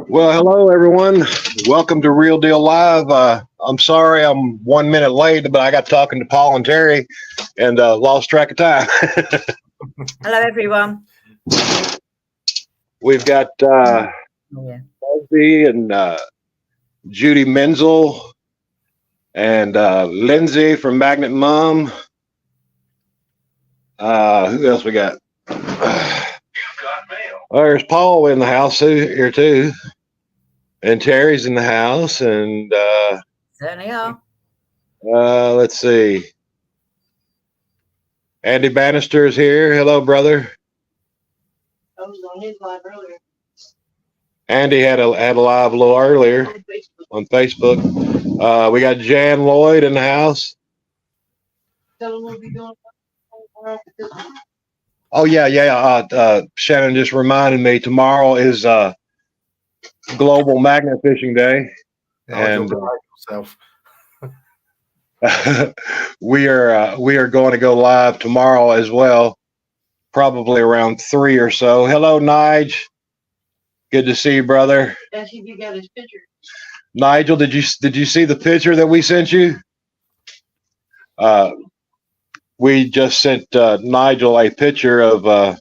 Well, hello everyone. Welcome to Real Deal Live. I'm sorry I'm 1 minute late, but I got talking to Paul and Terry and lost track of time. Hello, everyone. We've got Busby and Judy Menzel and Lindsay from Magnet Mom. Who else we got? There's Paul in the house here too. And Terry's in the house, and Certainly are. let's see. Andy Bannister is here. Hello, brother. I was on his live earlier. Andy had a live a little earlier on Facebook. We got Jan Lloyd in the house. Tell him we'll be doing. Oh yeah. Shannon just reminded me tomorrow is Global Magnet Fishing Day, and we are going to go live tomorrow as well, probably around 3 or so. Hello, Nige. Good to see you, brother. Ask if you got his picture. Nigel, did you see the picture that we sent you? We just sent Nigel a picture of.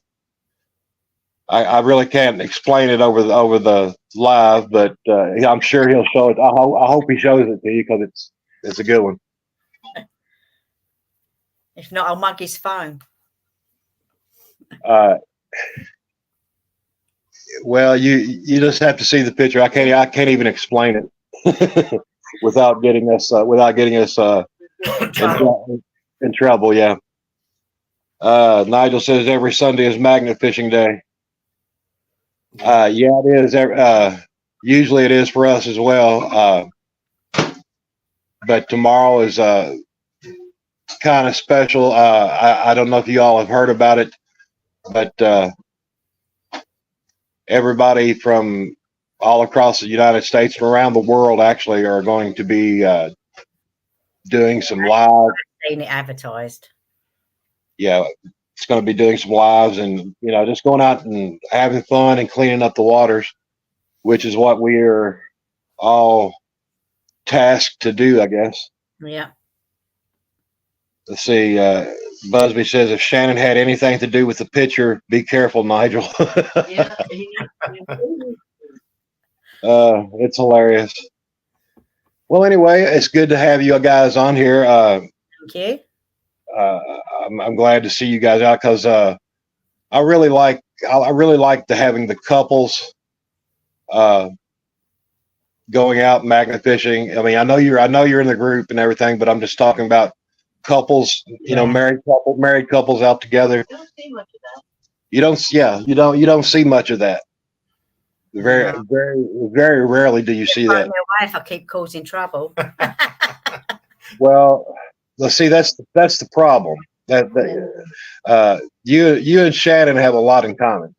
I really can't explain it over the live, but I'm sure he'll show it. I hope he shows it to you because it's a good one. If not, I'll mug his phone. Well, you just have to see the picture. I can't even explain it without getting us in trouble. Yeah. Nigel says every Sunday is Magnet Fishing Day. Yeah, it is. Usually it is for us as well. But tomorrow is kind of special. I don't know if you all have heard about it, but everybody from all across the United States and around the world actually are going to be doing some live. Seen it advertised. Yeah, it's going to be doing some lives and just going out and having fun and cleaning up the waters, which is what we are all tasked to do, I guess. Yeah. Let's see. Busby says if Shannon had anything to do with the picture, be careful, Nigel. Yeah. It's hilarious. Well, anyway, it's good to have you guys on here. Thank you. I'm glad to see you guys out because I really like having the couples going out magnet fishing. I mean, I know you're in the group and everything, but I'm just talking about couples. Married couples out together. You don't see much of that. You don't see much of that. Very, very, very rarely do you see that. My wife, I keep causing trouble. Well, let's see. That's the problem. That you and Shannon have a lot in common.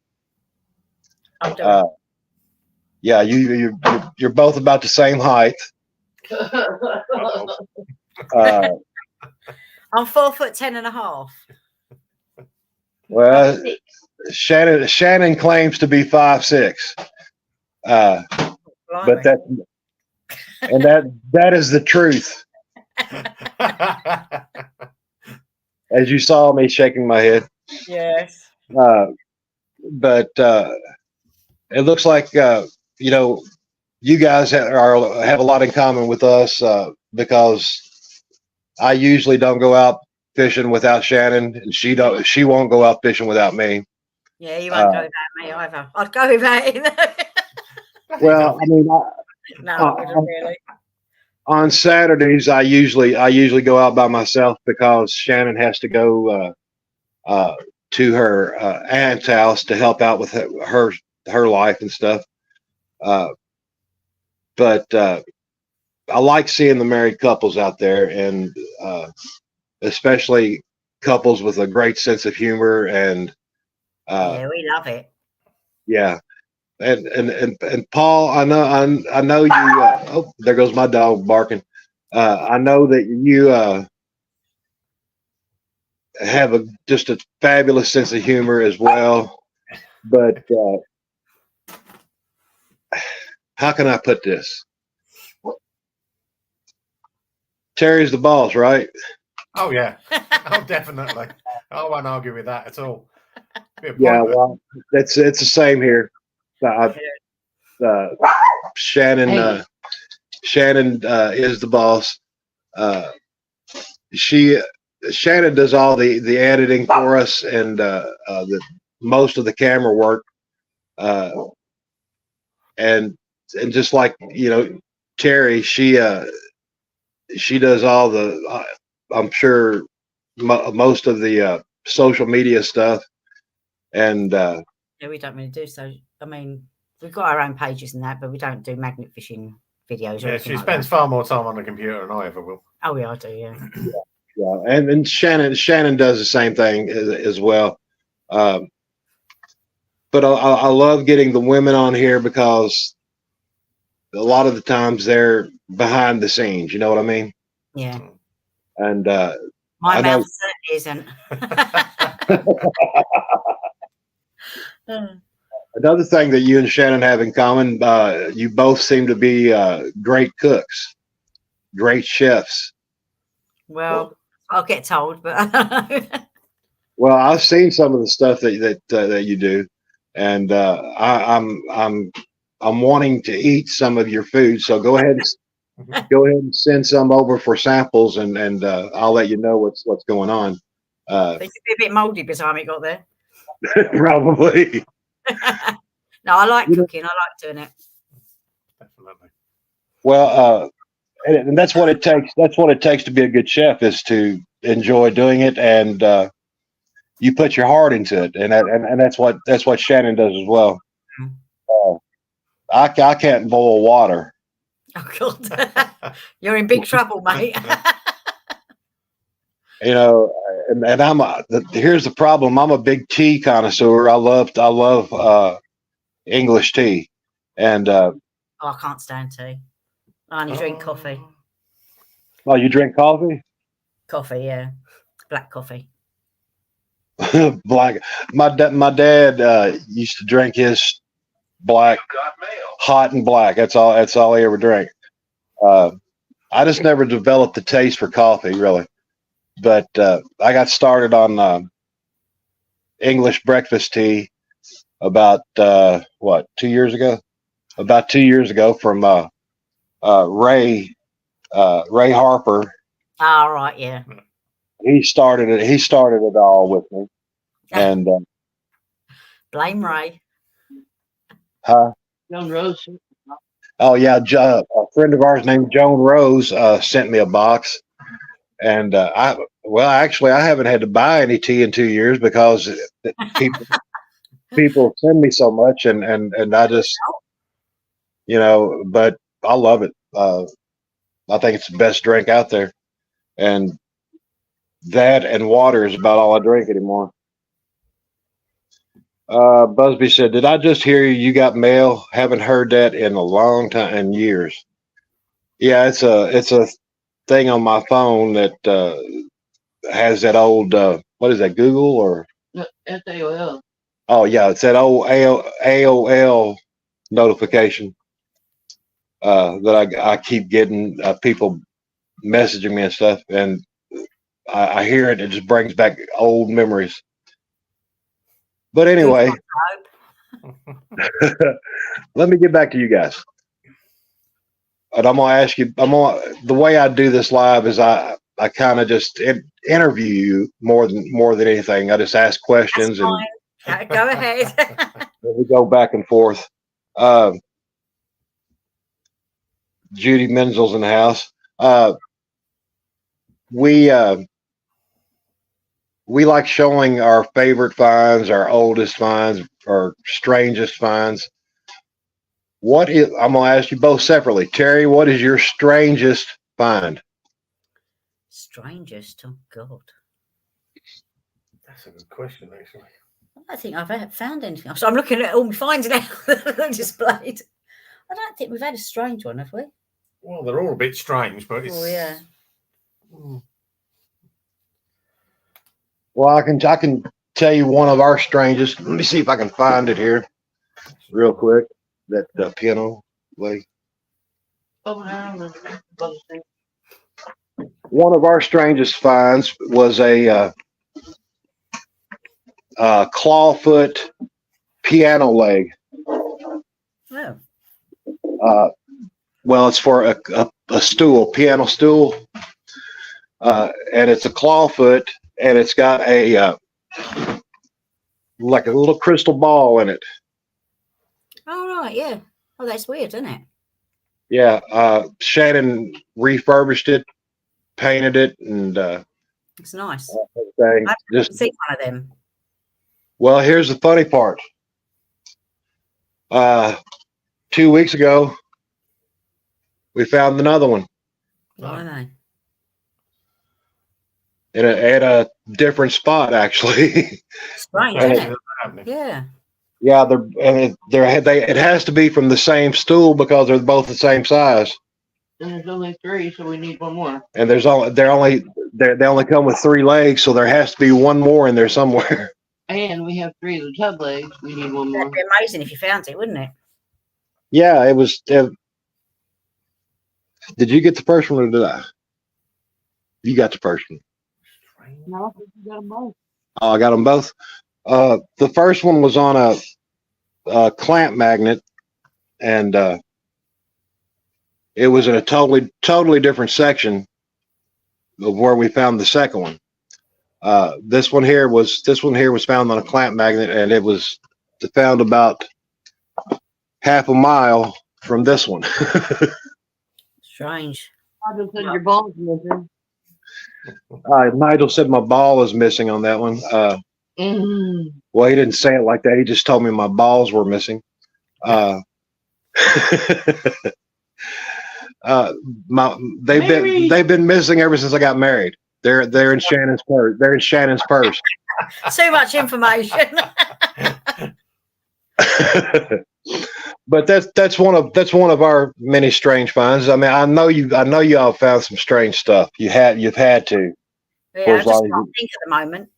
Yeah, you're both about the same height. I'm 4'10.5". Well, Shannon claims to be 5'6". But that is the truth. As you saw me shaking my head. Yes. But it looks like you guys have a lot in common with us because I usually don't go out fishing without Shannon, and she won't go out fishing without me. Yeah, you won't go without me either. I'd go without him. Well, I mean, no, really. On Saturdays, I usually go out by myself because Shannon has to go to her aunt's house to help out with her life and stuff. But I like seeing the married couples out there, and especially couples with a great sense of humor. And yeah, we love it. Yeah, and Paul, I know you. Oh, there goes my dog barking. I know that you have just a fabulous sense of humor as well. But how can I put this? Terry's the boss, right? Oh yeah. Oh, definitely. I won't argue with that at all. Be a Yeah, point, well, it's the same here. Shannon Shannon is the boss. She Shannon does all the editing for us and the most of the camera work. And just like Terry, she does all the I'm sure most of the social media stuff. And Yeah, we don't really do so. I mean, we've got our own pages and that, but we don't do magnet fishing videos. yeah, Or she like spends that. far more time on the computer than I ever will. Oh, yeah, I do. Yeah. Yeah, and Shannon does the same thing as well. But I love getting the women on here because a lot of the times they're behind the scenes. You know what I mean? Yeah. And My I know- mouth certainly isn't. another thing that you and Shannon have in common, you both seem to be great cooks, great chefs. Well, I'll get told, but Well, I've seen some of the stuff that you do, and I'm wanting to eat some of your food. So go ahead and send some over for samples, and I'll let you know what's going on. they could be a bit mouldy by the time it got there. Probably. No, I like cooking. I like doing it. Definitely. Well, and that's what it takes. That's what it takes to be a good chef, is to enjoy doing it, and you put your heart into it, and that's what Shannon does as well. I can't boil water. Oh God, you're in big trouble, mate. And here's the problem. I'm a big tea connoisseur. I love English tea, and Oh, I can't stand tea. I only drink coffee. Oh, you drink coffee? Coffee, yeah, black coffee. Black. My dad used to drink his black, hot and black. That's all he ever drank. I just never developed the taste for coffee, really. But I got started on English breakfast tea about 2 years ago? About 2 years ago from Ray Harper. All right, yeah. He started it. He started it all with me, and Blame Ray. huh? Young Rose. Oh yeah, a friend of ours named Joan Rose sent me a box, and I haven't had to buy any tea in 2 years because people send me so much, and I just but I love it. I think it's the best drink out there, and that and water is about all I drink anymore. Busby said, "Did I just hear you got mail? Haven't heard that in a long time, in years." Yeah, it's a thing on my phone that has that old what is that, Google or SAOL. oh yeah, it's that old AOL notification that I keep getting people messaging me and stuff, and I hear it. It just brings back old memories. But anyway, let me get back to you guys. And I'm gonna ask you. The way I do this live is I kind of just interview you more than anything. I just ask questions and go ahead. we go back and forth. Judy Menzel's in the house. We like showing our favorite finds, our oldest finds, our strangest finds. I'm gonna ask you both separately. Terry, what is your strangest find? Strangest? Oh God. That's a good question, actually. I don't think I've found anything. So I'm looking at all my finds now displayed. I don't think we've had a strange one, have we? Well, they're all a bit strange, but it's. Oh yeah. Well, I can tell you one of our strangest. Let me see if I can find it here, real quick. That piano. Lee. Over there on the other side. One of our strangest finds was a clawfoot piano leg. Oh, Well, it's for a stool, piano stool, and it's a clawfoot, and it's got a like a little crystal ball in it. oh right, yeah. Oh, that's weird, isn't it? Yeah, Shannon refurbished it, painted it, and It's nice. everything. I've Just seen one of them. well, here's the funny part. 2 weeks ago, we found another one Why No. they? at a different spot, actually. Strange, And isn't it? Happening. Yeah. Yeah, it has to be from the same stool because they're both the same size. And there's only 3, so we need one more. And they only come with 3 legs, so there has to be one more in there somewhere. And we have 3 of the tub legs. We need one more. That'd be amazing if you found it, wouldn't it? Yeah, it was. Did you get the first one or did I? You got the first one. No, I think you got them both. Oh, I got them both. The first one was on a clamp magnet, and it was in a totally different section of where we found the second one. This one here was found on a clamp magnet, and it was found about half a mile from this one. Strange. I just said your ball's missing. Nigel said my ball is missing on that one. Well, he didn't say it like that. He just told me my balls were missing. They've been missing ever since I got married. They're in Shannon's purse. They're in Shannon's purse. Too much information. But that's one of our many strange finds. I mean, I know you all found some strange stuff. You've had to. Yeah, For I as just long as can't think at the moment.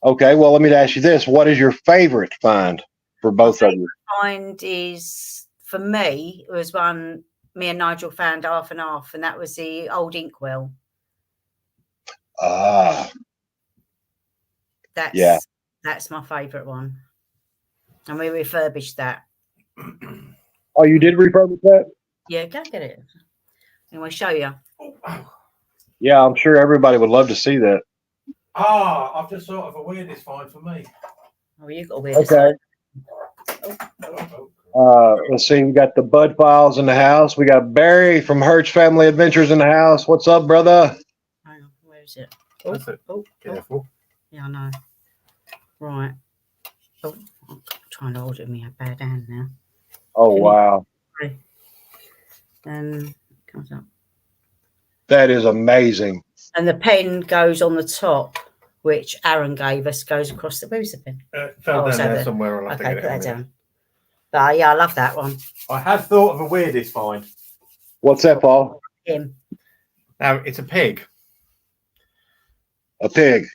Okay, well, let me ask you this: what is your favorite find for both of you? Find is for me was one me and Nigel found half and half, and that was the old inkwell. That's my favourite one, and we refurbished that. Oh, you did refurbish that? Yeah, go get it. And we'll show you. Yeah, I'm sure everybody would love to see that. I've just thought of a weirdest find for me. Oh, you got a weird. Okay. Let's see. We got the Bud Files in the house. We got Barry from Hertz Family Adventures in the house. What's up, brother? Hang on, where is it? That's it. Careful. Yeah, I know. Right. Oh, I'm trying to hold it in my bad hand now. Oh, wow. And comes up. That is amazing. And the pen goes on the top, which Aaron gave us, goes across the. Where's the pen? Fell down so there the- somewhere. I'll have Okay, to put get it that in down. But yeah, I love that one. I have thought of a weirdest find. What's that, Paul? Him. Now, it's a pig, A pig.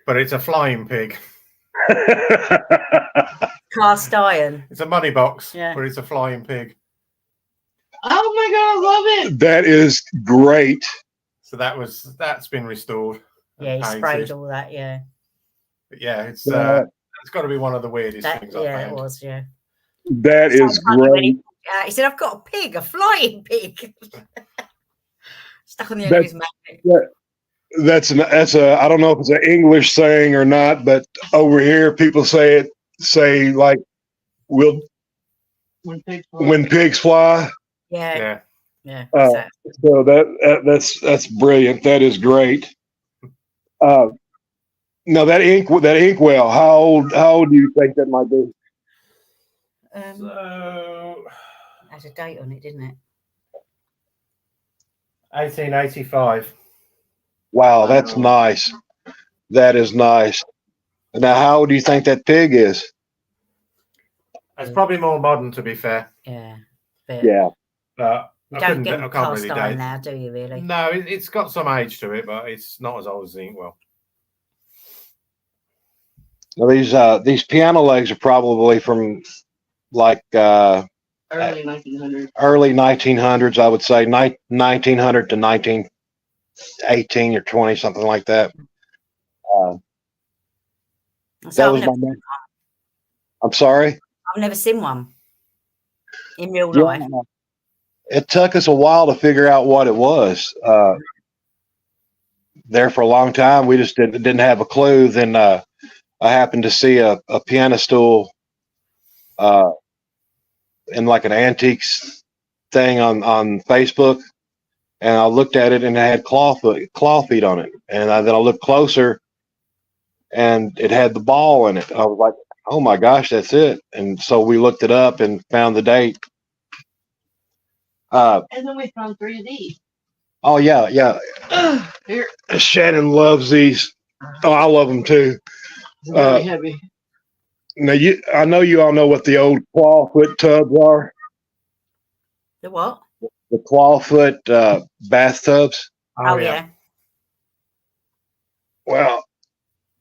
but it's a flying pig. Cast iron. It's a money box, Yeah. but it's a flying pig. Oh my God, I love it. That is great. So that's been restored. and Yeah, he painted. sprayed all that. Yeah. But yeah, it's Yeah. got to be one of the weirdest That, things I've yeah, it found. was. Yeah. That is So funny when great. he said, "I've got a pig, a flying pig." Stuck on the end of his magnet. That's a I don't know if it's an English saying or not, but over here people say like when pigs fly. Yeah. Yeah. Yeah. Uh, so- So that's brilliant. That is great. Now that inkwell, how old do you think that might be? So has a date on it, didn't it? 1885. Wow, that's nice. That is nice. Now, how old do you think that pig is? It's probably more modern, to be fair. Yeah. But Yeah. But you I don't couldn't. get I them can't cast really iron date. now, do you? Really? No, it's got some age to it, but it's not as old as the inkwell. Now these piano legs are probably from like Early 1900s. early 1900s, I would say 1900 to 1918 or 20, something like that. So That I've was never, my. I'm sorry. I've never seen one in real Yeah, life. it took us a while to figure out what it was. There for a long time, we just didn't have a clue. Then I happened to see a piano stool in like an antiques thing on Facebook, and I looked at it and it had claw feet on it. And then I looked closer, and it had the ball in it. I was like, "Oh my gosh, that's it!" And so we looked it up and found the date. And then we found 3 of these. Oh yeah. Here. Shannon loves these. Oh, I love them too. Very heavy. Now I know you all know what the old clawfoot tubs are. The what? The clawfoot bathtubs. Oh, yeah. Well,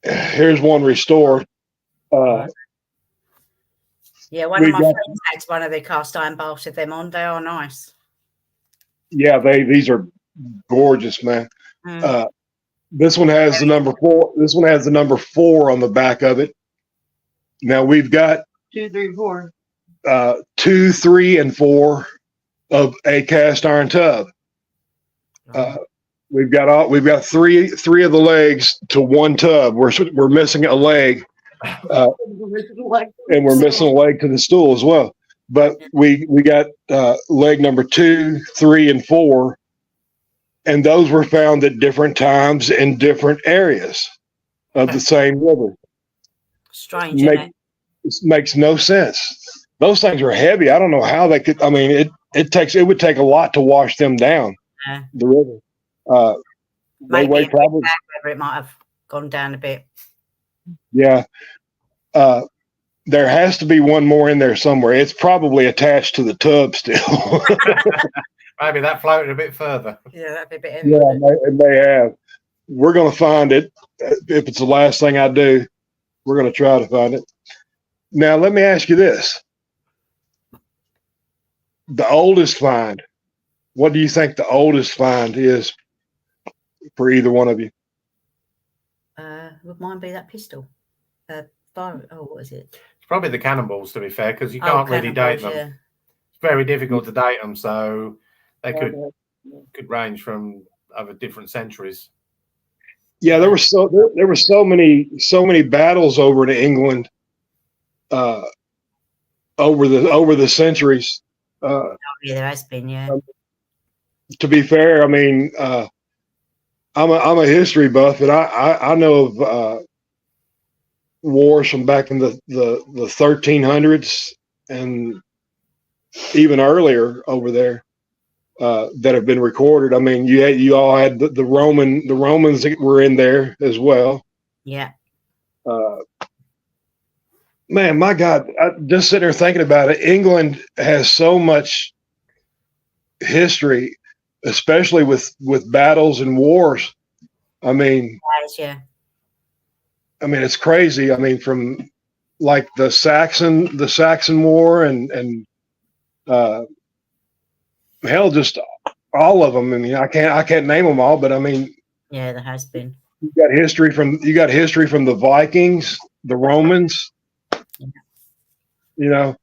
here's one restored. Yeah, one we of my got- friends had one of the cast iron baths with them on. They are nice. Yeah, these are gorgeous, man. Mm. This one has the number 4. This one has the number 4 on the back of it. Now we've got 2, 3, 4. 2, 3, and 4 of a cast iron tub. We've got three of the legs to one tub. We're missing a leg, and we're missing a leg to the stool as well. But we got leg number 2, 3, and 4, and those were found at different times in different areas of the same river. Strange, isn't it? It makes no sense. Those things are heavy. I don't know how they could. I mean, it would take a lot to wash them down the river. They Maybe weigh probably. it might have gone down a bit. Yeah. There has to be one more in there somewhere. It's probably attached to the tub still. Maybe that floated a bit further. Yeah, that'd be a bit heavy. Yeah, it may have. We're going to find it. If it's the last thing I do, we're going to try to find it. Now, let me ask you this. The oldest find. What do you think the oldest find is for either one of you? Would mine be that pistol? What is it? It's probably the cannonballs, to be fair, because you can't really date them. Yeah. It's very difficult to date them, so they could range from over different centuries. Yeah, there were so many battles over to England over the centuries. Yeah, there has been. Yeah. To be fair, I mean, I'm a history buff, and I know of wars from back in the 1300s and even earlier over there that have been recorded. I mean, you all had the Romans that were in there as well. Yeah. Man, my God, I just sitting there thinking about it. England has so much history, especially with battles and wars. I mean, Yeah. I mean, it's crazy. I mean, from like the Saxon War and hell, just all of them. I mean, I can't name them all, but I mean, yeah, there has been. You got history from the Vikings, the Romans. You know,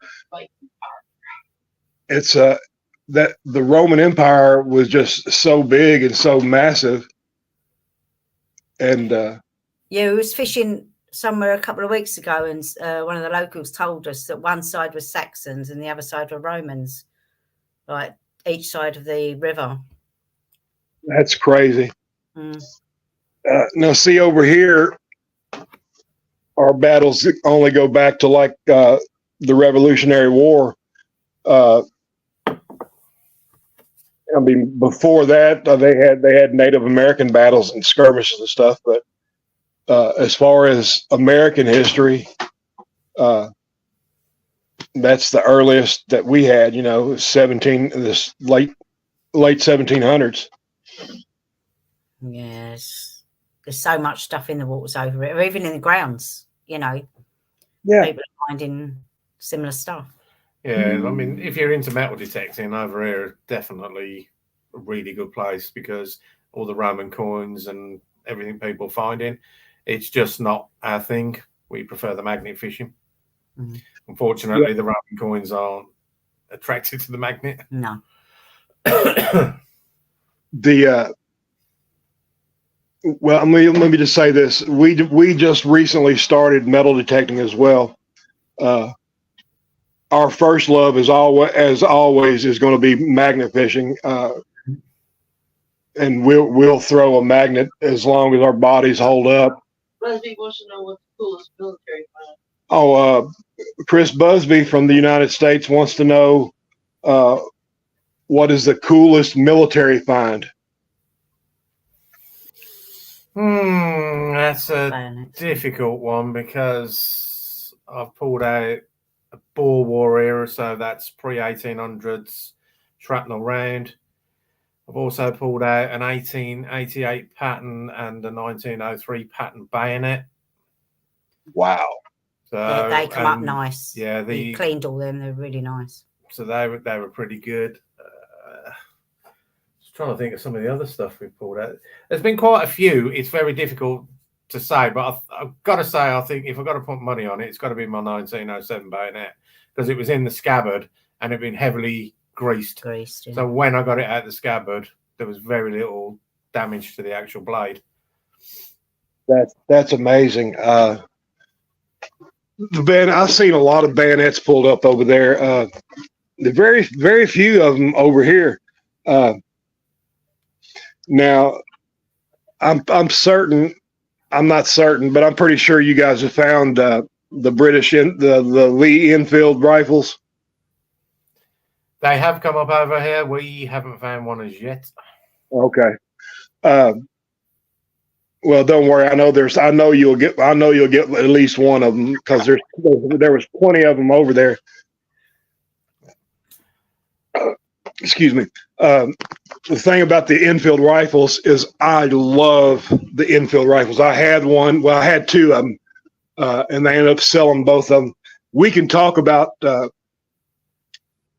it's that the Roman Empire was just so big and so massive, and yeah, we was fishing somewhere a couple of weeks ago, and one of the locals told us that one side was Saxons and the other side were Romans, like each side of the river. That's crazy. Now, see over here, our battles only go back to like the Revolutionary War. I mean, before that, they had Native American battles and skirmishes and stuff. But as far as American history, that's the earliest that we had. You know, this late 1700s. Yes, there's so much stuff in the waters over it, or even in the grounds. You know, Yeah, people are finding similar stuff. Yeah, I mean, if you're into metal detecting, over here, definitely a really good place because all the Roman coins and everything people finding, it's just not our thing. We prefer the magnet fishing. Mm. Unfortunately, the Roman coins aren't attracted to the magnet. No. Well, let me just say this: we just recently started metal detecting as well. Our first love is always is going to be magnet fishing, and we'll throw a magnet as long as our bodies hold up. Busby wants to know what the coolest military find. Oh, Chris Busby from the United States wants to know what is the coolest military find? That's a Bayonet. difficult one because I've pulled out a Boer War era, so that's pre-1800s shrapnel round. I've also pulled out an 1888 pattern and a 1903 pattern bayonet. Wow. So Yeah, they come up nice. Yeah, we cleaned all them. They're really nice. So they were pretty good. Just trying to think of some of the other stuff we pulled out. There's been quite a few. It's very difficult to say, but I've got to say, I think if I've got to put money on it, it's got to be my 1907 bayonet because it was in the scabbard and it'd been heavily greased. Yeah. So when I got it out of the scabbard, there was very little damage to the actual blade. That's amazing. I've seen a lot of bayonets pulled up over there. The very few of them over here. Now, I'm certain. I'm not certain, but I'm pretty sure you guys have found the British the Lee Enfield rifles. They have come up over here. We haven't found one as yet. Okay. Well, don't worry. I know you'll get at least one of them because there was plenty of them over there. Excuse me. The thing about the Enfield rifles is I love the Enfield rifles. I had one. Well, I had two of them, and they ended up selling both of them. We can talk about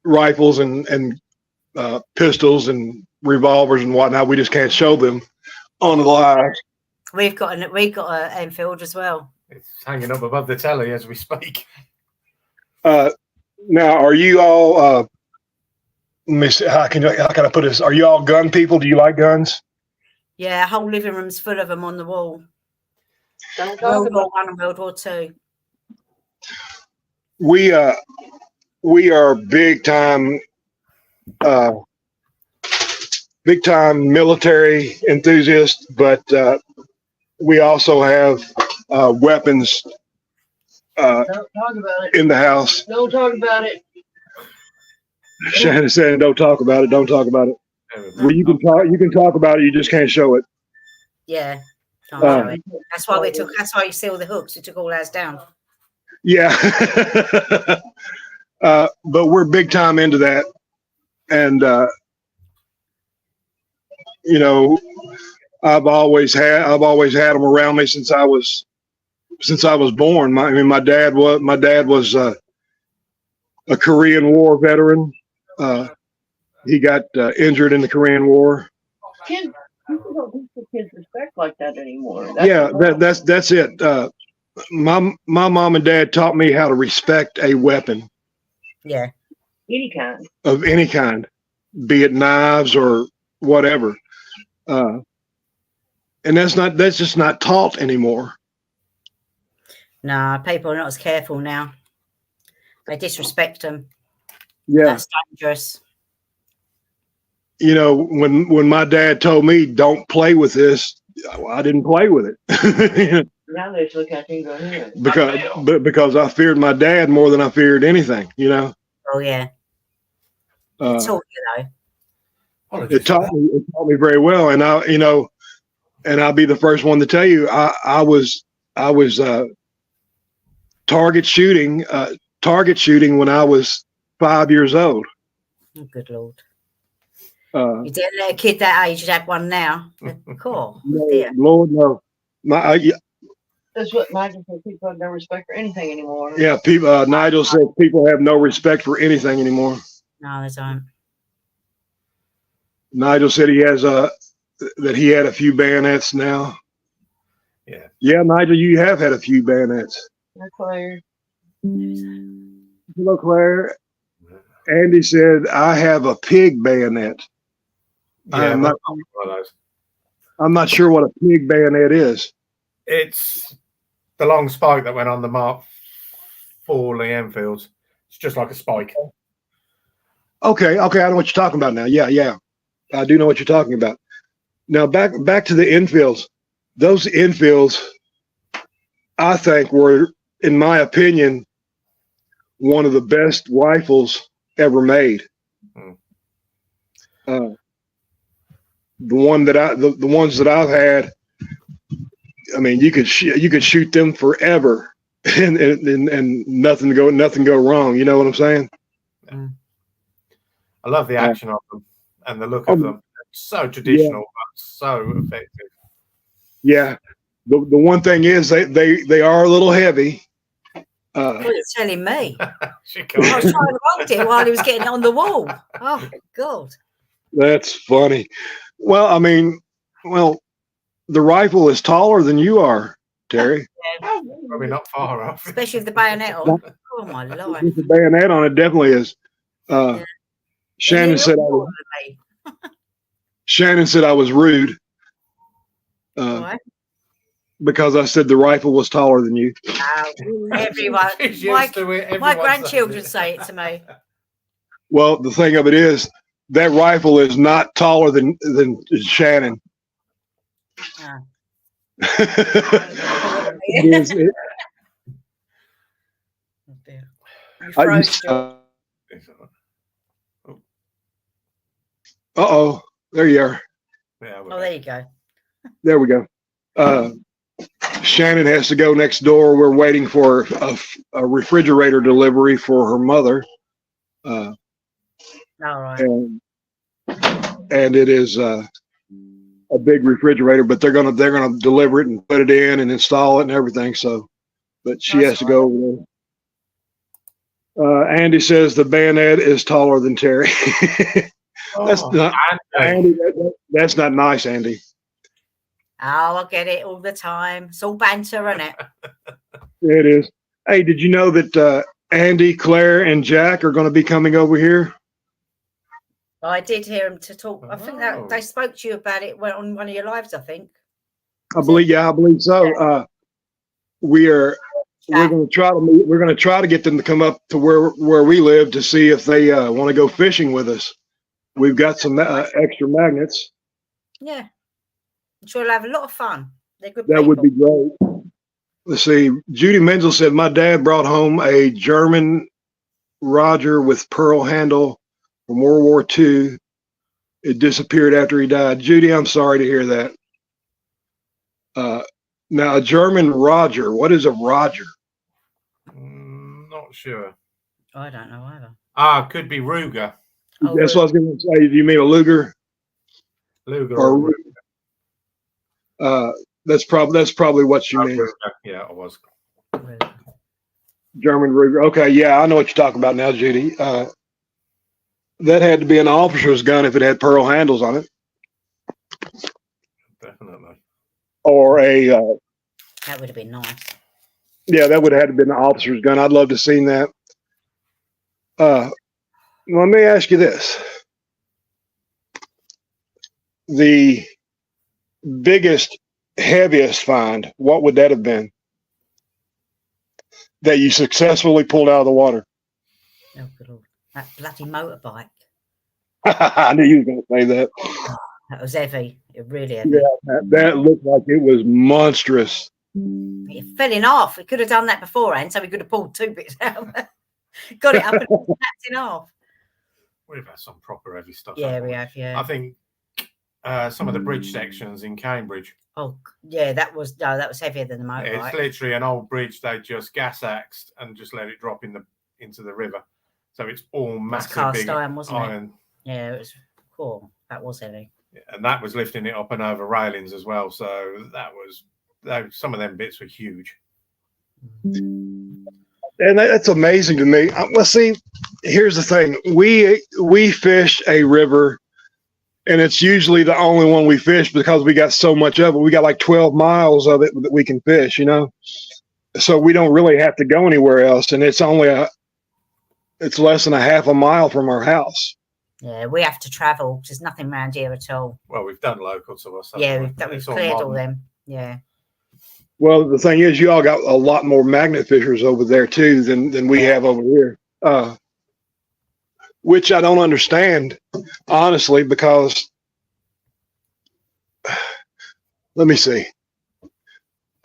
rifles and pistols and revolvers and whatnot. We just can't show them on the live. We've got an Enfield as well. It's hanging up above the telly as we speak. Now, are you all? Let me see. How can I put this? Are you all gun people? Do you like guns? Yeah, whole living room's full of them on the wall. Don't World War I and World War II. We are big time military enthusiasts, but we also have weapons talk about it. in the house. Don't talk about it. Shannon said, "Don't talk about it. Don't talk about it." Well, you can talk. You can talk about it. You just can't show it. Yeah. Can't show it. That's why we took. That's why you see all the hooks. We took all ours down. Yeah. But we're big time into that, and I've always had them around me since I was born. My dad was a Korean War veteran. He got injured in the Korean War. Kids, people don't teach the kids respect like that anymore. That's it. My mom and dad taught me how to respect a weapon. Yeah. Any kind. Of any kind, be it knives or whatever. And that's just not taught anymore. Nah, people are not as careful now. They disrespect them. Yeah. That's dangerous. When my dad told me don't play with this, I didn't play with it. Now they just look at you and go, here. because I feared my dad more than I feared anything, Oh yeah. It taught you though. It taught me very well, and I'll be the first one to tell you I was target shooting when I was 5 years old. Oh, good Lord. You didn't let a kid that age, you'd have one now. Cool. No, Lord, no. That's what Nigel said. People have no respect for anything anymore. Yeah, people. Nigel says people have no respect for anything anymore. No, they don't. Nigel said he has that he had a few bayonets now. Yeah. Yeah, Nigel, you have had a few bayonets. That's Claire. Hello, Claire. Andy said I have a pig bayonet. Yeah, I'm one not. of those. I'm not sure what a pig bayonet is. It's the long spike that went on the Mark IV Lee Enfields. It's just like a spike. Okay, I know what you're talking about now. Yeah, I do know what you're talking about. Now back to the infields. Those infields, I think, were, in my opinion, one of the best rifles ever made. The ones that I've had, I mean, you could shoot them forever, and nothing go wrong. You know what I'm saying? I love the action of them and the look of them. So traditional, but so effective. Yeah. The one thing is they are a little heavy. You're telling me. I She was can't. trying to hold it while he was getting it on the wall. Oh, God. That's funny. Well, I mean, the rifle is taller than you are, Terry. Probably not far off. Especially with the bayonet on. Oh, my life. With the bayonet on it definitely is. Yeah. Shannon You said look taller than me. Shannon said I was rude Why? because I said the rifle was taller than you. Everyone, She's used to it. my Everyone grandchildren says say it to me. Well, the thing of it is, that rifle is not taller than Shannon. Ah. It is. Oh, dear. You froze, George. Uh-oh. There you are. Yeah, Oh, there you go. There we go. Shannon has to go next door. We're waiting for a refrigerator delivery for her mother. All right. And it is a big refrigerator, but they're gonna deliver it and put it in and install it and everything. So, but she has to go over there. Andy says the bayonet is taller than Terry. That's not Andy. That's not nice, Andy. Oh, I get it all the time. It's all banter, isn't it? It is. Hey, did you know that Andy, Claire, and Jack are going to be coming over here? I did hear him to talk. I think that they spoke to you about it on one of your lives, I think. I believe so. We're going to try to meet. We're going to try to get them to come up to where we live to see if they want to go fishing with us. We've got some extra magnets. Yeah. I'm sure they'll have a lot of fun. They're good That people. would be great. Let's see. Judy Menzel said, my dad brought home a German Roger with pearl handle from World War II. It disappeared after he died. Judy, I'm sorry to hear that. Now, a German Roger. What is a Roger? Not sure. I don't know either. Could be Ruger. Oh, That's what I was going to say. Do you mean a Luger? Luger Or that's probably what you mean. Yeah, it was. German Ruger. Okay, yeah, I know what you're talking about now, Judy. That had to be an officer's gun if it had pearl handles on it. Definitely. Or a that would have been nice. Yeah, that would have had to been an officer's gun. I'd love to have seen that. Let me ask you this. The biggest, heaviest find, what would that have been? That you successfully pulled out of the water? Oh, good Lord. That bloody motorbike. I knew you were going to say that. That was heavy. It really heavy. Yeah, that looked like it was monstrous. It fell in half. We could have done that beforehand, so we could have pulled two bits out. Got it up and snapped in half. We've had some proper heavy stuff. Yeah, we have, yeah. I think some of the bridge sections in Cambridge. Oh, yeah, that was heavier than the motorbike. It's literally an old bridge they just gas axed and just let it drop into the river. So it's all massive cast big iron, wasn't iron. it? Yeah, it was cool. That was heavy. And that was lifting it up and over railings as well. So that was some of them bits were huge. And that's amazing to me. Well, see, here's the thing: we fish a river, and it's usually the only one we fish because we got so much of it. We got like 12 miles of it that we can fish, so we don't really have to go anywhere else, and it's less than a half a mile from our house. Yeah, we have to travel. There's nothing around here at all. Well, we've done local to us. Yeah, we've cleared all them. Yeah. Well, the thing is, you all got a lot more magnet fishers over there too than we have over here, which I don't understand, honestly, because let me see.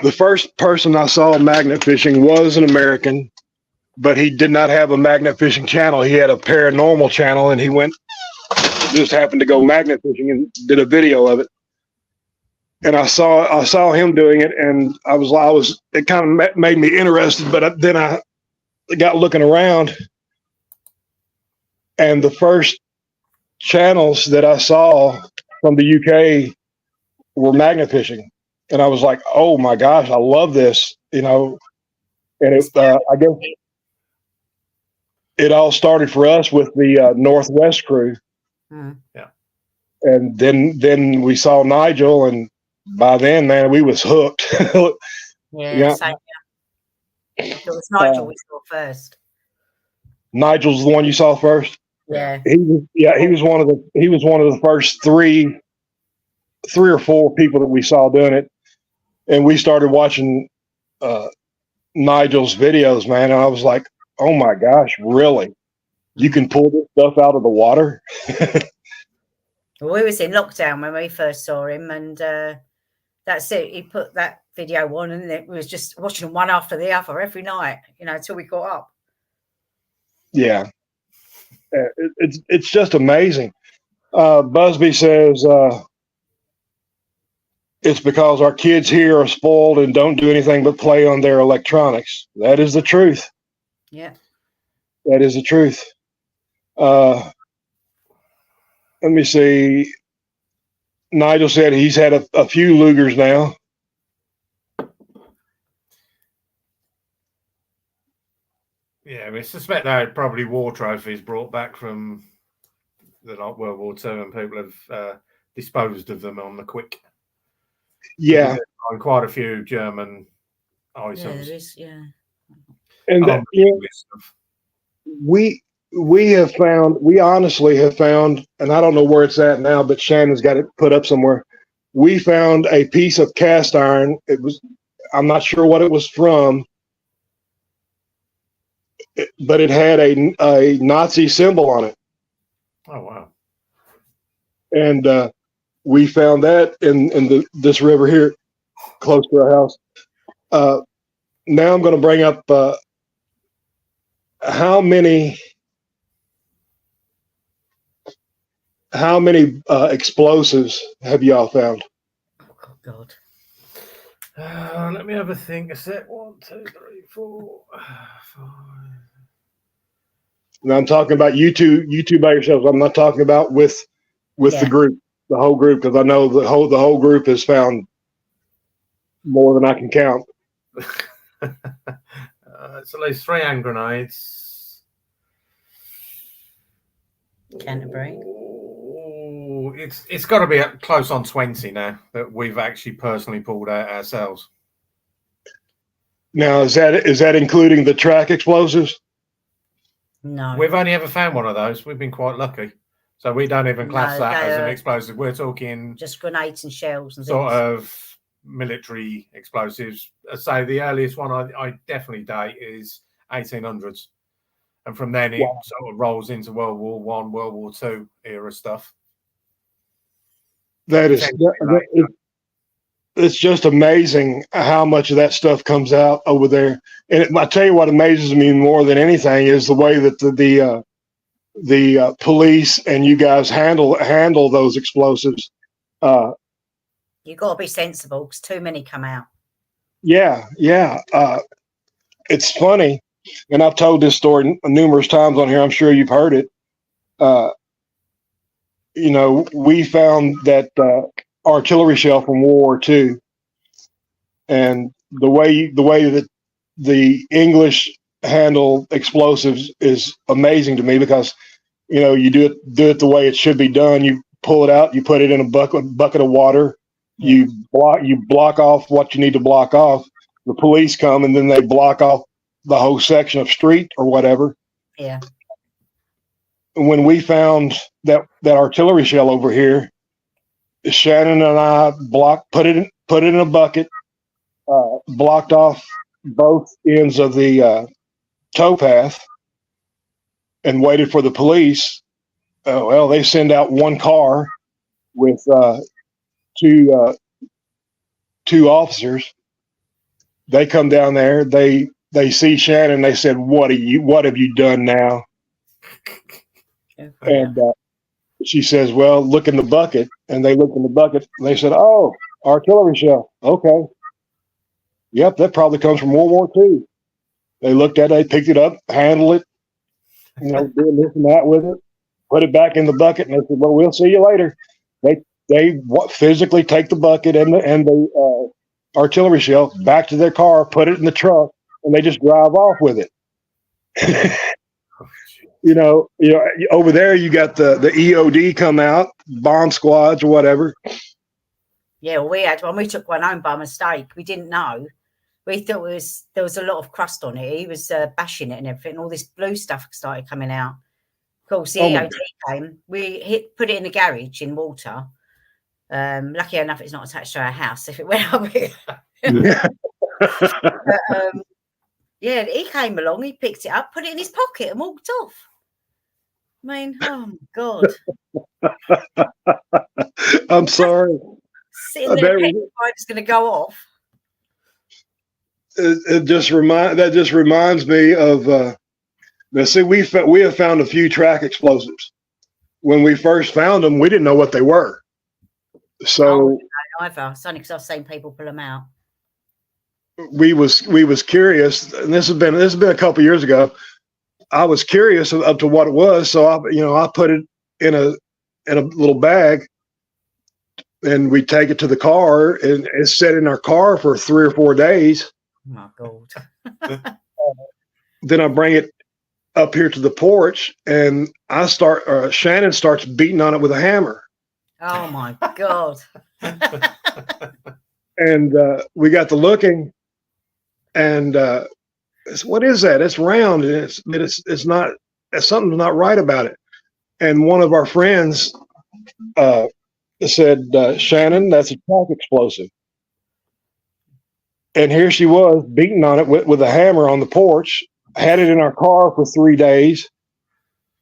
The first person I saw magnet fishing was an American, but he did not have a magnet fishing channel. He had a paranormal channel, and he just happened to go magnet fishing and did a video of it. And I saw him doing it, and it kind of made me interested. But then I got looking around, and the first channels that I saw from the UK were magnet fishing, and I was like, "Oh my gosh, I love this!" And I guess it all started for us with the Northwest crew. Yeah. And then we saw Nigel, and by then, man, we was hooked. Yeah. Same. It was Nigel we saw first. Nigel's the one you saw first. Yeah. He was one of the first three or four people that we saw doing it, and we started watching Nigel's videos, man. And I was like, oh my gosh, really? You can pull this stuff out of the water? Well, we was in lockdown when we first saw him, and that's it. He put that video on, and it was just watching them one after the other every night, until we got up. Yeah, it's just amazing. Busby says it's because our kids here are spoiled and don't do anything but play on their electronics. That is the truth. Yeah, that is the truth. Let me see. Nigel said he's had a few Lugers now. Yeah, we suspect they're probably war trophies brought back from World War II, and people have disposed of them on the quick. Yeah, on quite a few German items. Yeah, there is. Yeah, and we honestly have found, and I don't know where it's at now, but Shannon's got it put up somewhere. We found a piece of cast iron. I'm not sure what it was from, but it had a Nazi symbol on it. Oh, wow. And we found that in this river here, close to our house. Now I'm going to bring up how many explosives have y'all found? Oh God. Let me have a think. A sec. 1, 2, 3, 4, 5. Now I'm talking about you two by yourselves. I'm not talking about with the group, the whole group, because I know the whole group has found more than I can count. It's at least 3 hand grenades. Canterbury. It's got to be close on 20 now that we've actually personally pulled out ourselves. Now, is that including the track explosives? No. We've only ever found one of those. We've been quite lucky. So we don't even class that as an explosive. We're talking just grenades and shells and sort things. of military explosives. I say the earliest one I definitely date is 1800s. And from then it sort of rolls into World War I, World War II era stuff. It's just amazing how much of that stuff comes out over there. And I tell you what amazes me more than anything is the way that the police and you guys handle those explosives. You got to be sensible because too many come out. Yeah. It's funny, and I've told this story numerous times on here. I'm sure you've heard it. We found that artillery shell from World War II, And the way that the English handle explosives is amazing to me, because you do it the way it should be done. You pull it out, you put it in a bucket of water, you block off what you need to block off. The police come, and then they block off the whole section of street or whatever. Yeah. When we found that artillery shell over here, Shannon and I put it in a bucket, blocked off both ends of the towpath, and waited for the police. Well, they send out one car with two officers. They come down there. They see Shannon. They said, "What have you done now?" And she says, "Well, look in the bucket." And they looked in the bucket. And they said, "Oh, artillery shell. Okay. Yep, that probably comes from World War II." They looked at it, they picked it up, handled it, doing this and that with it, put it back in the bucket, and they said, "Well, we'll see you later." They physically take the bucket and the artillery shell back to their car, put it in the truck, and they just drive off with it. Over there you got the EOD come out, bomb squads or whatever. Yeah, well, we had one. We took one home by mistake. We didn't know. We thought there was a lot of crust on it. He was bashing it and everything. All this blue stuff started coming out. Of course, the EOD came. We put it in the garage in water. Lucky enough, it's not attached to our house. If it went up here. Yeah, he came along. He picked it up, put it in his pocket, and walked off. I mean, oh my God! I'm sorry. Sitting there, it's going to go off. That just reminds me of. Now, see, we have found a few track explosives. When we first found them, we didn't know what they were. So either. It's only because I've seen people pull them out. We was curious, and this has been a couple of years ago. I was curious up to what it was, so I put it in a little bag, and we take it to the car, and it's set in our car for 3 or 4 days. Oh my God! Then I bring it up here to the porch, and Shannon starts beating on it with a hammer. Oh my God! And we got to looking, and what is that? It's round, and it's not. Something's not right about it. And one of our friends said, "Shannon, that's a track explosive." And here she was beating on it with a hammer on the porch. Had it in our car for 3 days.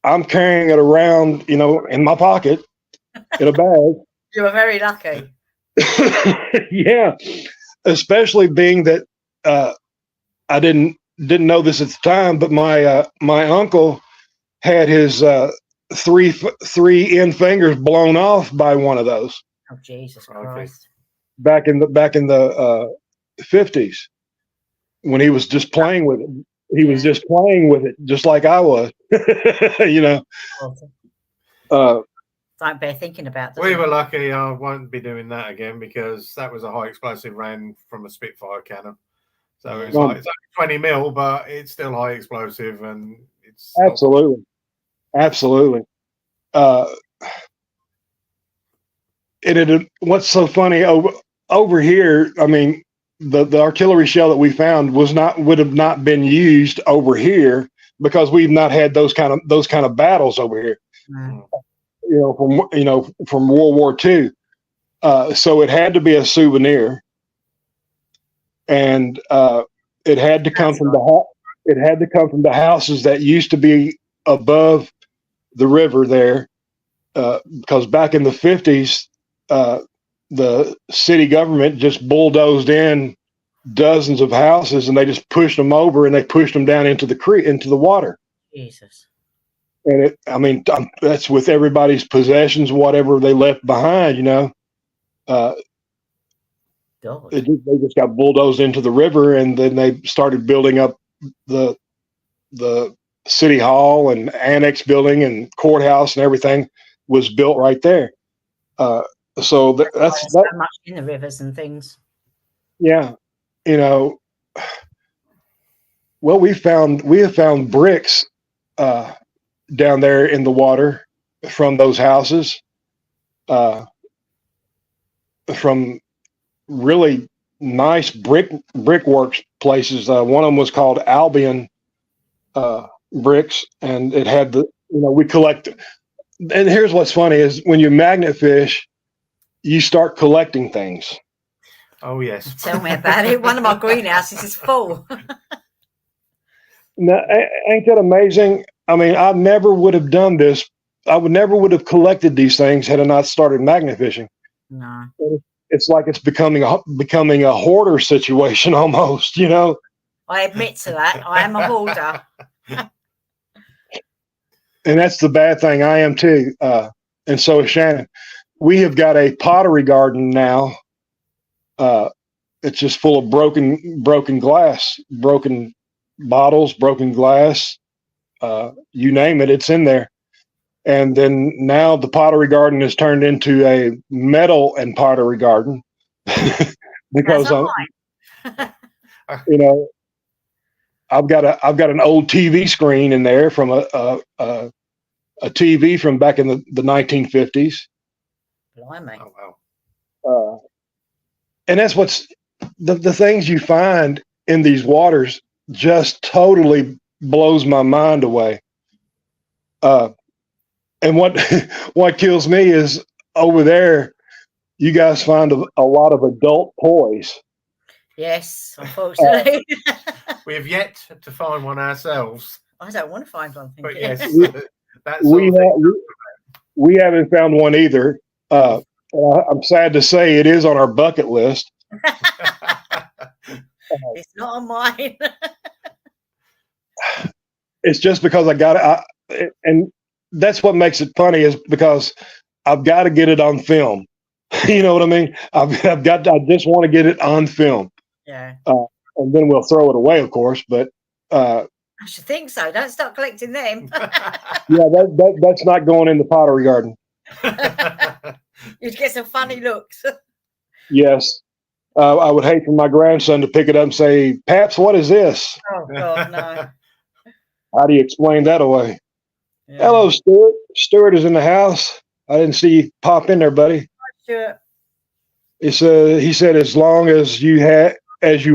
I'm carrying it around, in my pocket, in a bag. You were very lucky. Yeah, especially being that I didn't know this at the time, but my uncle had his three end fingers blown off by one of those. Oh, Jesus Christ! Back in the 50s, when he was just playing with it. He was just playing with it, just like I was. Don't bear thinking about that. We were lucky. I won't be doing that again, because that was a high explosive ran from a Spitfire cannon. So it's only 20 mil, but it's still high explosive, and it's absolutely. What's so funny over here? I mean, the artillery shell that we found would have not been used over here, because we've not had those kind of battles over here. Mm. From World War II. So it had to be a souvenir, and it had to come from the houses that used to be above the river there, because back in the 50s, the city government just bulldozed in dozens of houses, and they just pushed them over, and they pushed them down into the creek, into the water. Jesus. And that's with everybody's possessions, whatever they left behind, they just got bulldozed into the river, and then they started building up the city hall and annex building, and courthouse and everything was built right there. So that's so much in the rivers and things. Yeah, you know, well, we have found bricks down there in the water from those houses, from really nice brickworks places. One of them was called Albion bricks, and it had we collect. And here's what's funny is when you magnet fish, you start collecting things. Oh yes. Tell me about it. One of my greenhouses is full. Now, ain't that amazing? I mean, I never would have done this. I never would have collected these things had I not started magnet fishing. No. It's like it's becoming a hoarder situation almost, I admit to that. I am a hoarder. And that's the bad thing. I am too. And so is Shannon. We have got a pottery garden now. It's just full of broken glass, broken bottles, broken glass. You name it, it's in there. And then now the pottery garden has turned into a metal and pottery garden because I've got an old TV screen in there from a TV from back in the 1950s. Blimey. Oh wow. And that's what's the things you find in these waters just totally blows my mind away. And what kills me is over there, you guys find a lot of adult toys. Yes, unfortunately. We have yet to find one ourselves. I don't want to find one. But yes, we haven't found one either. I'm sad to say it is on our bucket list. It's not on mine. It's just because I got it, and that's what makes it funny is because I've got to get it on film. You know what I mean? I just want to get it on film. Yeah. And then we'll throw it away, of course. But I should think so. Don't start collecting them. Yeah, that's not going in the pottery garden. You'd get some funny looks. Yes. I would hate for my grandson to pick it up and say, "Paps, what is this?" Oh God, no. How do you explain that away? Yeah. Hello, Stuart. Stuart is in the house. I didn't see you pop in there, buddy. Sure. He said, as long as you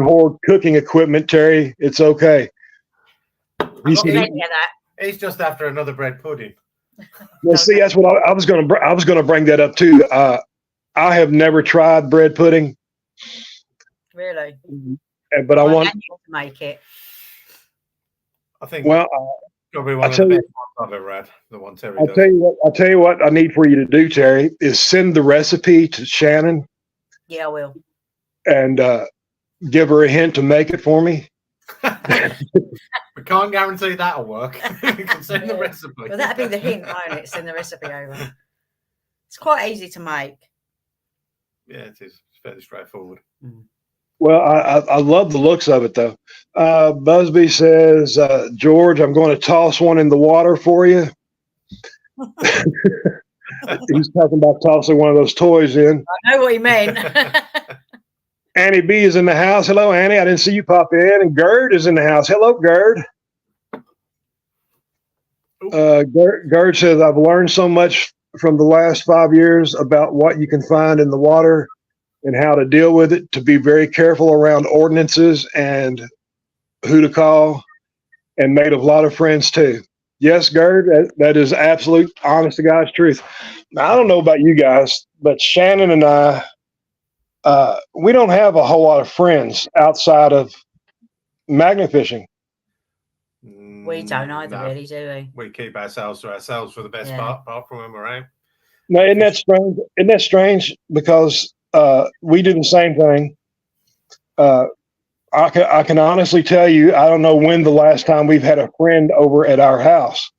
hoard cooking equipment, Terry, it's okay. He's just after another bread pudding. Well, see, that's what I was going to bring that up too. I have never tried bread pudding. Really? But I want to make it. I think. Well, probably one of the best ones I've ever had. The one Terry does. I'll tell you what I need for you to do, Terry, is send the recipe to Shannon. Yeah, I will. And give her a hint to make it for me. We can't guarantee that'll work. You can send the recipe. Well, that'd be the hint, won't it? Send the recipe over. It's quite easy to make. Yeah, it is. It's fairly straightforward. Mm. Well, I love the looks of it, though. Busby says, George, I'm going to toss one in the water for you. He's talking about tossing one of those toys in. I know what he meant. Annie B is in the house. Hello, Annie. I didn't see you pop in. And Gerd is in the house. Hello, Gerd. Gerd says, I've learned so much from the last 5 years about what you can find in the water and how to deal with it, to be very careful around ordinances and who to call, and made a lot of friends too. Yes, Gerd, that is absolute, honest to God's truth. Now, I don't know about you guys, but Shannon and I, we don't have a whole lot of friends outside of magnet fishing. We don't either, really, do we? We keep ourselves to ourselves for the best part, apart from when we're out. No, isn't that strange? Isn't that strange? Because we do the same thing. I can honestly tell you, I don't know when the last time we've had a friend over at our house.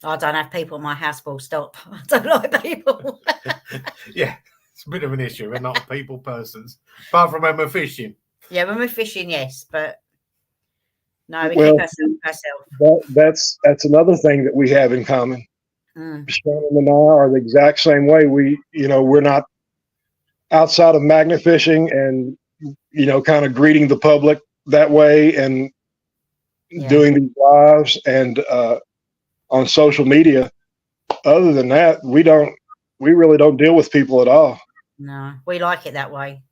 I don't have people in my house, full stop. I don't like people. Yeah, it's a bit of an issue. We're not people persons, apart from when we're fishing. Yeah, when we're fishing, yes, but no, we keep ourselves. That's another thing that we have in common. Shannon and I are the exact same way. We're not outside of magnet fishing and kind of greeting the public that way and doing these lives and on social media. Other than that, we really don't deal with people at all. No, we like it that way.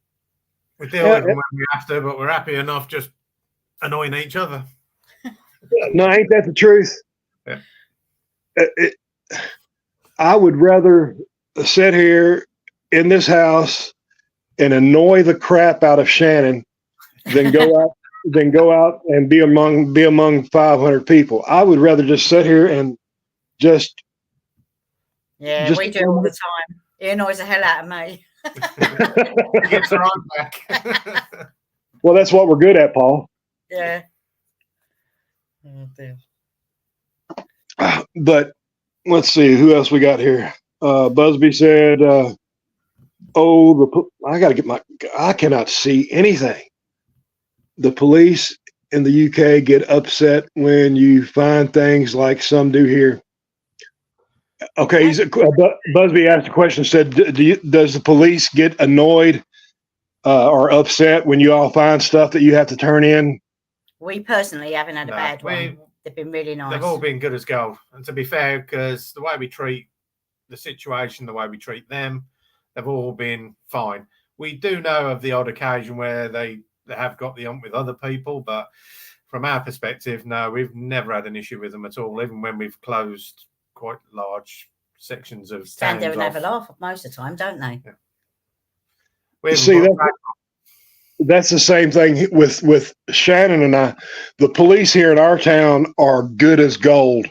We deal with them when we have to, but we're happy enough just annoying each other. No, ain't that the truth? Yeah. I would rather sit here in this house and annoy the crap out of Shannon than go out and be among 500 people. I would rather just sit here and just we do all the time. He annoys the hell out of me. He gets right back. Well, that's what we're good at, Paul. Yeah. Oh, dear. But let's see who else we got here. Busby said, I cannot see anything. The police in the UK get upset when you find things like some do here. Okay, Busby asked a question, said, does the police get annoyed or upset when you all find stuff that you have to turn in? We personally haven't had a bad one. They've been really nice. They've all been good as gold. And to be fair, because the way we treat the situation, the way we treat them, they've all been fine. We do know of the odd occasion where they have got the ump with other people, but from our perspective, no, we've never had an issue with them at all, even when we've closed quite large sections of stand there and have a laugh most of the time, don't they? Yeah. See, that's the same thing with Shannon and I. The police here in our town are good as gold.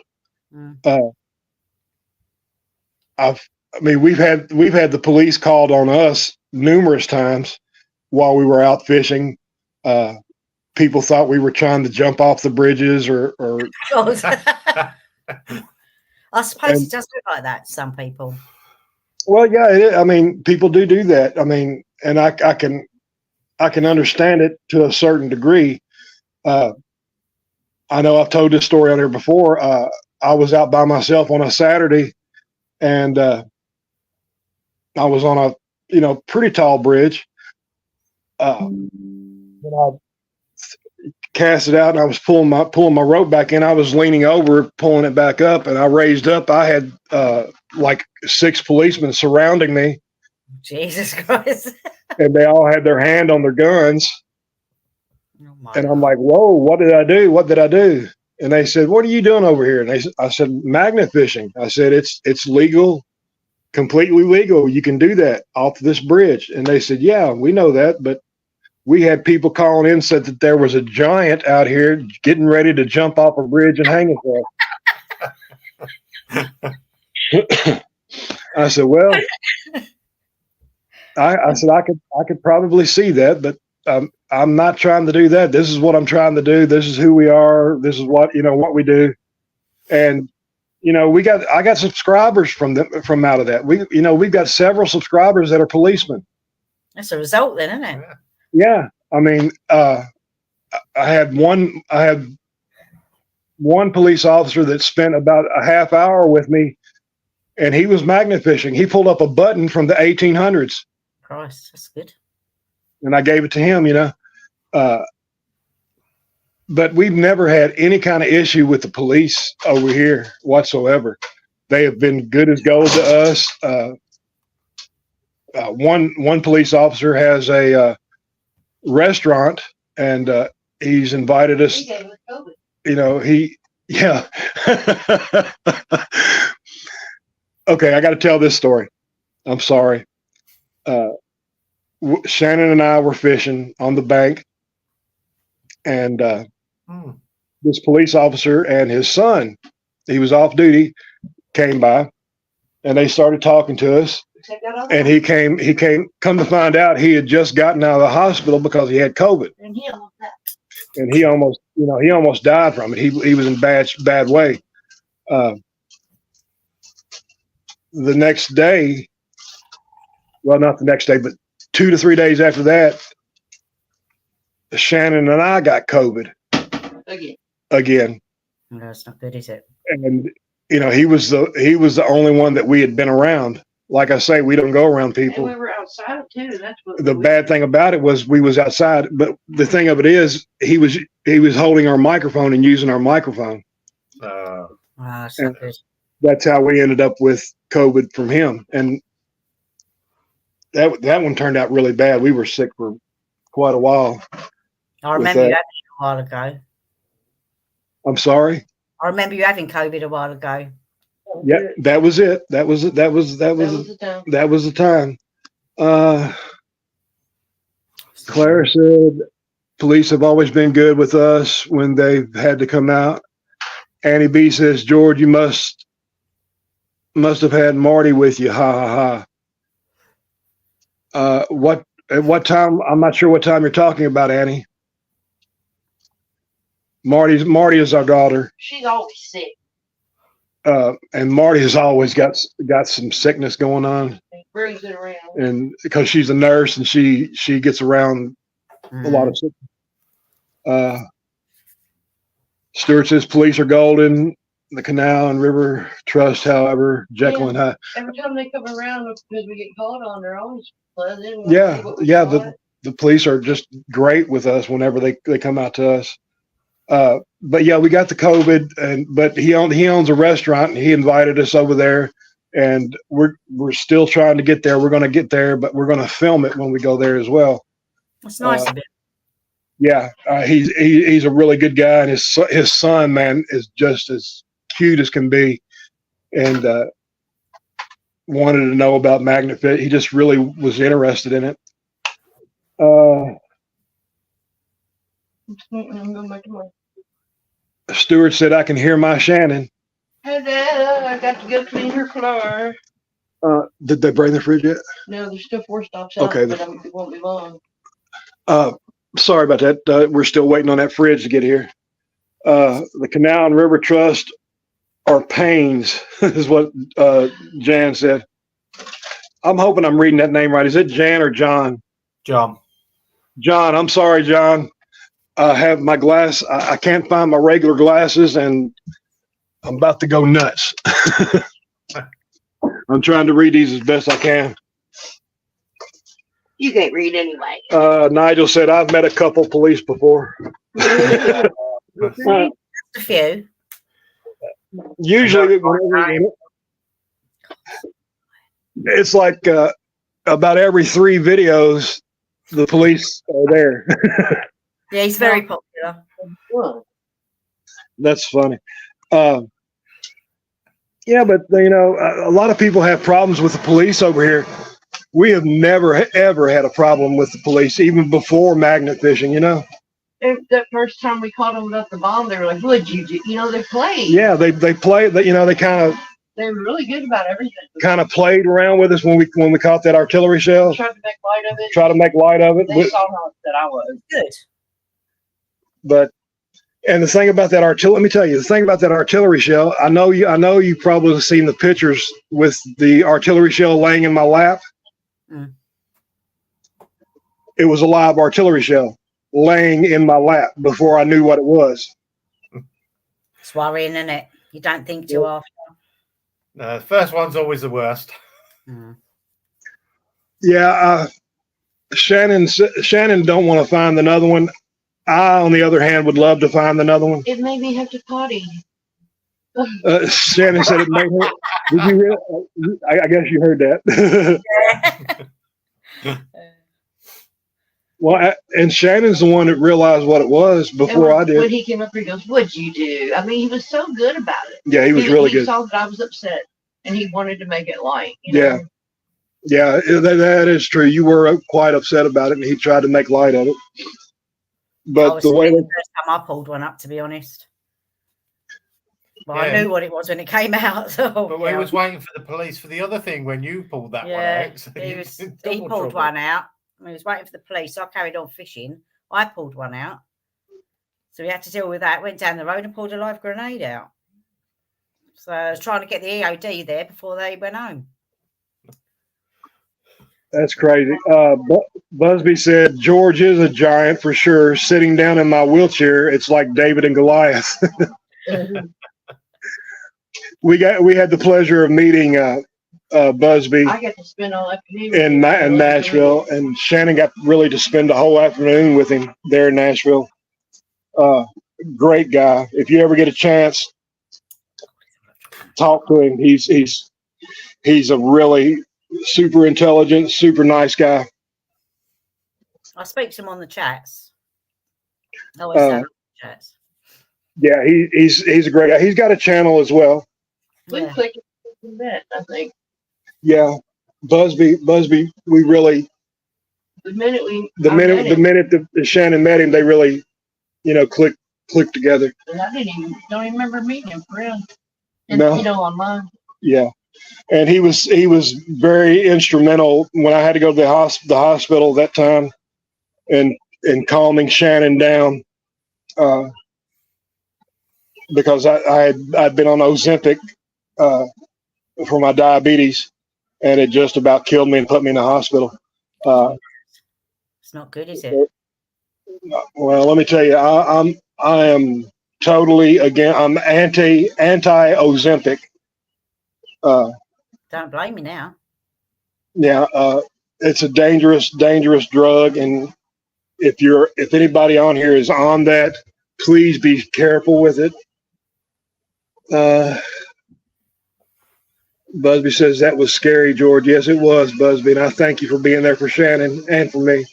We've had the police called on us numerous times while we were out fishing. People thought we were trying to jump off the bridges or I suppose it does look like that to some people. Well, yeah, people do that. And I can understand it to a certain degree. I know I've told this story on here before. I was out by myself on a Saturday, and I was on a pretty tall bridge. When I cast it out and I was pulling my rope back in, I was leaning over, pulling it back up, and I raised up. I had like 6 policemen surrounding me. Jesus Christ. And they all had their hand on their guns. Oh, and I'm like, whoa, what did I do? What did I do? And they said, what are you doing over here? And I said, magnet fishing. I said, it's legal, completely legal. You can do that off this bridge. And they said, yeah, we know that. But we had people calling in, said that there was a giant out here getting ready to jump off a bridge and hang himself. I said, well, I said, I could probably see that, but I'm not trying to do that. This is what I'm trying to do. This is who we are. This is what we do. And, I got subscribers from out of that. We've got several subscribers that are policemen. That's a result then, isn't it? Yeah. I had one police officer that spent about a half hour with me, and he was magnet fishing. He pulled up a button from the 1800s. Christ, that's good. And I gave it to him, but we've never had any kind of issue with the police over here whatsoever. They have been good as gold to us. One police officer has a restaurant, and he's invited us. Yeah. Okay, I got to tell this story. I'm sorry. Shannon and I were fishing on the bank, and this police officer and his son, he was off duty, came by, and they started talking to us. And he came, come to find out he had just gotten out of the hospital because he had COVID. And he almost died from it. He was in bad way. The next day, well, not the next day, but 2 to 3 days after that, Shannon and I got COVID again. No, that's not good, is it? And he was the only one that we had been around like I say, we don't go around And people. we were outside too. That's what The bad thing about it was we was outside, but the thing of it is he was holding our microphone and using our microphone. that's not good. That's how we ended up with COVID from him. And that one turned out really bad. We were sick for quite a while. I remember you having it a while ago. I'm sorry. I remember you having COVID a while ago. Yeah, that was it. That was the time. Claire said police have always been good with us when they've had to come out. Annie B says, George, you must have had Marty with you. Ha ha ha. At what time? I'm not sure what time you're talking about, Annie. Marty is our daughter. She's always sick. And Marty has always got some sickness going on. Brings it around. And because she's a nurse and she gets around a lot of sickness. Stuart says police are golden. The Canal and River Trust, however, Jekyll and Hyde. Every time they come around, because we get called on, they're always pleasant. Yeah. The police are just great with us whenever they come out to us. But yeah, we got the COVID, but he owns a restaurant and he invited us over there, and we're still trying to get there. We're going to get there, but we're going to film it when we go there as well. It's nice of him. Yeah, he's a really good guy, and his son, man, is just as cute as can be, and wanted to know about MagnaFit. He just really was interested in it. Stuart said, I can hear my Shannon. Hello, I got to go clean her floor. Did they bring the fridge yet? No, there's still 4 stops out, Okay. but it won't be long. Sorry about that. We're still waiting on that fridge to get here. The Canal and River Trust are pains, is what Jan said. I'm hoping I'm reading that name right. Is it Jan or John? John. John, I'm sorry, John. I have my glass. I can't find my regular glasses, and I'm about to go nuts. I'm trying to read these as best I can. You can't read anyway. Nigel said, I've met a couple police before. A few. Usually, it's like about every 3 videos, the police are there. Yeah, he's very popular. That's funny. Yeah, but a lot of people have problems with the police over here. We have never ever had a problem with the police, even before magnet fishing. And that first time we caught them with the bomb, they were like, "What'd you do?" They played. Yeah, they played. They They were really good about everything. kind of played around with us when we caught that artillery shell. Tried to make light of it. Try to make light of it. They saw how upset I was. Good. But the thing about that artillery, let me tell you, the thing about that artillery shell, I know you probably have seen the pictures with the artillery shell laying in my lap. Mm. It was a live artillery shell laying in my lap before I knew what it was. It's worrying, isn't it? You don't think too often. No, the first one's always the worst. Mm. Yeah, Shannon don't want to find another one. I, on the other hand, would love to find another one. It made me have to potty. Shannon said it made her. Did you hear? I guess you heard that. Well, and Shannon's the one that realized what it was before I did. When he came up here, he goes, "What'd you do?" I mean, he was so good about it. Yeah, he was really good. He saw that I was upset, and he wanted to make it light. Yeah. Yeah, that is true. You were quite upset about it, and he tried to make light of it. But the way the first time I pulled one up, to be honest. But I knew what it was when it came out. So, but we was waiting for the police for the other thing when you pulled that one out. So he pulled one out. He was waiting for the police. So I carried on fishing. I pulled one out. So we had to deal with that. Went down the road and pulled a live grenade out. So I was trying to get the EOD there before they went home. That's crazy. Busby said, George is a giant for sure. Sitting down in my wheelchair, it's like David and Goliath. We had the pleasure of meeting Busby I get to spend all afternoon in Nashville, and Shannon got really to spend the whole afternoon with him there in Nashville. Great guy. If you ever get a chance, talk to him. He's a really super intelligent, super nice guy. I speak to him on the chats. I always say on the chats. Yeah, he's a great guy. He's got a channel as well. We Yeah. clicked in that, I think. Yeah, Busby, we really The minute the minute that Shannon met him, they really, clicked together. and I don't even remember meeting him for real. And No. Online. Yeah, and he was very instrumental when I had to go to the hospital that time, and calming Shannon down, because I'd been on Ozempic for my diabetes, and it just about killed me and put me in the hospital. It's not good, is it? Well, let me tell you, I am totally I'm anti Ozempic. Don't blame me now. Yeah, it's a dangerous drug, and if anybody on here is on that, please be careful with it. Busby says that was scary, George. Yes, it was, Busby, and I thank you for being there for Shannon and for me.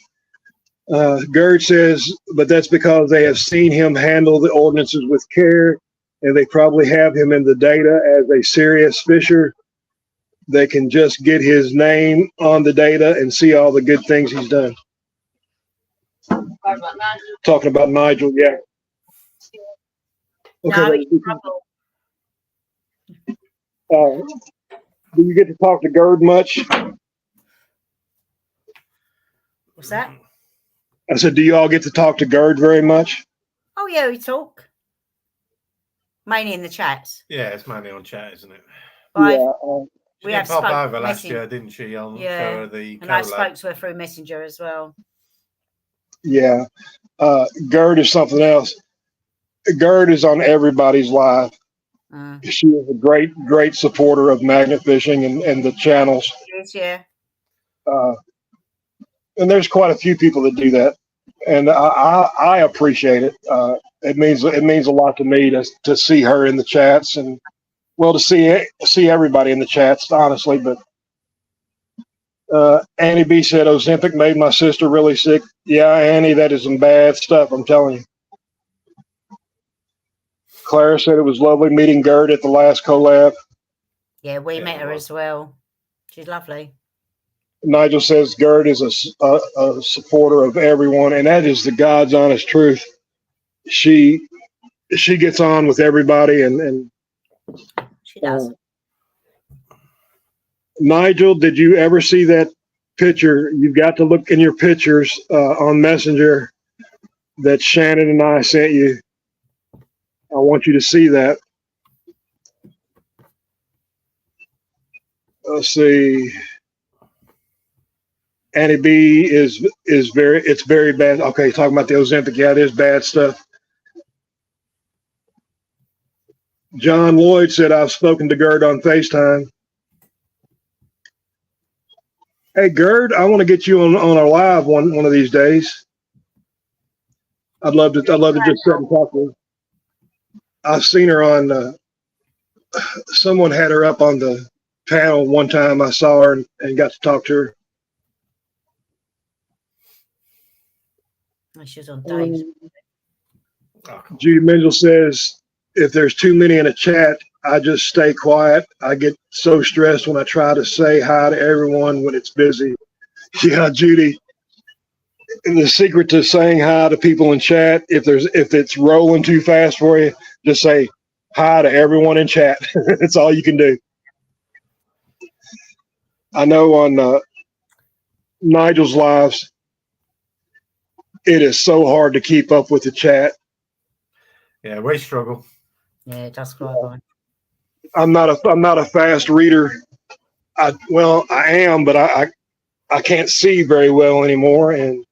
Gerd says, but that's because they have seen him handle the ordinances with care, and they probably have him in the data as a serious fisher. They can just get his name on the data and see all the good things he's done. Talking about Nigel, yeah. Okay. No, he's in trouble. Do you get to talk to Gerd much? What's that? I said, do you all get to talk to Gerd very much? Oh yeah, we talk. Mainly in the chats. Yeah, it's mainly on chat, isn't it? But Yeah. She we did have pop spoke over last messenger. year, didn't she? On Yeah, for the and I collab. spoke to her through Messenger as well. Yeah. Gerd is something else. Gerd is on everybody's live. She is a great supporter of magnet fishing and the channels. Yes, yeah. And there's quite a few people that do that, and I appreciate it. It means a lot to me to see her in the chats, and well, to see everybody in the chats, honestly. But Annie B said Ozempic made my sister really sick. Yeah, Annie, that is some bad stuff, I'm telling you. Clara said it was lovely meeting Gerd at the last collab. Yeah, we met her as well. She's lovely. Nigel says Gerd is a supporter of everyone, and that is the God's honest truth. She gets on with everybody, and She does. Nigel, did you ever see that picture? You've got to look in your pictures on Messenger that Shannon and I sent you. I want you to see that. Let's see. Annie B is very bad. Okay, talking about the Ozempic. Yeah, it is bad stuff. John Lloyd said, I've spoken to Gerd on FaceTime. Hey, Gerd, I want to get you on a live one of these days. I'd love to just sit and talk to her. I've seen her on, someone had her up on the panel one time. I saw her and got to talk to her. She was on Dave's. Judy Menzel says, if there's too many in a chat, I just stay quiet. I get so stressed when I try to say hi to everyone when it's busy. Yeah, Judy. And the secret to saying hi to people in chat, if it's rolling too fast for you, just say hi to everyone in chat. That's all you can do. I know on Nigel's lives, it is so hard to keep up with the chat. Yeah, we struggle. Yeah, it does fly by. I'm not a fast reader. I am, but I can't see very well anymore, and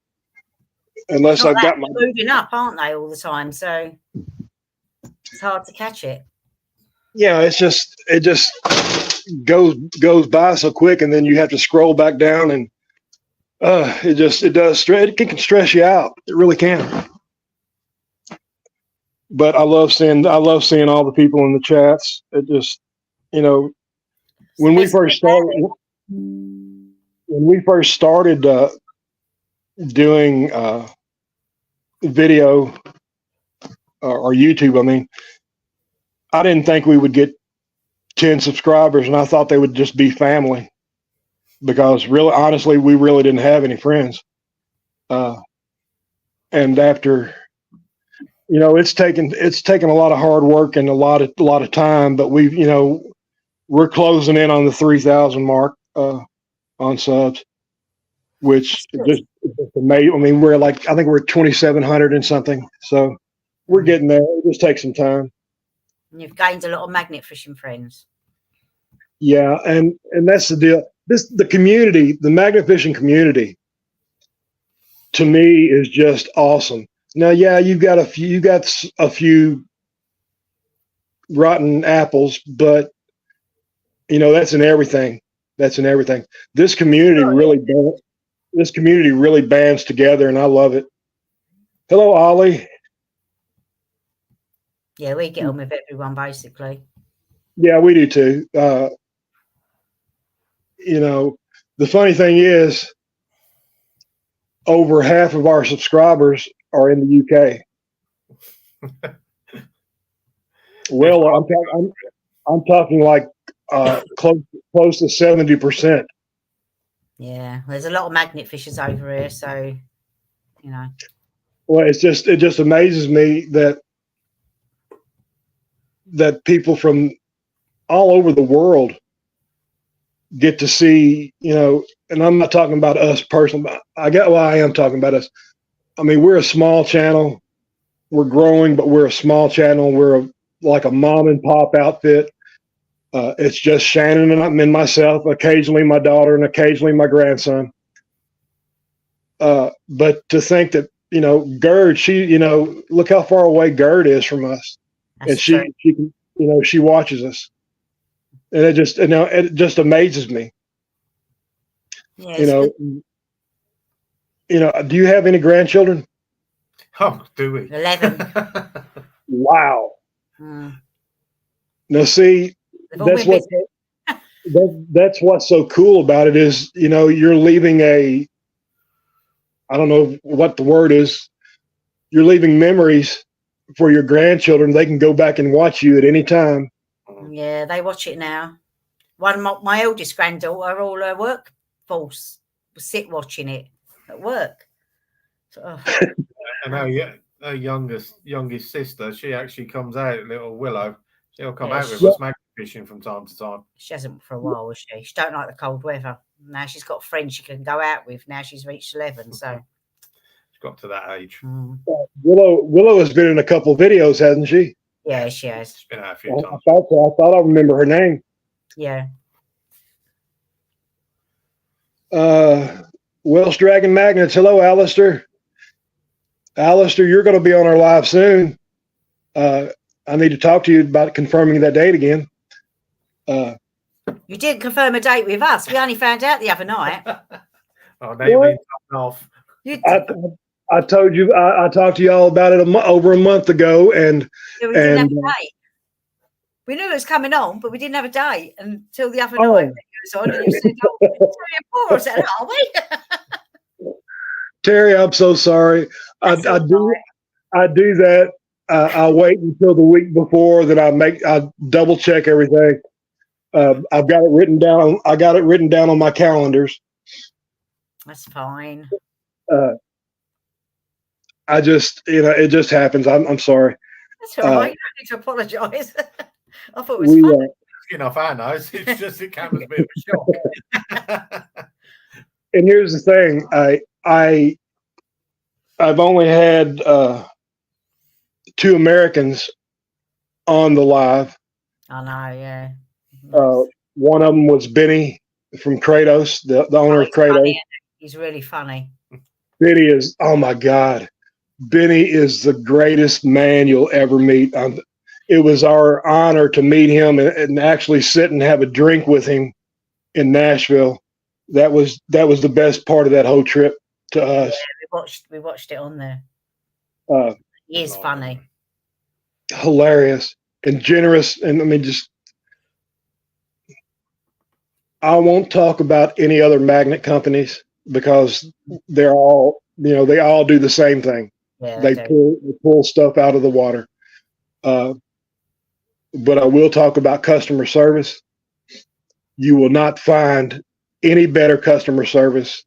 unless I've got my moving up, aren't they, all the time? So it's hard to catch it. Yeah, it just goes by so quick, and then you have to scroll back down, and it can stress you out. It really can. But I love seeing all the people in the chats. It just, when we first started doing video or YouTube, I mean, I didn't think we would get 10 subscribers, and I thought they would just be family, because really, honestly, we really didn't have any friends. And after, it's taken a lot of hard work and a lot of time, but we're closing in on the 3,000 mark on subs, which just amazing. I mean, I think we're at 2,700 and something, so we're getting there. It just takes some time. And you've gained a lot of magnet fishing friends. Yeah, and that's the deal. The community, the magnet fishing community, to me is just awesome. Now, yeah, you got a few rotten apples, but that's in everything. This community really bands together, and I love it. Hello, Ollie. Yeah, we get on with everyone basically. Yeah, we do too. The funny thing is, over half of our subscribers are in the UK. Well, I'm talking like close to 70%. Yeah, there's a lot of magnet fishers over here, so Well, it just amazes me that people from all over the world get to see, and I'm not talking about us personally. I am talking about us. I mean, we're a small channel. We're growing, but we're a small channel. We're like a mom and pop outfit. It's just Shannon and myself, occasionally my daughter, and occasionally my grandson. But to think that, Gerd, she, look how far away Gerd is from us. that's And she can, she watches us. And it just amazes me. Yeah, Do you have any grandchildren? Oh, do we? 11. Wow. Mm. Now, see, They've all been that's what's so cool about it is, you're leaving I don't know what the word is. You're leaving memories for your grandchildren. They can go back and watch you at any time. Yeah, they watch it now. One of my eldest granddaughter, all her workforce will sit watching it at work. So, And her youngest sister, she actually comes out, little Willow. She'll come out with us magnet fishing from time to time. she hasn't for a while, has she? She don't like the cold weather. Now she's got friends she can go out with. Now she's reached 11, so She's got to that age. Willow has been in a couple videos, hasn't she? yeah, she has. She's been out a few I times. thought so. I thought I remember her name. Yeah. Welsh Dragon Magnets. Hello, Alistair. Alistair, you're going to be on our live soon. I need to talk to you about confirming that date again. You didn't confirm a date with us. We only found out the other night. Oh, they've been topped off. I told you, I talked to y'all about it over a month ago, and we didn't have a date. We knew it was coming on, but we didn't have a date until the other night. It was on, and you said, "Oh, I said, are we?" Terry, I'm so sorry. I do that. I wait until the week before that. I double check everything. I've got it written down. I got it written down on my calendars. That's fine. I just, it just happens. I'm sorry. That's all right. You don't need to apologise. I thought it was funny. Enough, I know. It's just it came as a bit of a shock. And here's the thing: I've only had 2 Americans on the live. I know, yeah. One of them was Benny from Kratos, the owner of Kratos. Funny. He's really funny. Benny is, oh my God, Benny is the greatest man you'll ever meet. it was our honor to meet him and actually sit and have a drink with him in Nashville. That was the best part of that whole trip to us. Yeah, we watched it on there. He is funny, hilarious, and generous. And I mean, I won't talk about any other magnet companies because they're all, they all do the same thing. Yeah, They pull stuff out of the water. But I will talk about customer service. You will not find any better customer service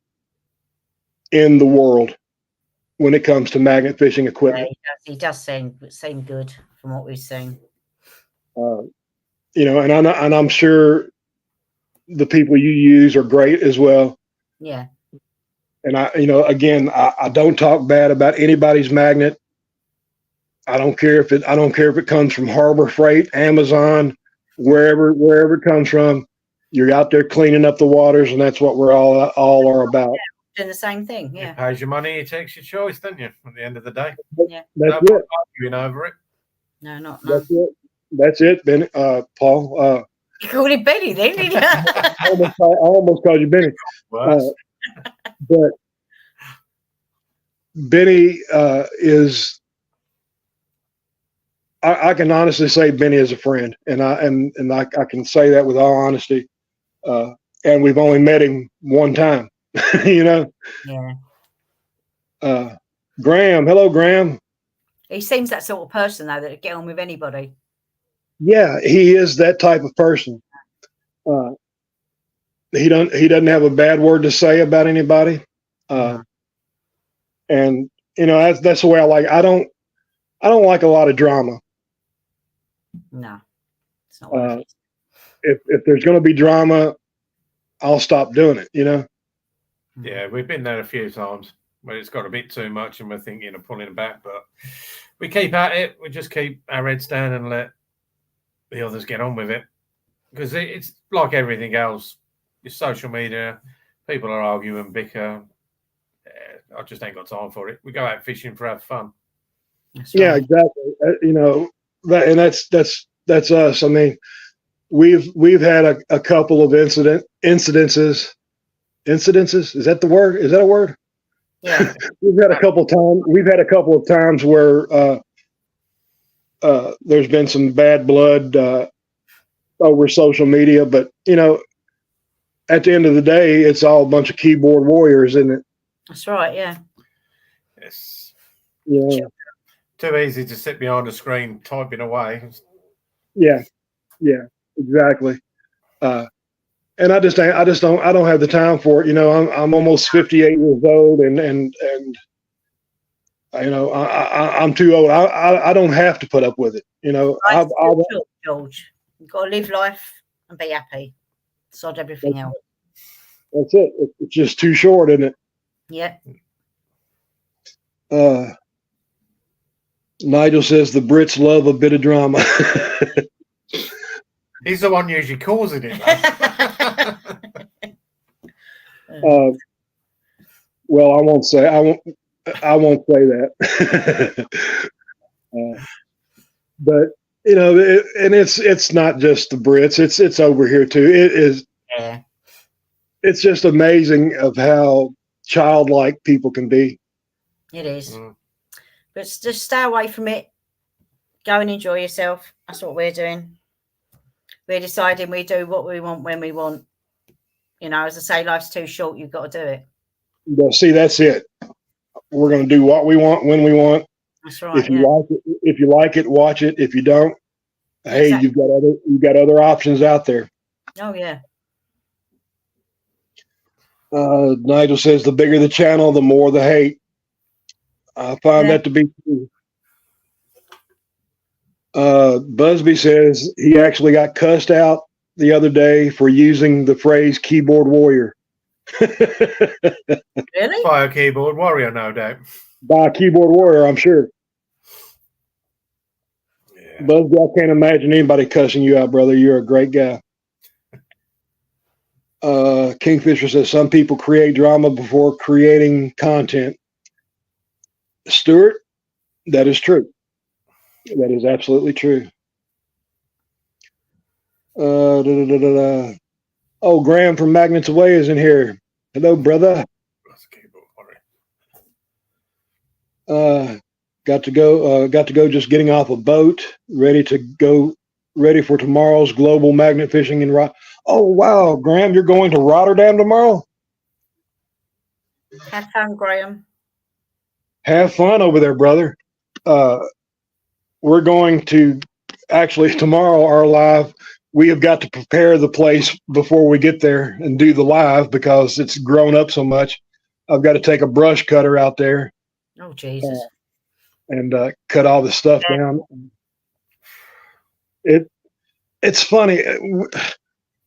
in the world when it comes to magnet fishing equipment. Yeah, he does seem good from what we've seen. And I'm sure the people you use are great as well. Yeah. And I don't talk bad about anybody's magnet. I don't care if it comes from Harbor Freight, Amazon, wherever it comes from. You're out there cleaning up the waters, and that's what we're all are about. Doing the same thing, yeah. It pays your money, it takes your choice, don't you? At the end of the day, yeah, that's no it. arguing over it. No, not That's it. That's it, Ben. Paul. You called him Benny, then, didn't you? I almost called you Benny. But Benny is. I can honestly say Benny is a friend, and I can say that with all honesty. And we've only met him one time, Yeah. Graham, hello, Graham. He seems that sort of person though that get on with anybody. Yeah, he is that type of person. He doesn't have a bad word to say about anybody. And that's the way I like. I don't like a lot of drama. No, it's not what it is. If there's going to be drama, I'll stop doing it. Yeah, we've been there a few times where it's got a bit too much and we're thinking of pulling it back, but we keep at it. We just keep our heads down and let the others get on with it, because it's like everything else. Your social media, people are arguing, bicker. I just ain't got time for it. We go out fishing for our fun. Yeah, exactly. That's us. I mean, we've had a couple of incidences. Incidences, is that the word? Is that a word? Yeah. We've had a couple of times where there's been some bad blood over social media, but at the end of the day, it's all a bunch of keyboard warriors, isn't it? That's right. Yeah. It's Yeah. too easy to sit behind a screen typing away. Yeah, exactly. And I don't have the time for it. I'm almost 58 years old, and I'm too old. I don't have to put up with it. George, you've got to live life and be happy. Sod everything else. That's it. It's just too short, isn't it? Yeah. Nigel says the Brits love a bit of drama. He's the one usually causing it. Well, I won't say that. But and it's not just the Brits. It's over here too. It is. Yeah. It's just amazing of how childlike people can be. It is. But just stay away from it. Go and enjoy yourself. That's what we're doing. We're deciding we do what we want when we want. As I say, life's too short. You've got to do it. Well, see, that's it. We're going to do what we want when we want. That's right. If you like it, watch it. If you don't, hey, Exactly. you've got other options out there. Oh yeah. Nigel says the bigger the channel, the more the hate. I find that to be true. Busby says he actually got cussed out the other day for using the phrase keyboard warrior. Really? By a keyboard warrior, no doubt. By a keyboard warrior, I'm sure. Yeah. Busby, I can't imagine anybody cussing you out, brother. You're a great guy. Kingfisher says some people create drama before creating content. Stuart, that is true. That is absolutely true. Da, da, da, da, da. Oh, Graham from Magnets Away is in here. Hello, brother. That's a keyboard warrior. Got to go just getting off a boat, ready for tomorrow's global magnet fishing in Oh, wow, Graham, you're going to Rotterdam tomorrow? Have fun, Graham. Have fun over there, brother. We're going to actually tomorrow, our live, we have got to prepare the place before we get there and do the live because it's grown up so much. I've got to take a brush cutter out there. Oh, Jesus. And cut all the stuff down. It's funny.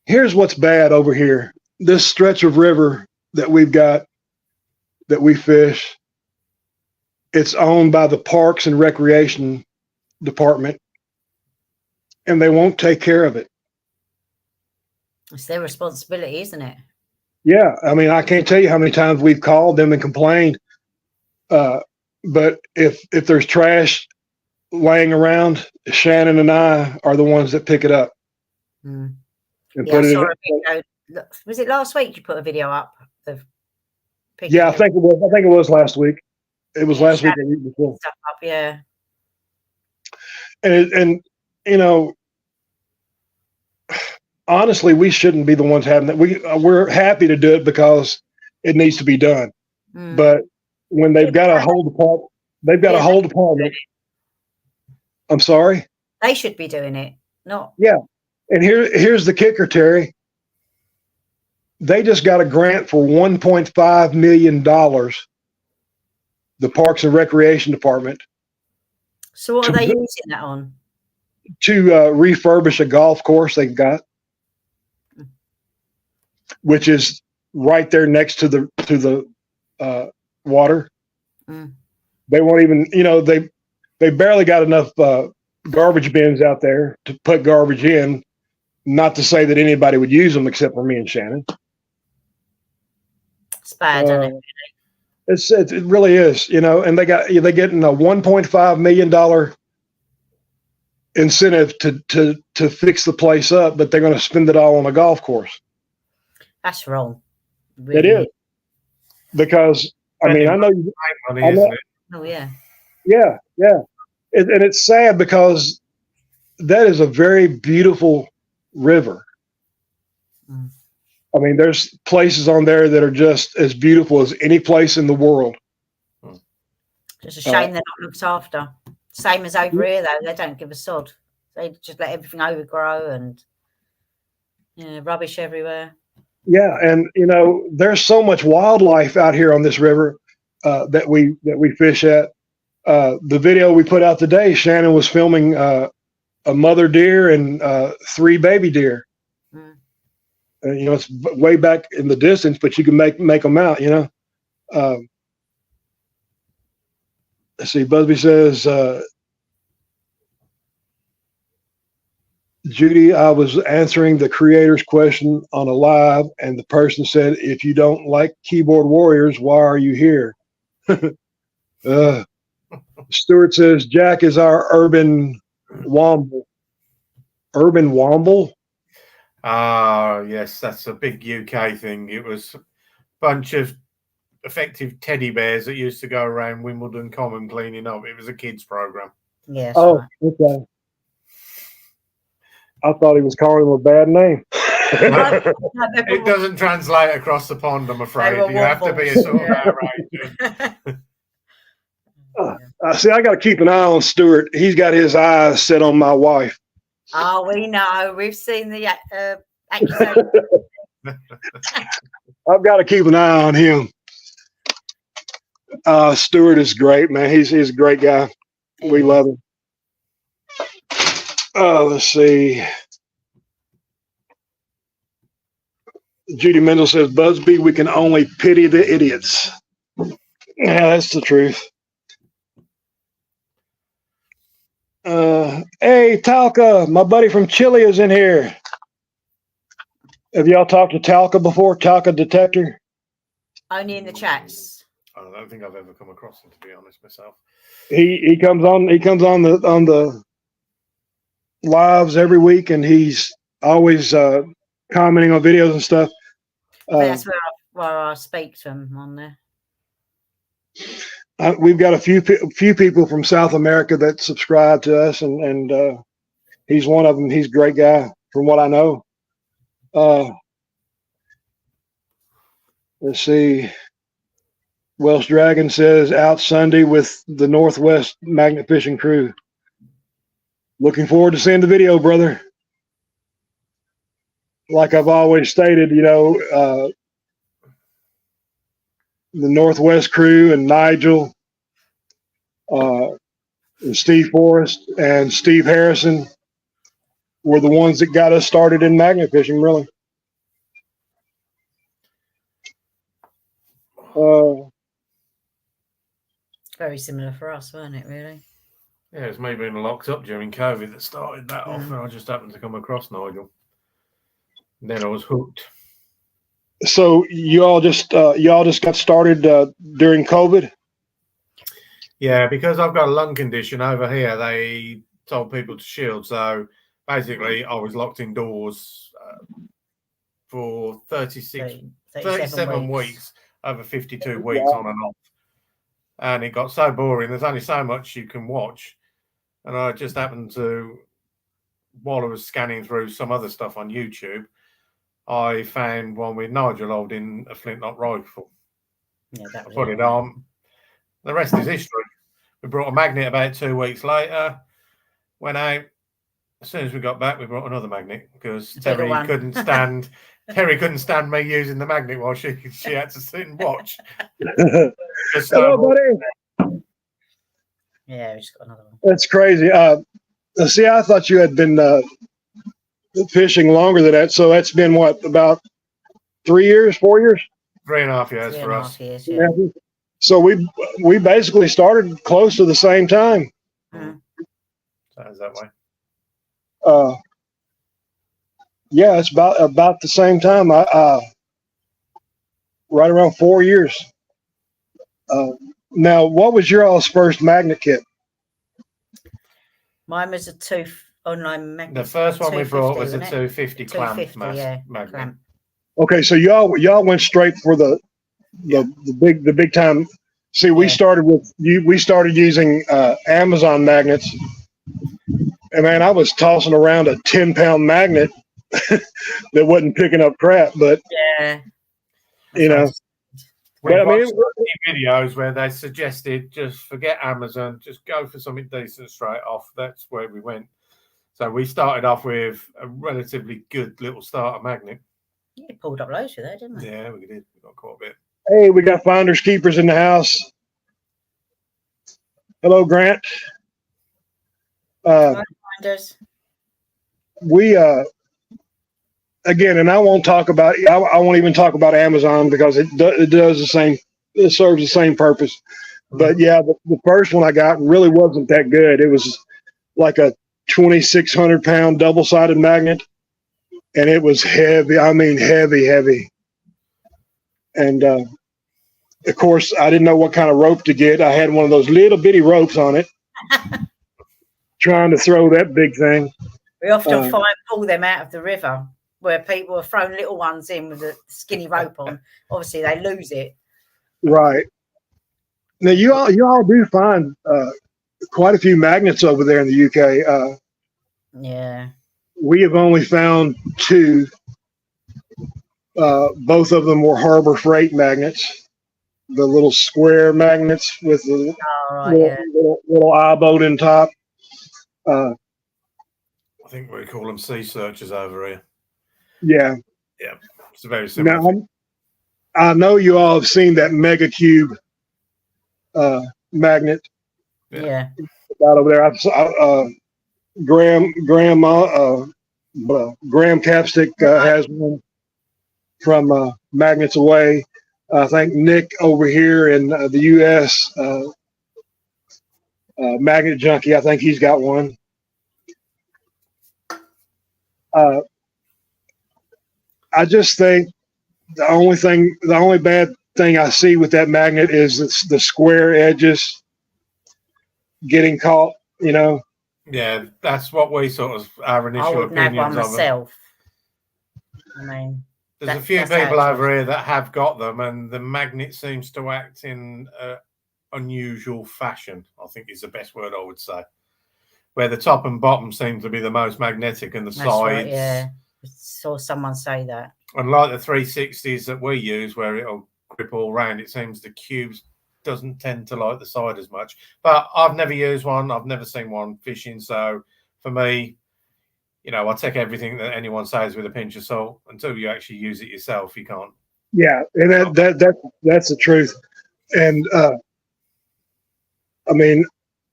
Here's what's bad over here. This stretch of river that we've got, that we fish, it's owned by the Parks and Recreation Department, and they won't take care of it. It's their responsibility, isn't it? Yeah. I mean, I can't tell you how many times we've called them and complained. But if there's trash laying around, Shannon and I are the ones that pick it up. And put I it saw in. a video. Was it last week you put a video up of picking Yeah, I think it was last week. It was last week or the week before. stuff up, yeah. And you know, honestly, we shouldn't be the ones having that. We're happy to do it because it needs to be done. But when they've got a whole department, I'm sorry. They should be doing it, not. Yeah. And here's the kicker, Terry. They just got a grant for $1.5 million, the Parks and Recreation Department. So what are they using that on? To refurbish a golf course they've got, which is right there next to the water. They won't even, they barely got enough garbage bins out there to put garbage in. Not to say that anybody would use them except for me and Shannon. It's bad, isn't it? It really is, and they're getting a $1.5 million incentive to fix the place up, but they're going to spend it all on a golf course. That's wrong. Really. It is, because I mean, I know. Money, isn't it? Oh yeah. Yeah, and it's sad because that is a very beautiful river. I mean, there's places on there that are just as beautiful as any place in the world. Just a shame they're not looked after. Same as over here, though. They don't give a sod. They just let everything overgrow and rubbish everywhere. Yeah, and there's so much wildlife out here on this river that we fish at. The video we put out today, Shannon was filming a mother deer and 3 baby deer. It's way back in the distance, but you can make them out. Let's see. Busby says, Judy, I was answering the creator's question on a live, and the person said, if you don't like keyboard warriors, why are you here? Stuart says, Jack is our urban womble. Urban womble? Ah, yes, that's a big UK thing. It was a bunch of effective teddy bears that used to go around Wimbledon Common cleaning up. It was a kids' program. Yes. Oh, okay. I thought he was calling him a bad name. It doesn't translate across the pond, I'm afraid. You have to be a sort of outrage. See, I got to keep an eye on Stuart. He's got his eyes set on my wife. Oh, we know. We've seen the accusation. I've got to keep an eye on him. Stuart is great, man. He's a great guy. We love him. Let's see. Judy Mendel says, Busby, we can only pity the idiots. Yeah, that's the truth. Hey, Talca, my buddy from Chile is in here. Have y'all talked to Talca before? Talca Detector? Only in the chats. I don't think I've ever come across him, to be honest myself. He comes on the lives every week, and always commenting on videos and stuff. That's where I speak to him on there. We've got a few people from South America that subscribe to us, and he's one of them. He's a great guy, from what I know. Let's see. Welsh Dragon says out Sunday with the Northwest Magnet Fishing crew. Looking forward to seeing the video, brother. Like I've always stated, the Northwest crew and Nigel, and Steve Forrest and Steve Harrison were the ones that got us started in magnet fishing, really. Very similar for us, weren't it, really? Yeah, it's me being locked up during COVID that started that off, and I just happened to come across Nigel. And then I was hooked. So you all just got started during COVID? Yeah, because I've got a lung condition over here, they told people to shield. So basically, I was locked indoors for 37 weeks over 52 weeks on and off. And it got so boring. There's only so much you can watch. And I just happened to, while I was scanning through some other stuff on YouTube, I found one with Nigel holding a flintlock rifle. Yeah, that I put it on. The rest is history. We brought a magnet about 2 weeks later. Went out. As soon as we got back, we brought another magnet because Terri couldn't stand. Terri couldn't stand me using the magnet while she had to sit and watch. Hello, buddy. Yeah, we just got another one. That's crazy. See, I thought you had been fishing longer than that. So that's been what, about 3 years, 4 years? 3.5 years for us. Years, yeah. So we basically started close to the same time. Sounds that way. Yeah, it's about the same time. Right around 4 years. Now, what was your all's first magnet kit? Mine was a online magnet. The first one we brought was a 250 clamp magnet. Clamp. Okay, so y'all went straight for the big time. See, we started using Amazon magnets, and man, I was tossing around a 10-pound magnet that wasn't picking up crap, but yeah, we watched videos where they suggested just forget Amazon, just go for something decent straight off. That's where we went. So we started off with a relatively good little starter magnet. Yeah, pulled up loads with that, didn't we? Yeah, we did. We got quite a bit. Hey, we got finders keepers in the house. Hello, Grant. Finders. We again, and I won't talk about. I won't even talk about Amazon because it does the same. It serves the same purpose. But yeah, the first one I got really wasn't that good. It was like a 2,600-pound double-sided magnet, and it was heavy. I mean, heavy. And of course, I didn't know what kind of rope to get. I had one of those little bitty ropes on it, trying to throw that big thing. We often pull them out of the river where people have thrown little ones in with a skinny rope on. Obviously, they lose it. Right. Now, you all do find quite a few magnets over there in the UK. Yeah. We have only found 2. Both of them were Harbor Freight magnets, the little square magnets with the little eye bolt in top. I think we call them sea searchers over here. Yeah. Yeah, it's a very similar. Now, I know you all have seen that Mega Cube magnet. Yeah. Out over there. Graham Capstick has one from Magnets Away. I think Nick over here in the U.S., Magnet Junkie, I think he's got one. I just think the only bad thing I see with that magnet is the square edges getting caught, Yeah, that's what we sort of our initial I wouldn't have one opinions of myself. I mean, there's a few that's how people it over is. here that have got them, and the magnet seems to act in unusual fashion, I think is the best word I would say. Where the top and bottom seem to be the most magnetic, and the That's sides. right, yeah. I saw someone say that. And like the 360s that we use, where it'll grip all round, it seems the cubes doesn't tend to like the side as much. But I've never used one. I've never seen one fishing. So for me, you know, I take everything that anyone says with a pinch of salt. Until you actually use it yourself, you can't. Yeah, and that's the truth. And I mean,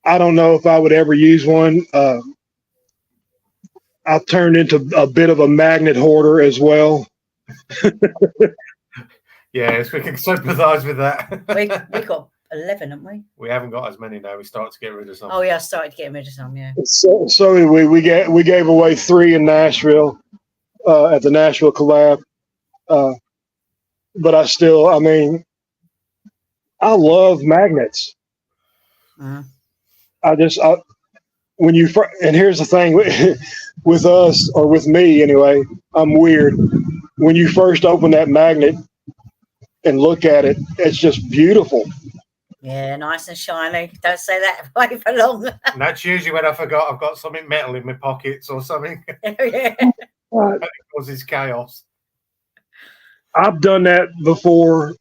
I don't know if I would ever use one. I've turned into a bit of a magnet hoarder as well. Yes, we can sympathise with that. We got 11, haven't we? We haven't got as many now. We start to get rid of some. Oh yeah, I started getting rid of some. Yeah. So did we. We gave away 3 in Nashville at the Nashville collab. But I mean, I love magnets. Uh-huh. When you and here's the thing with us, or with me anyway, I'm weird. When you first open that magnet and look at it, it's just beautiful. Yeah, nice and shiny. Don't say that way for long. And that's usually when I forgot I've got something metal in my pockets or something. Yeah. That causes chaos. I've done that before,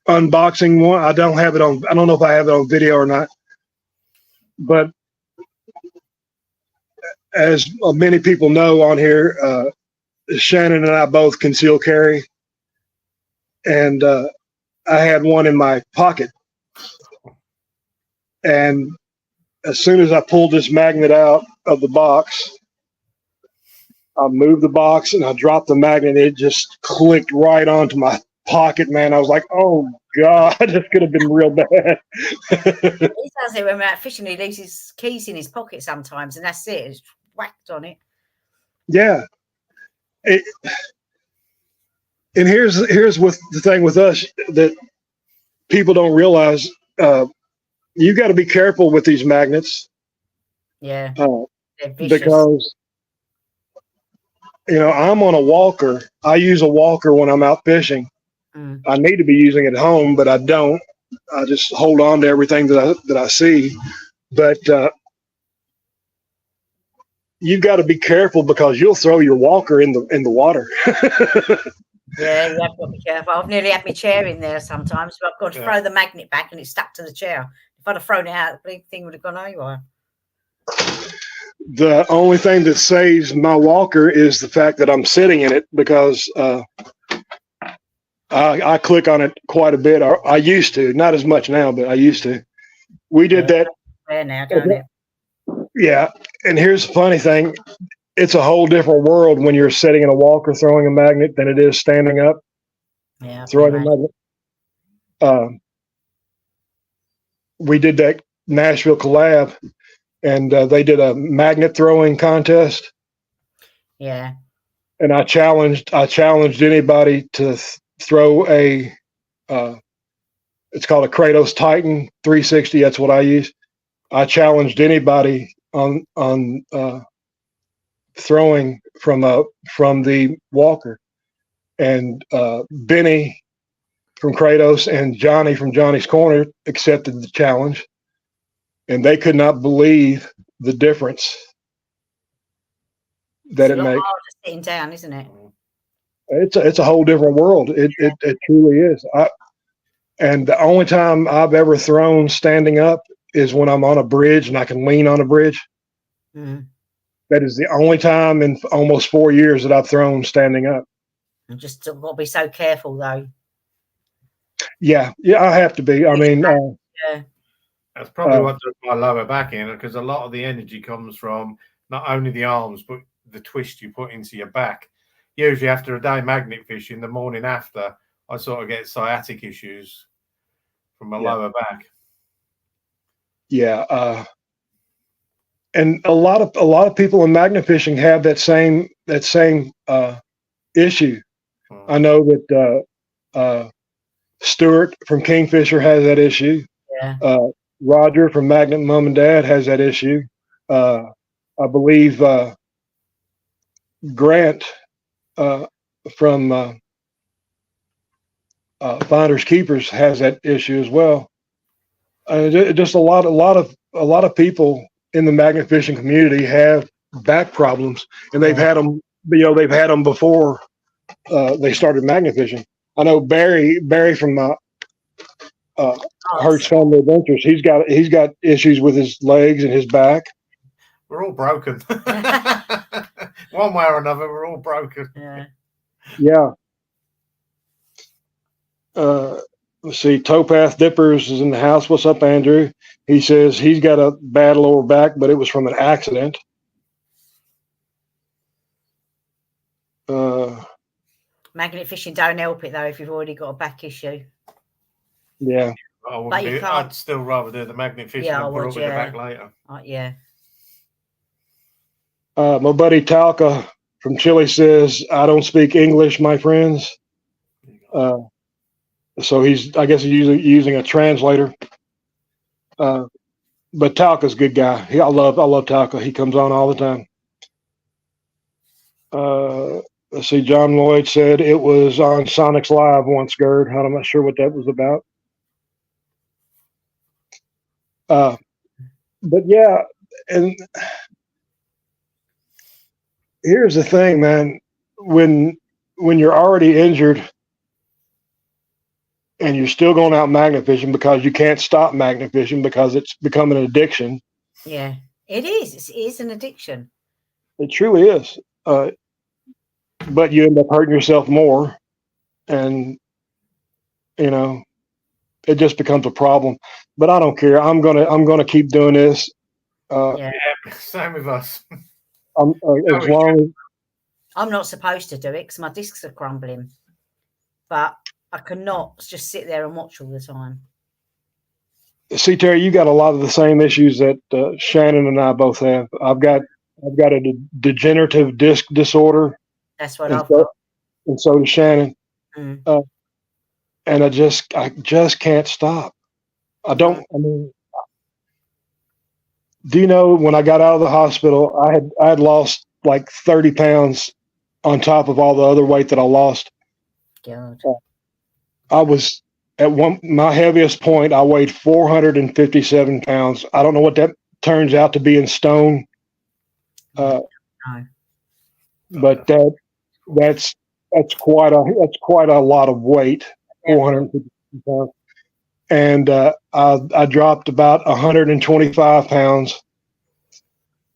unboxing one. I don't know if I have it on video or not, but as many people know on here, Shannon and I both conceal carry, and I had one in my pocket, and as soon as I pulled this magnet out of the box, I moved the box and I dropped the magnet. It just clicked right onto my pocket, man. I was like, oh God, this could have been real bad. He does it when we're out fishing. He leaves his keys in his pocket sometimes, and that's it. It's whacked on it. Yeah. And here's what the thing with us that people don't realize. You got to be careful with these magnets. Yeah. They're vicious. Because I'm on a walker. I use a walker when I'm out fishing. Mm. I need to be using it at home, but I don't. I just hold on to everything that I see. But you've got to be careful because you'll throw your walker in the water. Yeah, you have got to be careful. I've nearly had my chair in there sometimes, but I've got to throw the magnet back and it's stuck to the chair. If I'd have thrown it out, the big thing would have gone over. The only thing that saves my walker is the fact that I'm sitting in it, because I click on it quite a bit. I used to, not as much now, but I used to. We did that. There now, don't it? Yeah. And here's the funny thing. It's a whole different world when you're sitting in a walker throwing a magnet than it is standing up throwing a magnet. We did that Nashville collab, and they did a magnet throwing contest. Yeah. And I challenged anybody to throw a it's called a Kratos Titan 360. That's what I use. I challenged anybody on throwing from the walker, and Benny from Kratos and Johnny from Johnny's Corner accepted the challenge, and they could not believe the difference that It's it makes. harder sitting down, isn't it? It's a whole different world. It truly is. And the only time I've ever thrown standing up is when I'm on a bridge and I can lean on a bridge. Mm. That is the only time in almost 4 years that I've thrown standing up. And just got to be so careful, though. Yeah, I have to be. I mean, yeah. That's probably what does my lower back in, because a lot of the energy comes from not only the arms, but the twist you put into your back. Usually after a day magnet fishing, the morning after, I sort of get sciatic issues from my lower back. Yeah. And a lot of people in magnet fishing have that same issue. I know that Stuart from Kingfisher has that issue. Yeah. Roger from Magnet Mom and Dad has that issue. I believe Grant from Finders Keepers has that issue as well. Just a lot of people in the magnet fishing community have back problems, and they've had them. They've had them before they started magnet fishing. I know Barry from Hertz Family Adventures. He's got issues with his legs and his back. We're all broken. One way or another, we're all broken. Yeah. Let's see. Towpath Dippers is in the house. What's up, Andrew? He says he's got a bad lower back, but it was from an accident. Magnet fishing don't help it though if you've already got a back issue. Yeah. I'd still rather do the magnet fishing and put it in the back later. Yeah. My buddy Talca from Chile says, I don't speak English, my friends. So I guess he's using a translator. But Talca's a good guy. I love Talca. He comes on all the time. Let's see. John Lloyd said it was on Sonic's Live once, Gerd. I'm not sure what that was about. But yeah, and here's the thing, man. When you're already injured and you're still going out magnet fishing because you can't stop magnet fishing because it's become an addiction. Yeah, it is. It is an addiction. It truly is. But you end up hurting yourself more, and it just becomes a problem. But I don't care. I'm gonna keep doing this. Same with us. As long as I'm not supposed to do it because my discs are crumbling, but I cannot just sit there and watch all the time. See, Terry, you got a lot of the same issues that Shannon and I both have. I've got a degenerative disc disorder. That's what I've got. And so does Shannon. And I just can't stop. Do you know when I got out of the hospital, I had lost like 30 pounds on top of all the other weight that I lost. God. I was at my heaviest point, I weighed 457 pounds. I don't know what that turns out to be in stone. But that's quite a lot of weight, 450 pounds. And I dropped about 125 pounds.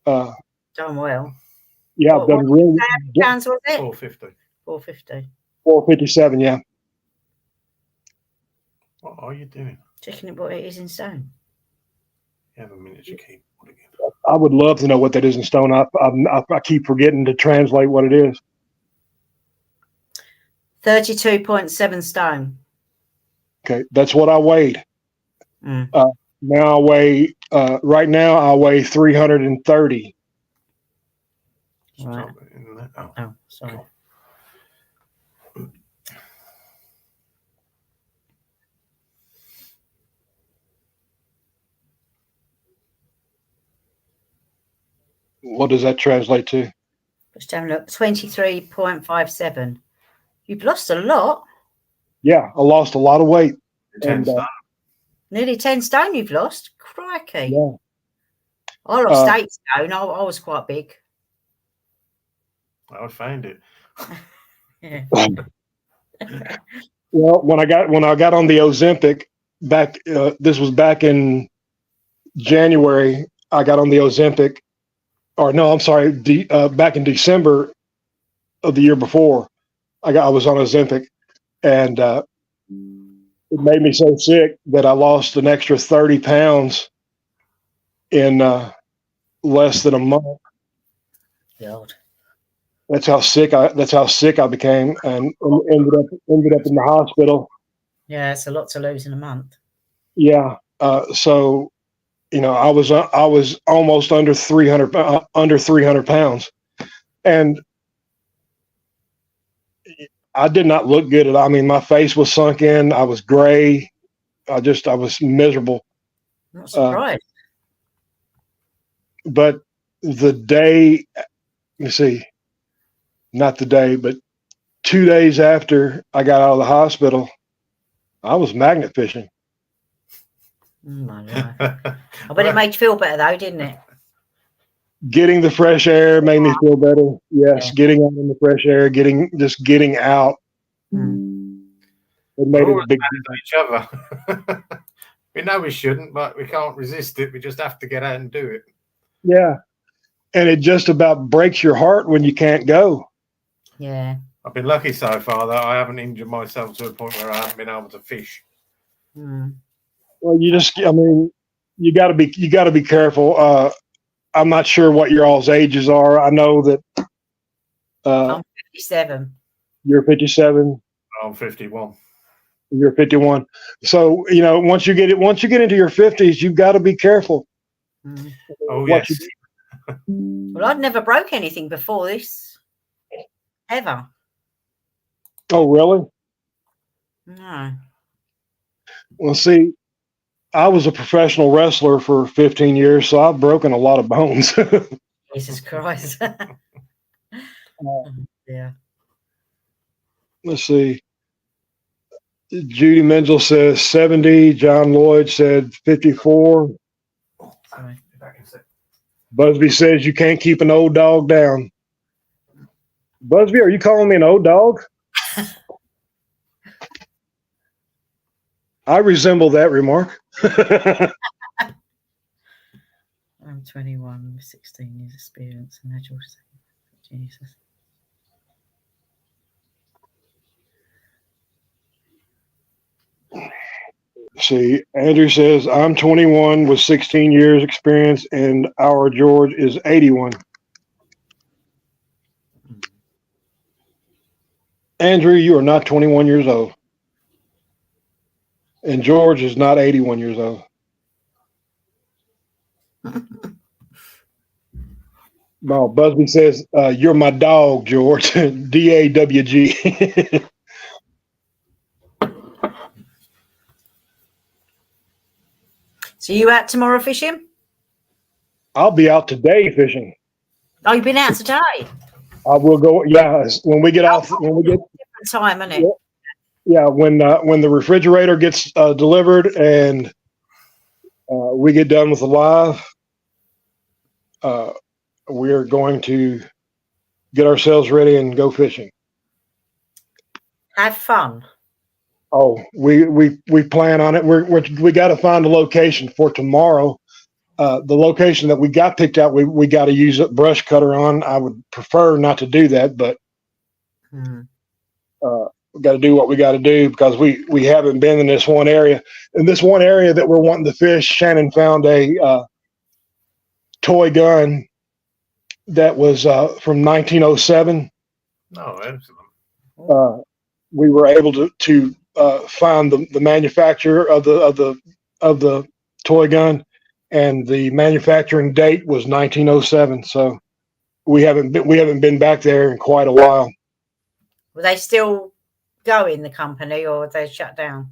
Done well. Yeah, I've done really. How many pounds was it? 450. 450. 457, yeah. What are you doing? Checking what it is in stone. You have a miniature keyboard again. I would love to know what that is in stone. I keep forgetting to translate what it is. 32.7 stone. Okay, that's what I weighed. Now I weigh right now I weigh 330. Right. Oh, sorry. What does that translate to? Just having a look. 23.57. You've lost a lot. Yeah, I lost a lot of weight. 10 stone. Nearly 10 stone you've lost. Crikey. Yeah. I lost 8 stone. I was quite big. I found it. Yeah. Well, when I got on the Ozempic back, this was back in January. I got on the Ozempic, or no, I'm sorry, back in December of the year before. I was on Ozempic, and it made me so sick that I lost an extra 30 pounds in less than a month. God. That's how sick I became, and ended up in the hospital. Yeah, it's a lot to lose in a month. Yeah. So, I was almost under 300 pounds, and I did not look good at all. I mean, my face was sunk in. I was gray. I was miserable. I'm not surprised. But the day, you see, not the day, but 2 days after I got out of the hospital, I was magnet fishing. Oh, my life. I bet it made you feel better though, didn't it? Getting the fresh air made me feel better. Yes, Yeah. getting out in the fresh air, getting out. Mm. It made We're a big each other. We know we shouldn't, but we can't resist it. We just have to get out and do it. yeah. And it just about breaks your heart when you can't go. Yeah. I've been lucky so far that I haven't injured myself to a point where I haven't been able to fish. Mm. Well, you got to be careful. I'm not sure what your all's ages are. I know that I'm 57. you're 57. I'm 51. You're 51. So, once you get into your 50s, you've got to be careful. Mm. Oh, what yes. Well, I'd never broke anything before this. Ever. Oh, really? No. Well, see, I was a professional wrestler for 15 years, so I've broken a lot of bones. Jesus Christ. Yeah. Let's see. Judy Menzel says 70. John Lloyd said 54. Sorry. Busby says you can't keep an old dog down. Busby, are you calling me an old dog? I resemble that remark. I'm 21 with 16 years experience and agile. Jesus. See, Andrew says I'm 21 with 16 years experience and our George is 81. Andrew, you are not 21 years old. And George is not 81 years old. No, Busby says, you're my dog, George. DAWG. So you out tomorrow fishing? I'll be out today fishing. Oh, you've been out today? I will go. Yeah, when we get off, when we get Different time, isn't it? yeah, when the refrigerator gets delivered and we get done with the live, we're going to get ourselves ready and go fishing. Have fun. Oh, we plan on it. We got to find a location for tomorrow. The location that we got picked out, we got to use a brush cutter on. I would prefer not to do that, but we got to do what we got to do because we haven't been in this one area. In this one area that we're wanting to fish, Shannon found a toy gun that was from 1907. No, excellent. We were able to find the manufacturer of the toy gun, and the manufacturing date was 1907. So we haven't been back there in quite a while. Were they still going, the company, or they shut down?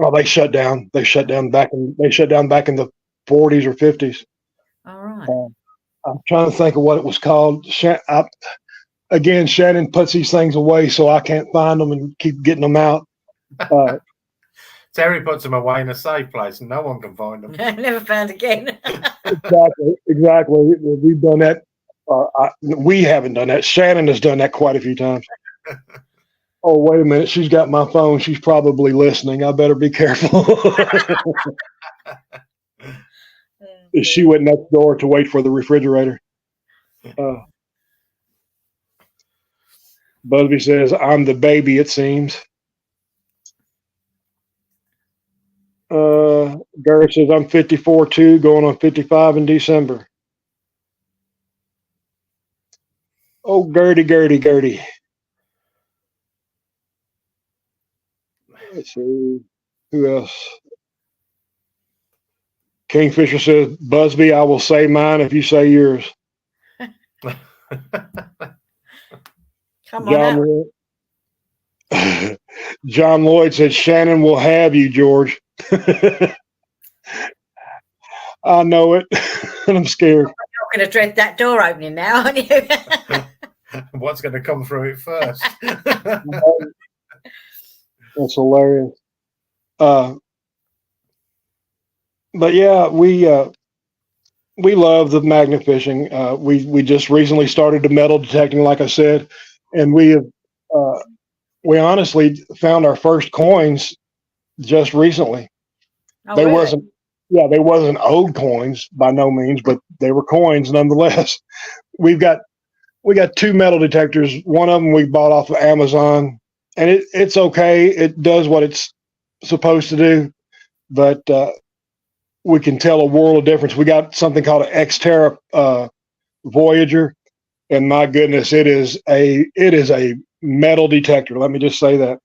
Oh, they shut down. They shut down back in the 40s or 50s. All right. I'm trying to think of what it was called. Again, Shannon puts these things away, so I can't find them and keep getting them out. Terry puts them away in a safe place, and no one can find them. Never found again. Exactly. We've done that. We haven't done that. Shannon has done that quite a few times. Oh, wait a minute. She's got my phone. She's probably listening. I better be careful. She went next door to wait for the refrigerator. Busby says, I'm the baby, it seems. Garrett says, I'm 54 too, going on 55 in December. Oh, Gertie. Let's see. Who else? Kingfisher says, Busby, I will say mine if you say yours. Come on out. John Lloyd said, Shannon will have you, George. I know it. And I'm scared. You're not going to dread that door opening now, aren't you? What's going to come through it first? That's hilarious. But yeah, we love the magnet fishing. We just recently started the metal detecting, like I said, and we honestly found our first coins just recently. Oh, They really? they wasn't old coins by no means, but they were coins nonetheless. We got 2 metal detectors. One of them we bought off of Amazon, and it's okay. It does what it's supposed to do, but we can tell a world of difference. We got something called an Xterra Voyager, and my goodness, it is a metal detector. Let me just say that.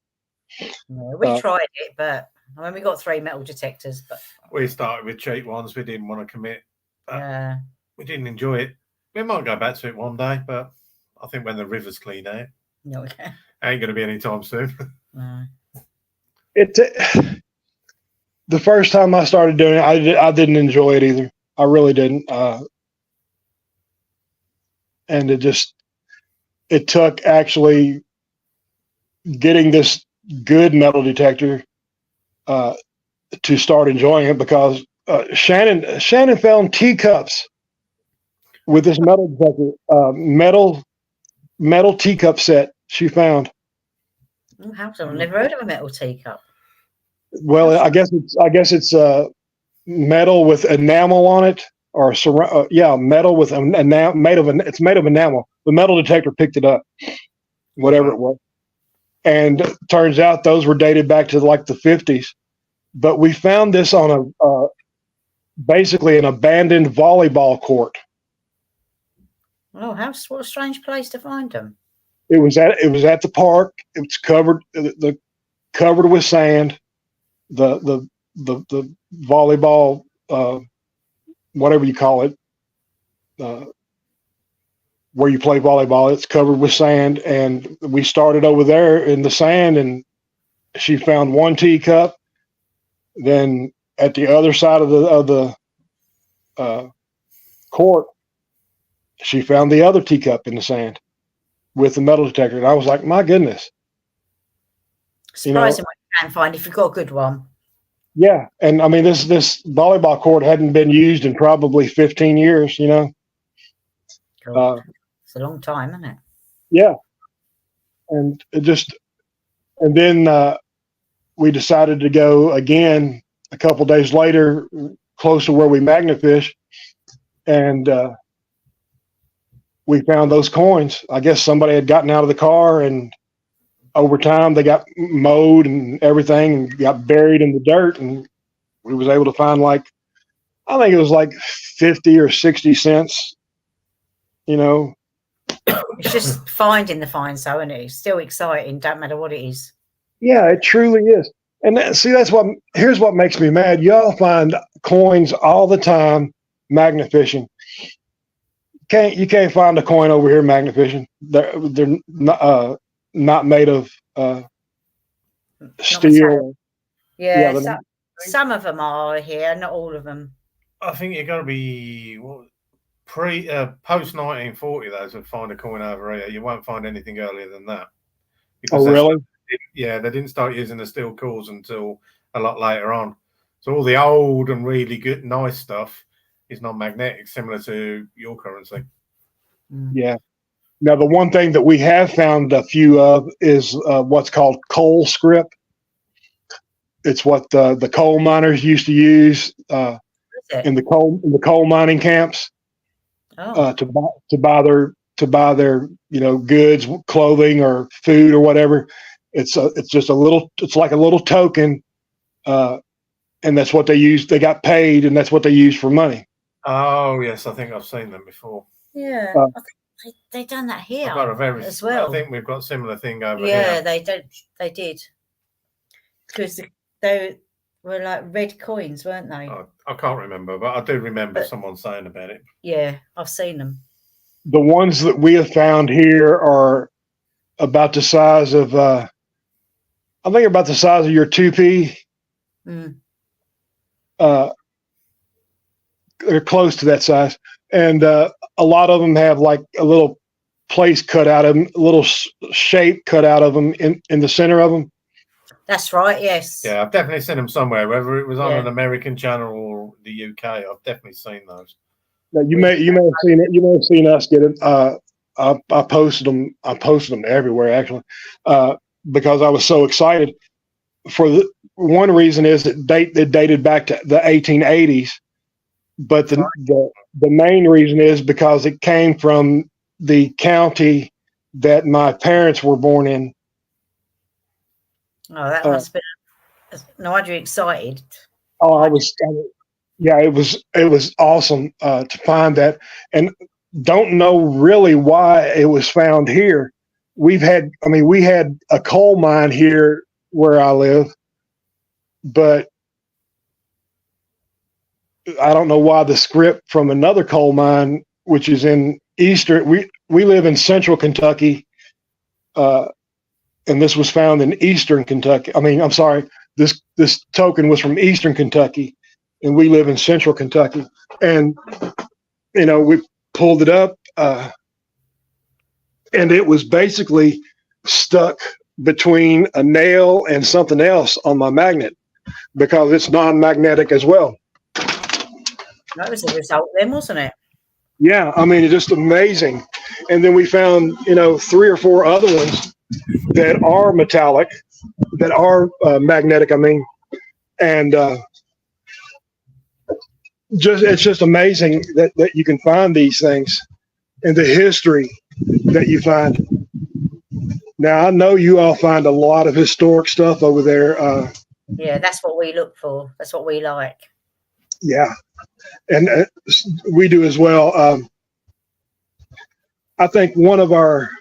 No, we tried it, but I mean, we got 3 metal detectors, but We started with cheap ones. We didn't want to commit. yeah, We didn't enjoy it. We might go back to it one day, but I think when the river's clean out, no, ain't going to be any time soon. no. The first time I started doing it, I didn't enjoy it either. I really didn't. And it took actually getting this good metal detector to start enjoying it, because Shannon found teacups with this metal detector, metal teacup set she found. Oh, I've never heard of a metal teacup. Well, I guess it's metal with enamel on it, or metal with it's made of enamel. The metal detector picked it up, whatever it was, and turns out those were dated back to like the 50s. But we found this on basically an abandoned volleyball court. Oh, what a strange place to find them. It was at the park. It was covered with sand. The volleyball, whatever you call it, where you play volleyball, it's covered with sand. And we started over there in the sand, and she found one teacup. Then at the other side of the court, she found the other teacup in the sand with the metal detector. And I was like, my goodness. Surprising what you can find if you've got a good one. Yeah. And I mean, this volleyball court hadn't been used in probably 15 years, God, it's a long time, isn't it? Yeah. And then we decided to go again a couple days later, close to where we magnet fish. And we found those coins. I guess somebody had gotten out of the car, and over time they got mowed and everything and got buried in the dirt. And we was able to find I think it was like 50 or 60 cents, It's just finding the finds, though, isn't it? It's still exciting, don't matter what it is. Yeah, it truly is. And here's what makes me mad. Y'all find coins all the time magnet fishing. You can't find a coin over here magnet fishing. They're not made of steel. Yeah, some of them are here, not all of them. I think you've got to be post 1940. Those would find a coin over here. You won't find anything earlier than that. Oh, really? Yeah, they didn't start using the steel cores until a lot later on. So all the old and really good, nice stuff is non-magnetic, similar to your currency. Yeah. Now, the one thing that we have found a few of is what's called coal script. It's what the coal miners used to use in the coal mining camps to buy their goods, clothing, or food or whatever. It's like a little token, and that's what they use. They got paid, and that's what they use for money. Oh yes, I think I've seen them before. Yeah, I think they done that here as well. I think we've got a similar thing over here. Yeah, they did, because they were like red coins, weren't they? I can't remember, but I do remember someone saying about it. Yeah, I've seen them. The ones that we have found here are about the size of, I think about the size of your 2P. They're close to that size. And a lot of them have like a little place cut out of them, a little shape cut out of them in the center of them. That's right. Yes. Yeah, I've definitely seen them somewhere, whether it was on Yeah. an American channel or the UK. I've definitely seen those. Now, you may have seen it. You may have seen us get it. I posted them. I posted them everywhere actually, because I was so excited. For one reason is it dated back to the 1880s, but the main reason is because it came from the county that my parents were born in. Oh, that must be. No wonder you're excited. Oh, it was awesome to find that, and don't know really why it was found here. We had a coal mine here where I live, but I don't know why the script from another coal mine, which is in eastern, we live in central Kentucky, and this was found in eastern Kentucky. I mean, I'm sorry, this token was from eastern Kentucky, and we live in central Kentucky. And, we pulled it up, and it was basically stuck between a nail and something else on my magnet because it's non-magnetic as well. That was the result then, wasn't it? Yeah, I mean, it's just amazing. And then we found, 3 or 4 other ones that are metallic, that are magnetic, and it's just amazing that you can find these things and the history that you find. Now, I know you all find a lot of historic stuff over there. Yeah, that's what we look for. That's what we like. Yeah, and we do as well. I think one of our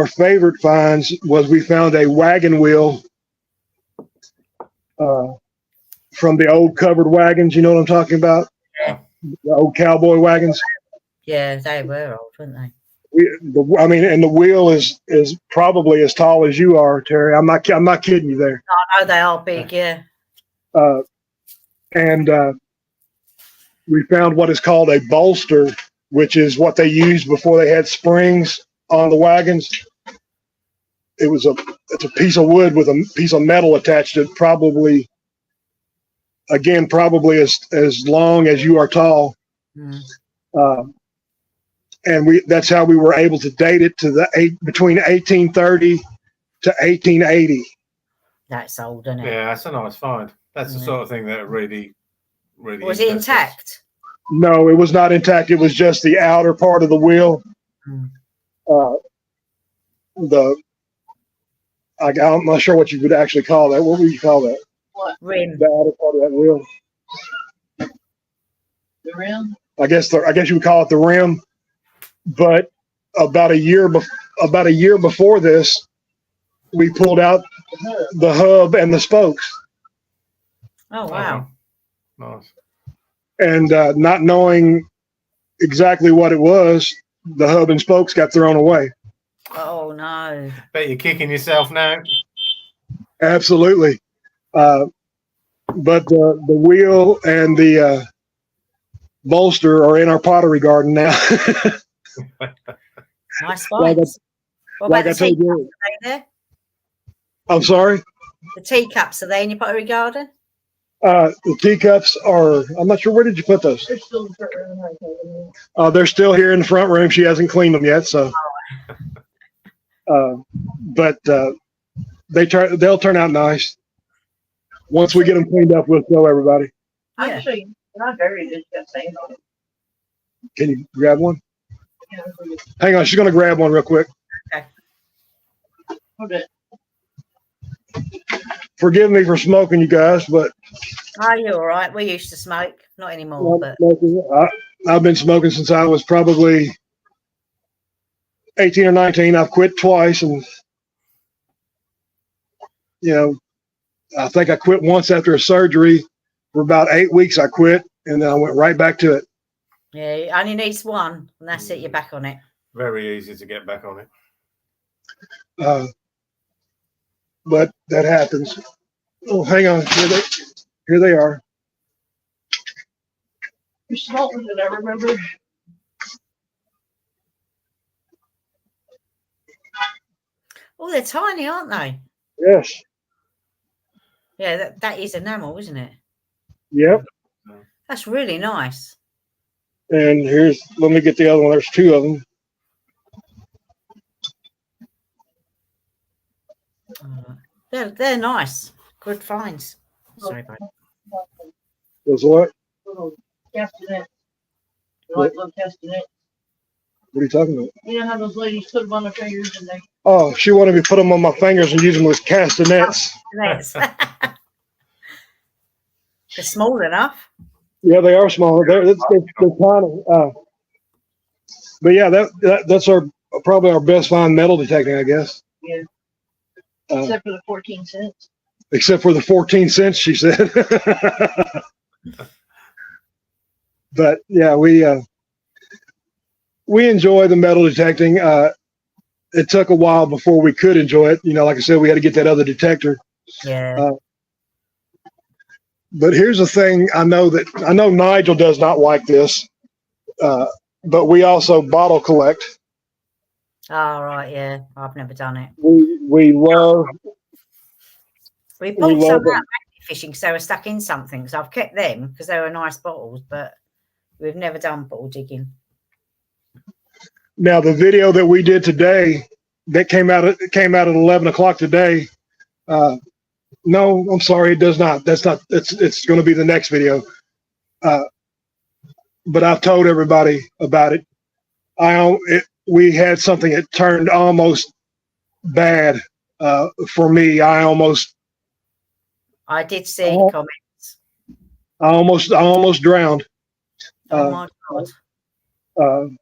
favorite finds was we found a wagon wheel from the old covered wagons. You know what I'm talking about? Yeah. The old cowboy wagons. Yeah, they were old, weren't they? And the wheel is probably as tall as you are, Terry. I'm not kidding you there. Oh, they are big, yeah. And we found what is called a bolster, which is what they used before they had springs on the wagons. It's a piece of wood with a piece of metal attached to it, probably as long as you are tall. Mm. And that's how we were able to date it to between 1830 to 1880. That's old, isn't it? Yeah, that's a nice find. That's the sort of thing that really Was it intact? No, it was not intact. It was just the outer part of the wheel. Mm. I'm not sure what you would actually call that. What would you call that? What? Rim. The outer part of that wheel. The rim? I guess you would call it the rim. But about a year before this, we pulled out the hub and the spokes. Oh, wow. Nice. And not knowing exactly what it was, the hub and spokes got thrown away. Oh, no. Bet you're kicking yourself now. Absolutely. But the wheel and the bolster are in our pottery garden now. Nice finds. What about the teacups? Are they there? I'm sorry? The teacups, are they in your pottery garden? The teacups are, I'm not sure, where did you put those? They're still in the front room. They're still here in the front room. She hasn't cleaned them yet, so. But they'll turn out nice. Once we get them cleaned up, we'll show everybody. I can show you. Not very just got stains on it. Can you grab one? Yeah, Hang on, she's going to grab one real quick. okay. Forgive me for smoking, you guys, but Oh, you're all right. We used to smoke. Not anymore, but I've been smoking since I was probably 18 or 19. I've quit twice, and I think I quit once after a surgery. For about 8 weeks, I quit, and then I went right back to it. yeah, it only needs one, and that's it. You're back on it. Very easy to get back on it. But that happens. Oh, hang on. Here they are. You smoked it, I remember. Oh, they're tiny, aren't they? Yes. Yeah, that is enamel, isn't it? Yep. That's really nice. And let me get the other one. There's two of them. They're nice. Good finds. Sorry, bud. Those what? Little castanets. They're like little castanets. What are you talking about? You know how those ladies put them on their fingers and they. Oh, she wanted me to put them on my fingers and use them as castanets. They're small enough. Yeah, they are small. They're tiny. But yeah, that's probably our best find metal detecting, I guess. Yeah. Except for the 14 cents. Except for the 14 cents, she said. But yeah, we enjoy the metal detecting. It took a while before we could enjoy it. Like I said, we had to get that other detector. Yeah. But here's the thing: I know Nigel does not like this, but we also bottle collect. Oh, right, yeah. I've never done it. We love. We bought love some them. out fishing because they were stuck in something. So I've kept them because they were nice bottles, but we've never done bottle digging. Now the video that we did today, that came out at 11 o'clock today. No, I'm sorry, it does not. That's not. It's going to be the next video. But I've told everybody about it. We had something that turned almost bad for me. I did see comments. I almost drowned. Oh my God.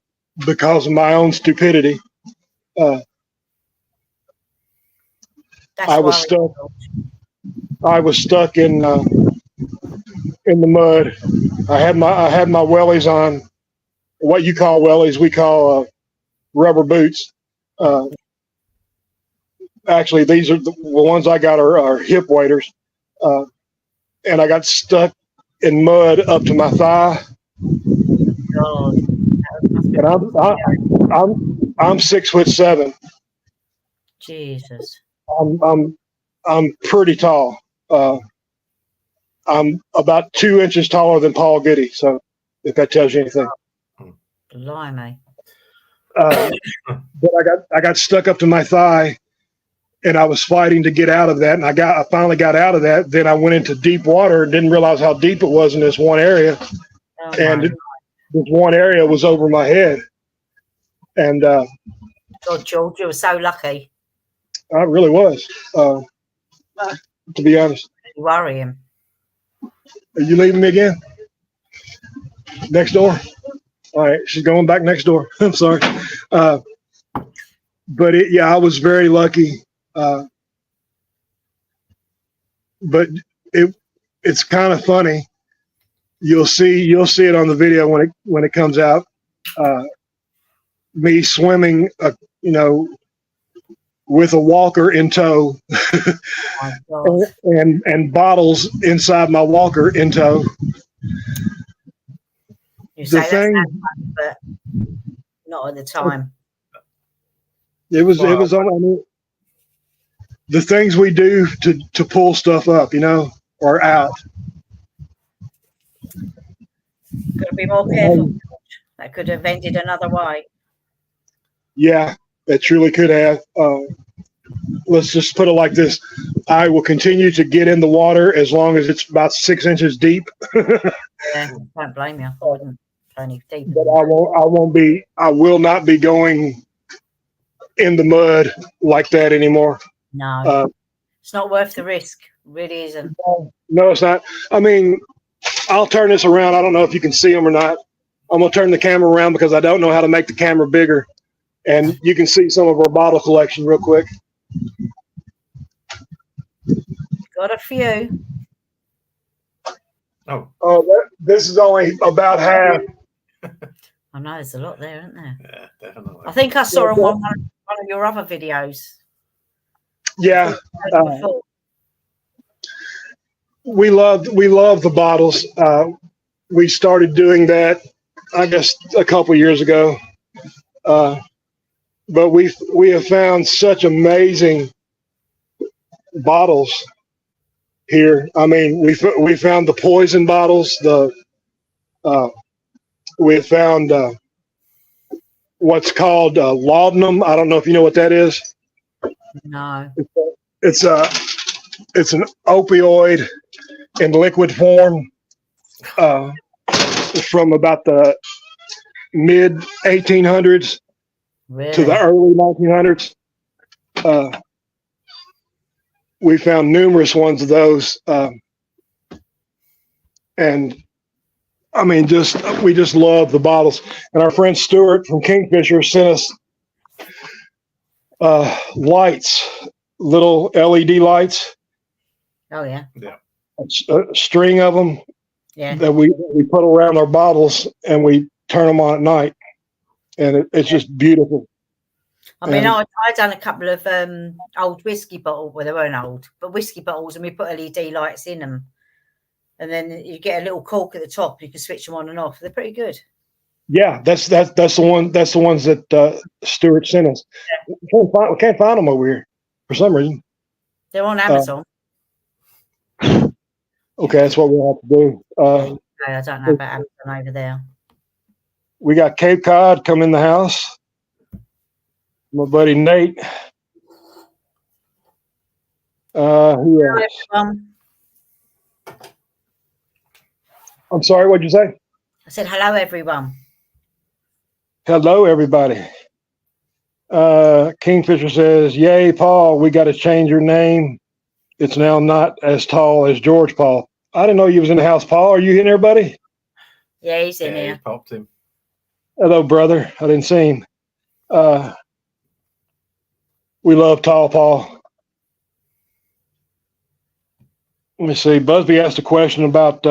Because of my own stupidity. I was stuck in the mud. I had my wellies on, what you call wellies, we call rubber boots. Actually, these are the ones I got are hip waders, and I got stuck in mud up to my thigh. God. And I'm 6'7". Jesus. I'm pretty tall. I'm about 2 inches taller than Paul Goody. So if that tells you anything. Blimey. But I got stuck up to my thigh, and I was fighting to get out of that. And I finally got out of that. Then I went into deep water and didn't realize how deep it was in this one area. Oh, And this one area was over my head. And God, George, you were so lucky. I really was, to be honest. You worry him. Are you leaving me again? Next door? All right, she's going back next door. I'm sorry. But I was very lucky. But it's kind of funny. You'll see it on the video when it comes out. Me swimming, with a walker in tow, and bottles inside my walker in tow. You say that's fun, but not at the time. It was on. The things we do to pull stuff up, are out. Got to be more careful. That could have ended another way. Yeah, it truly could have. Let's just put it like this: I will continue to get in the water as long as it's about 6 inches deep. Yeah, don't blame you. I wouldn't go any deeper. But I will not be going in the mud like that anymore. No, it's not worth the risk. It really isn't. No, it's not. I mean, I'll turn this around. I don't know if you can see them or not. I'm going to turn the camera around because I don't know how to make the camera bigger. And you can see some of our bottle collection real quick. Got a few. Oh, this is only about half. I know there's a lot there, isn't there? yeah, definitely. I think I saw on one of your other videos. Yeah. We love the bottles. We started doing that, I guess, a couple years ago. but we have found such amazing bottles here. I mean, we found the poison bottles. We found what's called laudanum. I don't know if you know what that is. No. It's an opioid in liquid form from about the mid 1800s Really? to the early 1900s. We found numerous ones of those, and I mean, we just love the bottles. And our friend Stuart from Kingfisher sent us lights, little LED lights, Oh yeah. a string of them Yeah. that we put around our bottles, and we turn them on at night, and it's just beautiful. I mean, And- I done a couple of old whiskey bottles. Well, they weren't old, but whiskey bottles, and we put LED lights in them. And then you get a little cork at the top. You can switch them on and off. They're pretty good. Yeah, that's the one. That's the ones that Stuart sent us. We can't find them over here for some reason. They're on Amazon. Okay, that's what we'll have to do. Okay, I don't know about Amazon over there. We got Cape Cod come in the house. My buddy Nate. Who Hello, else? everyone. I'm sorry, what'd you say? I said hello, everyone. Hello, everybody. Kingfisher says, "Yay, Paul! We got to change your name. It's now not as tall as George Paul." I didn't know you was in the house, Paul. Are you in there, buddy? Yeah, he's in Yeah, here. he popped him. Hello, brother. I didn't see him. We love Tall Paul. Let me see. Busby asked a question about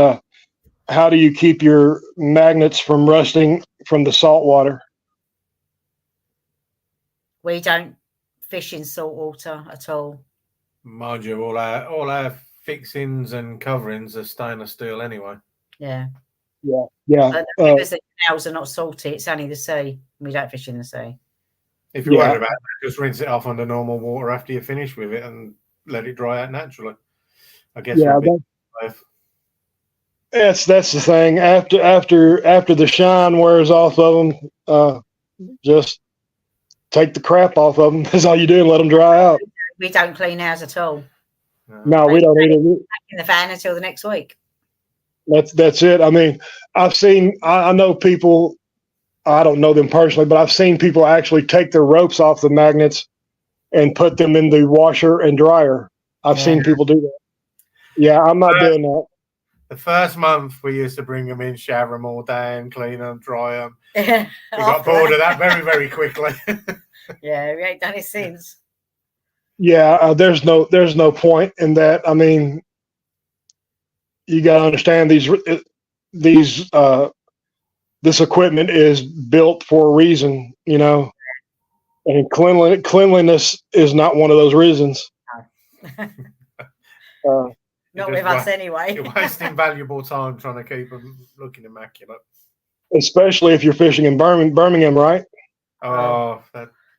how do you keep your magnets from rusting from the salt water? We don't fish in salt water at all. Mind you, all our fixings and coverings are stainless steel anyway. Yeah. Yeah. But the rivers and canals are not salty. It's only the sea. We don't fish in the sea. If you're Yeah. worried about that, just rinse it off under normal water after you finish with it and let it dry out naturally. I guess. Yeah, that's the thing. After the shine wears off of them, just take the crap off of them. That's all you do, and let them dry out. We don't clean ours at all. No, we don't either. Back in the van until the next week. That's it. I mean, I know people. I don't know them personally, but I've seen people actually take their ropes off the magnets and put them in the washer and dryer. I've seen people do that. Yeah, I'm not doing that. The first month we used to bring them in, shower them all down, clean them, dry them. We We got bored of that very, very quickly. Yeah, we ain't done it since. Yeah, there's no point in that. I mean, you got to understand this equipment is built for a reason, you know, and cleanliness is not one of those reasons. Not with us anyway. You're wasting valuable time trying to keep them looking immaculate. Especially if you're fishing in Birmingham, right? Oh,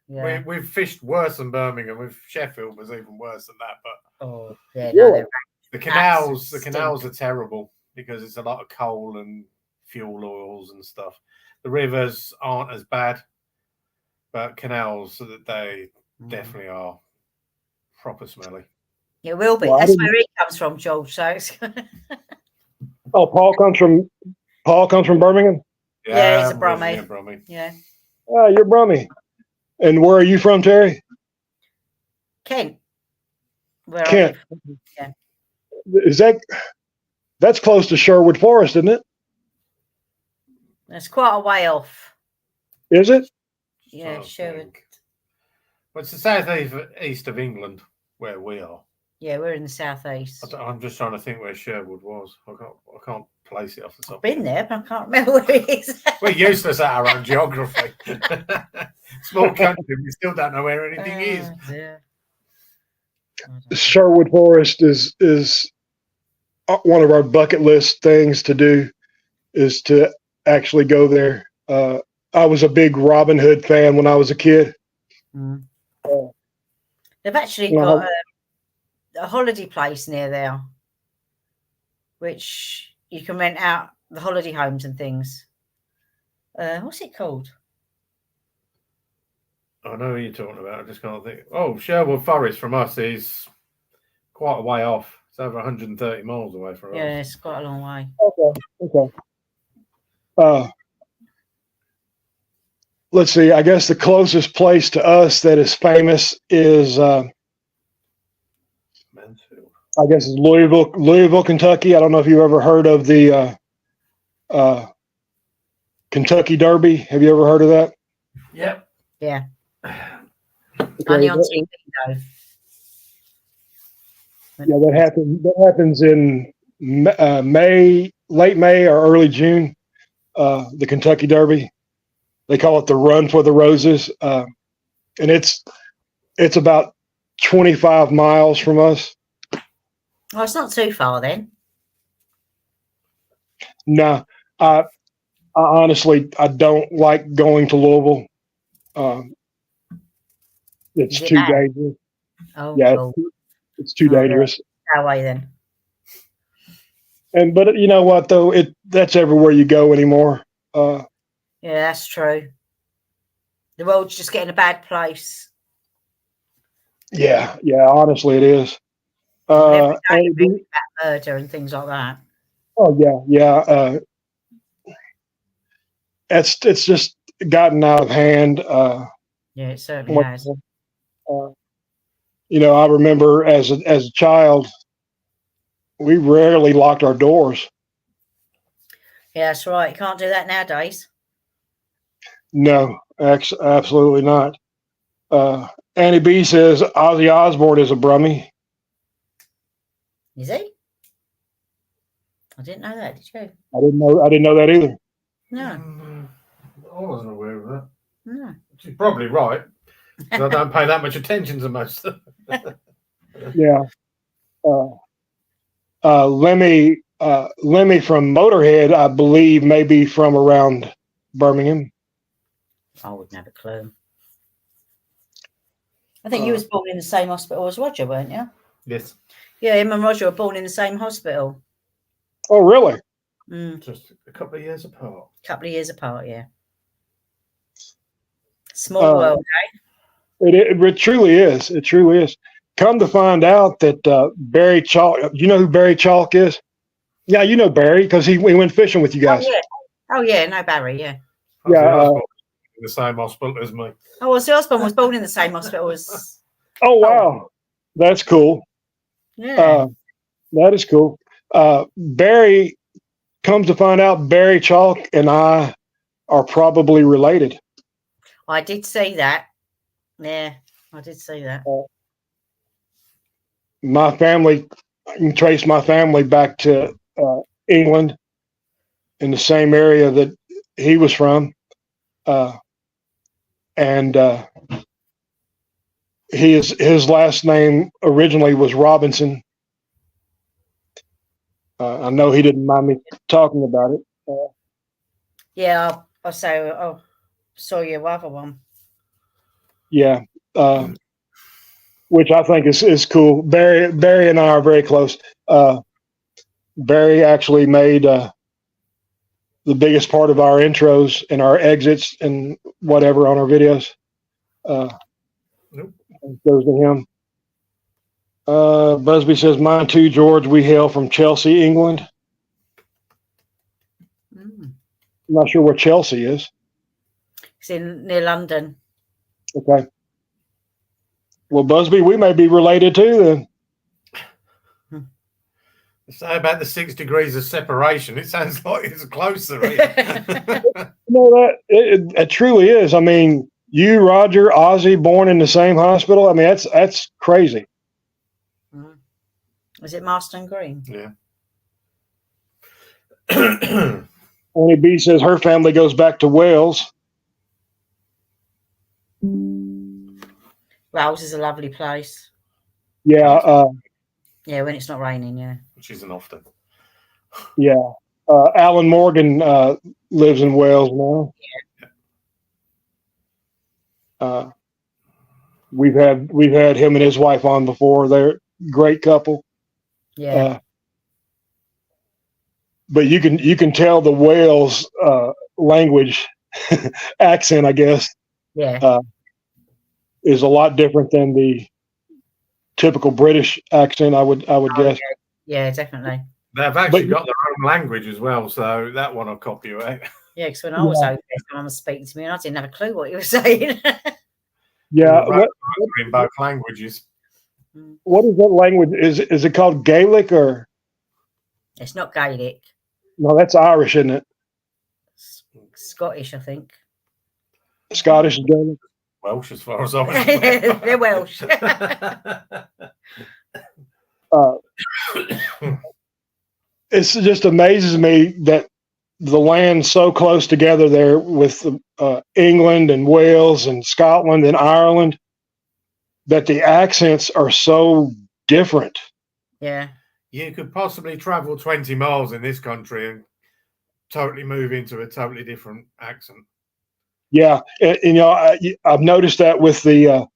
Yeah. we've fished worse than Birmingham. With Sheffield was even worse than that. But Oh, yeah. Yeah. No, the canals Absolute are terrible because it's a lot of coal and fuel oils and stuff. The rivers aren't as bad, but canals, they definitely are proper smelly. it will be. Well, I That's didn't- where he comes from, George. So it's Oh, Paul comes from Birmingham. Yeah, he's a I'm Brummie. originally a Brummie. yeah. Oh, you're Brummie. And where are you from, Terry? Kent. Where Kent. I live. Is that's close to Sherwood Forest, isn't it? It's quite a way off. Is it? Yeah, I Sherwood. think. Well, it's the southeast of England where we are. Yeah, we're in the southeast. I'm just trying to think where Sherwood was. I can't place it off the top. I've been there, but I can't remember where it is. We're useless at our own geography. Small country, we still don't know where anything is. Dear. Sherwood Forest is one of our bucket list things to do, is to actually go there. I was a big Robin Hood fan when I was a kid, Mm. Uh, They've actually you know, got a holiday place near there, which you can rent out the holiday homes and things. What's it called? I know who you're talking about. I just can't think. Oh, Sherwood Forest from us is quite a way off. It's over 130 miles away from Yeah, us. it's quite a long way. okay. Let's see. I guess the closest place to us that is famous is, Mansfield. I guess, is Louisville, Kentucky. I don't know if you've ever heard of the Kentucky Derby. Have you ever heard of that? Yep. Yeah. Okay, Only on TV though. yeah, that happens in May, late May or early June. The Kentucky Derby. They call it the Run for the Roses, and it's about 25 miles from us. Oh, it's not too far then. No, I honestly I don't like going to Louisville. It's Is it too bad? dangerous. Oh, Yeah, cool. it's too Oh, yeah. dangerous. That way then. But you know what though? That's everywhere you go anymore. Yeah, that's true. The world's just getting a bad place. Yeah. Honestly, it is. Every day And you read about murder and things like that. oh yeah. It's just gotten out of hand. Yeah, it certainly has. You know, I remember as a child, we rarely locked our doors. Yeah, that's right. You can't do that nowadays. No, absolutely not. Annie B says Ozzy Osbourne is a Brummie. Is he? I didn't know that, did you? I didn't know that either. No. I wasn't aware of that. No. She's probably right. 'Cause I don't pay that much attention to most of them. Yeah. Lemmy from Motorhead, I believe, maybe from around Birmingham. I wouldn't have a clue. I think you was born in the same hospital as Roger, weren't you? Yes. Yeah, him and Roger were born in the same hospital. Oh, really? Just a couple of years apart. Couple of years apart, yeah. Small world, eh? It truly is. It truly is. Come to find out that Barry Chalk, you know who Barry Chalk is? Yeah, you know Barry because we went fishing with you guys. Oh yeah, no Barry, yeah. Yeah. In the same hospital as me. Oh, well, Ozzy Osbourne was born in the same hospital as. Oh wow, that's cool. Yeah. That is cool. Barry, comes to find out, Barry Chalk and I are probably related. I did see that. Yeah, I did see that. My family, I can trace my family back to England in the same area that he was from. And his last name originally was Robinson. I know he didn't mind me talking about it. Yeah, I saw your other one. Yeah, which I think is cool. Barry and I are very close. Barry actually made the biggest part of our intros and our exits and whatever on our videos. Goes to him. Busby says, mine too, George. We hail from Chelsea, England. I'm not sure where Chelsea is. It's near London. Okay. Well, Busby, we may be related too then. Say about the 6 degrees of separation. It sounds like it's closer. No, it truly is. I mean, you, Roger, Ozzy, born in the same hospital. I mean, that's crazy. Was it Marston Green? Yeah. Annie B says her family goes back to Wales. Wales is a lovely place. Yeah. Yeah, when it's not raining, yeah. Which isn't often. Yeah. Alan Morgan lives in Wales now. We've had him and his wife on before. They're a great couple. Yeah. But you can tell the Wales language accent, I guess, Yeah. is a lot different than the typical British accent. I would guess. Yeah, definitely. They've actually got their own language as well, so that one will copyright. Yeah, because when I was over there, someone was speaking to me and I didn't have a clue what he was saying. Yeah. In both languages. What is that language? Is it called Gaelic or? It's not Gaelic. No, that's Irish, isn't it? Scottish, I think. Scottish is Gaelic. Welsh, as far as I was. They're Welsh. It just amazes me that the land's so close together there with England and Wales and Scotland and Ireland, that the accents are so different. Yeah. You could possibly travel 20 miles in this country and totally move into a totally different accent. Yeah, and you know, I've noticed that with the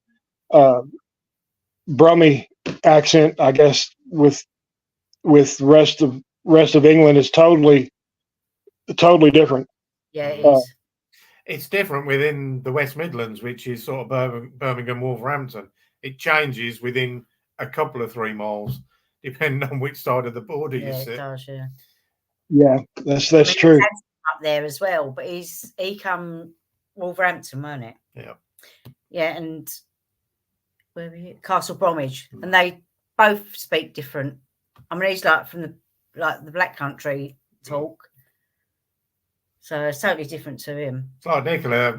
Brummie accent. I guess with rest of England is totally different. Yeah, it is. It's different within the West Midlands, which is sort of Birmingham, Wolverhampton. It changes within a couple of 3 miles, depending on which side of the border you sit. It does, yeah. Yeah, that's true. Up there as well, but he come Wolverhampton, weren't it? Yeah. Yeah, and where were you? Castle Bromwich, and they both speak different. I mean, he's like from the Black Country talk, so it's totally different to him. It's like Nicola,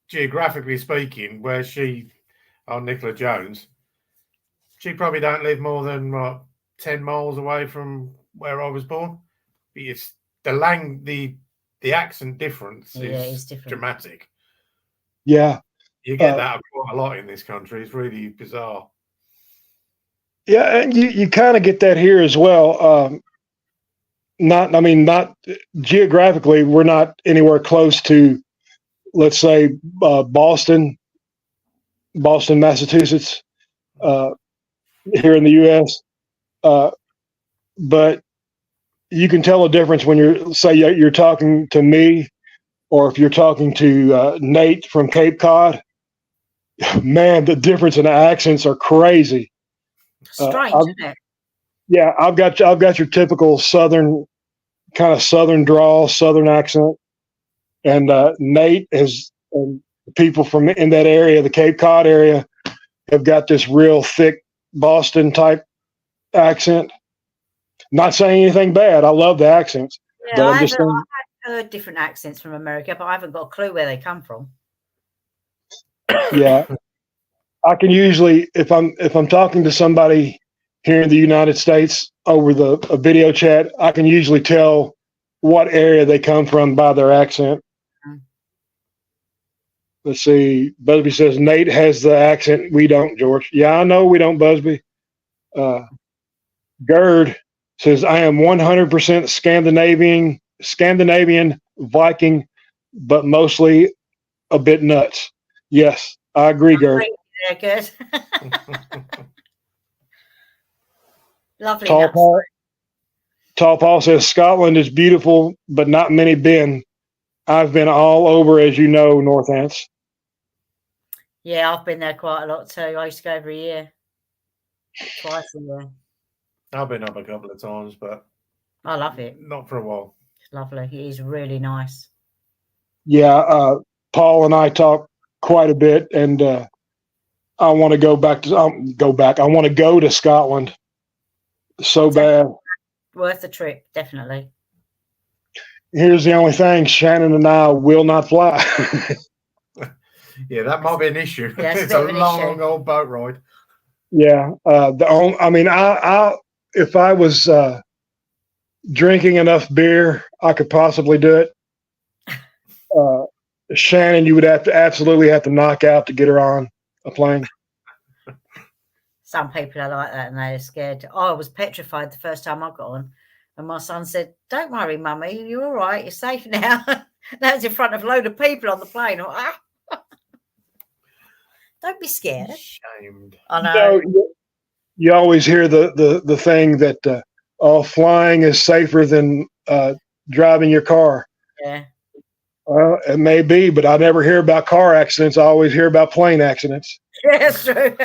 geographically speaking, where Nicola Jones, she probably don't live more than 10 miles away from where I was born. But it's the accent difference is different. dramatic. Yeah. You get that quite a lot in this country. It's really bizarre. Yeah, and you kind of get that here as well. Not geographically, we're not anywhere close to, let's say, Boston, Massachusetts, here in the U.S. But you can tell a difference when you're talking to me, or if you're talking to Nate from Cape Cod. Man, the difference in the accents are crazy. Strange, isn't it? Yeah, I've got your typical southern drawl, southern accent, and Nate and people from in that area, the Cape Cod area, have got this real thick Boston type accent. Not saying anything bad. I love the accents. Yeah, but I've heard different accents from America, but I haven't got a clue where they come from. Yeah, I can usually, if I'm talking to somebody here in the United States over a video chat, I can usually tell what area they come from by their accent. Let's see. Busby says Nate has the accent. We don't, George. Yeah, I know we don't, Busby. Gerd says I am 100% Scandinavian Viking, but mostly a bit nuts. Yes, I agree, Gerd. Yeah, good. Lovely. Tall Paul says Scotland is beautiful, but not many been. I've been all over, as you know, Northants. Yeah, I've been there quite a lot too. I used to go every year, twice a year. I've been up a couple of times, but I love it. Not for a while. It's lovely. It is really nice. Yeah, Paul and I talk quite a bit, and I want to go back. I want to go to Scotland so bad. Worth the trip, definitely. Here's the only thing: Shannon and I will not fly. Yeah, that might be an issue. Yeah, it's a long old boat ride. Yeah, if I was drinking enough beer, I could possibly do it. Shannon, you would absolutely have to knock out to get her on a plane. Some people are like that and they're scared. I was petrified the first time I got on. And my son said, "Don't worry, Mummy, you're all right. You're safe now." That was in front of a load of people on the plane. Don't be scared. Shamed. I know. You always hear the thing that flying is safer than driving your car. Yeah. Well, it may be, but I never hear about car accidents. I always hear about plane accidents. Yeah, that's true.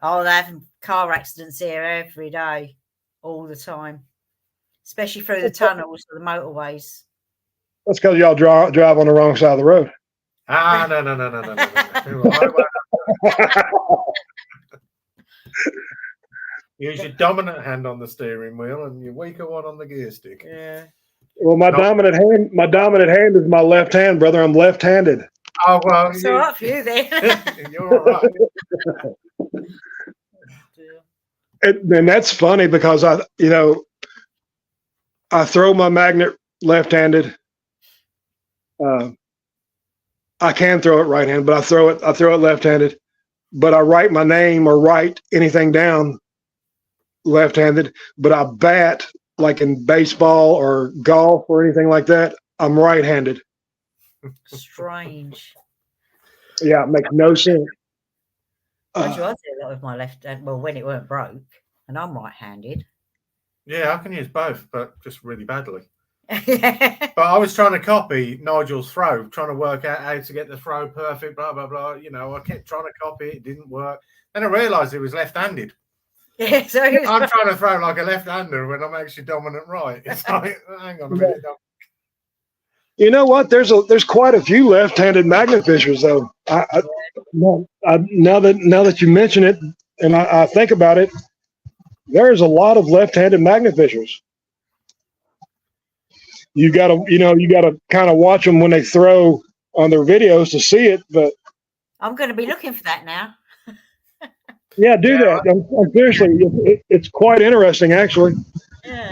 Oh, they're having car accidents here every day, all the time, especially through the tunnels or the motorways. That's because y'all drive on the wrong side of the road. No. Use your dominant hand on the steering wheel and your weaker one on the gear stick. Yeah. Well, my dominant hand is my left hand, brother. I'm left-handed. Oh well, It's all right for you then. you're all right. And that's funny because I throw my magnet left-handed. I can throw it right-handed, but I throw it left-handed. But I write my name or write anything down left-handed. But I bat, like in baseball or golf or anything like that, I'm right-handed. Strange. Yeah, it makes no sense. I do a lot with my left hand. Well, when it weren't broke, and I'm right-handed. Yeah, I can use both, but just really badly. Yeah. But I was trying to copy Nigel's throw, trying to work out how to get the throw perfect, blah, blah, blah. I kept trying to copy it. It didn't work. Then I realised it was left-handed. Yeah, so I'm trying to throw like a left-hander when I'm actually dominant right. It's like, hang on a minute. You know what? There's quite a few left-handed magnet fishers, though. Now that you mention it, and I think about it, there's a lot of left-handed magnet fishers. You gotta kind of watch them when they throw on their videos to see it. But I'm going to be looking for that now. yeah, do that. I'm seriously, it's quite interesting, actually. Yeah,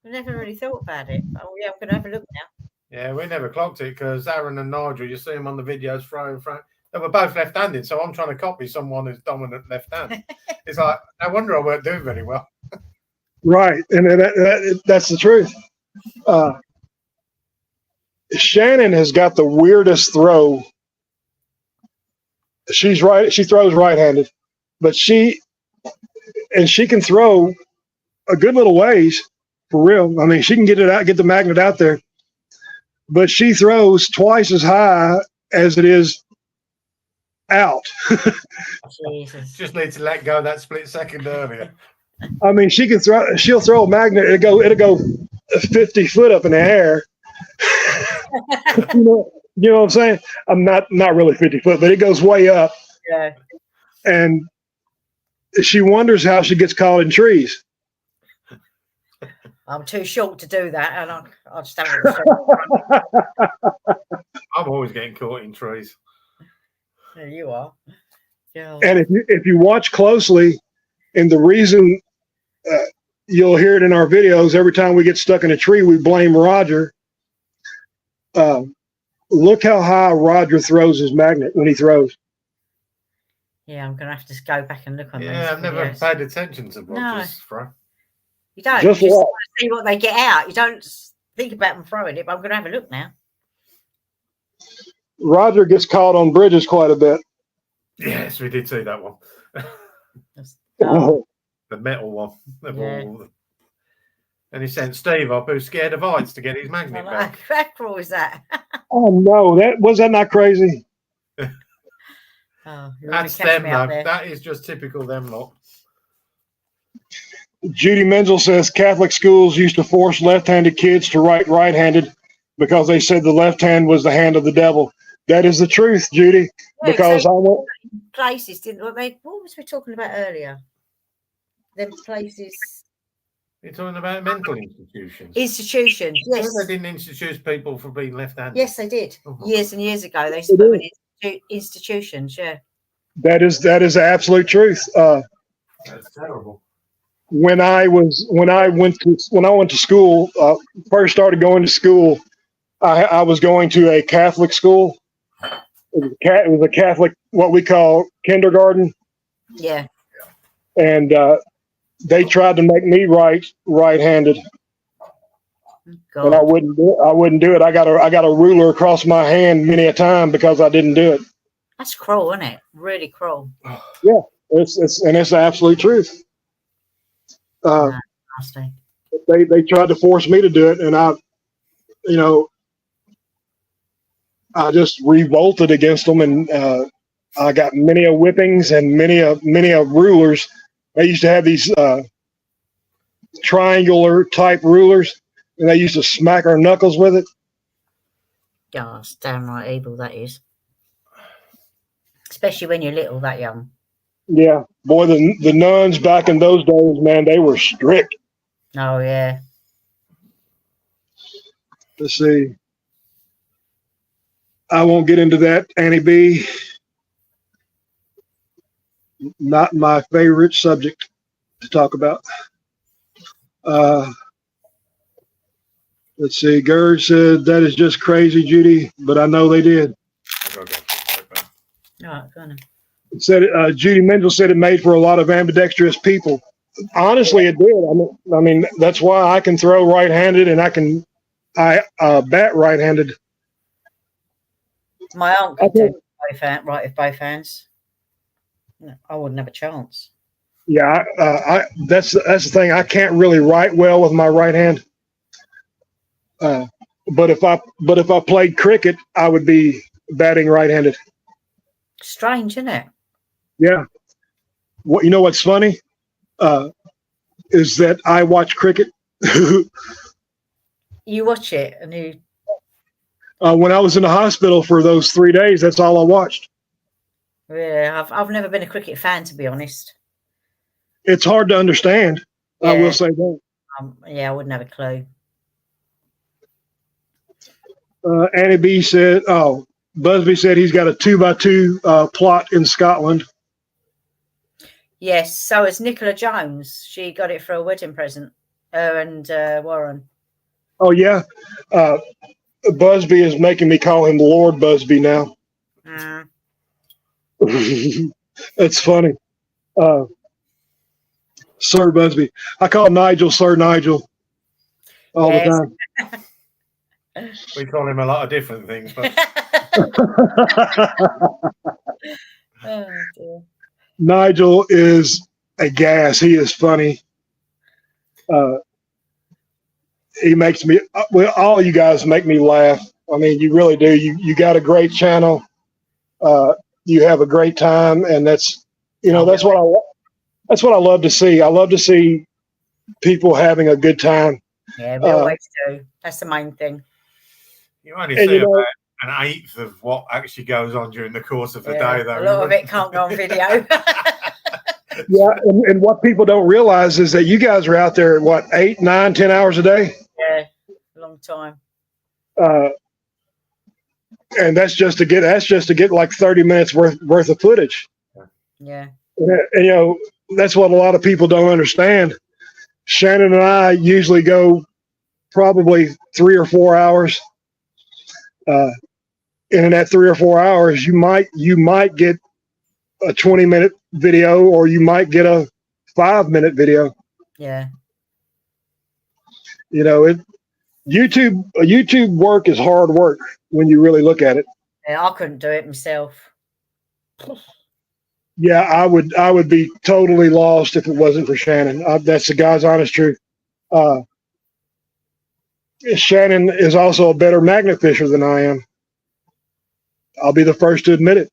I never really thought about it. Oh yeah, I'm going to have a look now. Yeah, we never clocked it because Aaron and Nigel, you see them on the videos throwing. They were both left-handed, so I'm trying to copy someone who's dominant left hand. It's like, I wonder I weren't doing very well. Right, and that's the truth. Shannon has got the weirdest throw. She throws right-handed, but she can throw a good little ways for real. I mean, she can get the magnet out there, but she throws twice as high as it is out. Jesus. Just need to let go that split second earlier. I mean, she'll throw a magnet. It'll go 50 foot up in the air. you know what I'm saying? I'm not really 50 foot, but it goes way up. Yeah. And she wonders how she gets caught in trees. I'm too short to do that, and I just don't. I'm always getting caught in trees. There you are. Yeah. And if you watch closely, and the reason you'll hear it in our videos, every time we get stuck in a tree, we blame Roger. Look how high Roger throws his magnet when he throws. Yeah, I'm going to have to go back and look on those I've never videos. paid attention to Roger's throw. You don't. Just you just what? want to see what they get out. You don't think about them throwing it, but I'm going to have a look now. Roger gets caught on bridges quite a bit. Yes, we did see that one. Oh, The metal one. Yeah. And he sent Steve up, who's scared of heights, to get his magnet back. how cool is that? Oh no, was that not crazy? Oh, That's them, though. That is just typical them lot. Judy Menzel says Catholic schools used to force left-handed kids to write right-handed because they said the left hand was the hand of the devil. That is the truth, Judy. Yeah, because I went places didn't what was we talking about earlier? Them places. You're talking about mental institutions. Institutions, yes. They didn't institute people for being left-handed. Yes, they did. Uh-huh. Years and years ago, they used to put in institutions. Yeah. that is the absolute truth. That's terrible. When I went to school, first started going to school, I was going to a Catholic school. It was a Catholic, what we call kindergarten, Yeah. and they tried to make me write right-handed, God. and I wouldn't do it. I got a ruler across my hand many a time because I didn't do it. That's cruel, isn't it? Really cruel. It's the absolute truth. No, nasty. They tried to force me to do it, and I just revolted against them, and I got many a whippings and many a rulers. They used to have these triangular type rulers, and they used to smack our knuckles with it. Oh, it's downright evil, that is. Especially when you're little, that young. Yeah, boy, the nuns back in those days, man, they were strict. Oh, yeah. Let's see. I won't get into that, Annie B. Not my favorite subject to talk about. Let's see. Gerd said, that is just crazy, Judy, but I know they did. All right, go on. It said, Judy Menzel said it made for a lot of ambidextrous people. Honestly, it did. I mean, that's why I can throw right-handed and I bat right-handed. My aunt could do right with both hands. No, I wouldn't have a chance. Yeah, that's the thing. I can't really write well with my right hand. But if I played cricket, I would be batting right-handed. Strange, isn't it? Yeah. You know what's funny? Is that I watch cricket. You watch it and you. When I was in the hospital for those 3 days, that's all I watched. Yeah, I've never been a cricket fan, to be honest. It's hard to understand. Yeah. I will say that. Yeah, I wouldn't have a clue. Annie B said, Busby said he's got a 2x2 plot in Scotland. Yes, so is Nicola Jones. She got it for a wedding present. Her and Warren. Oh, yeah. Busby is making me call him Lord Busby now. That's funny. Sir Busby. I call Nigel Sir Nigel all the time. We call him a lot of different things, but Oh, dear. Nigel is a gas. He is funny. He makes me, well, all you guys make me laugh. I mean, you really do. You got a great channel. You have a great time, and that's what I love to see. I love to see people having a good time. Yeah, we always do. That's the main thing. you only see about an eighth of what actually goes on during the course of the day, though. A lot of it can't go on video. Yeah, and what people don't realize is that you guys are out there, 8, 9, 10 hours a day? Yeah, a long time. And that's just to get like 30 minutes worth of footage. Yeah. And, that's what a lot of people don't understand. Shannon and I usually go probably 3 or 4 hours. And in that 3 or 4 hours, you might get a 20-minute video, or you might get a 5-minute video. Yeah. YouTube work is hard work when you really look at it. Yeah, I couldn't do it myself. Yeah, I would be totally lost if it wasn't for Shannon. That's the God's honest truth. Shannon is also a better magnet fisher than I am. I'll be the first to admit it.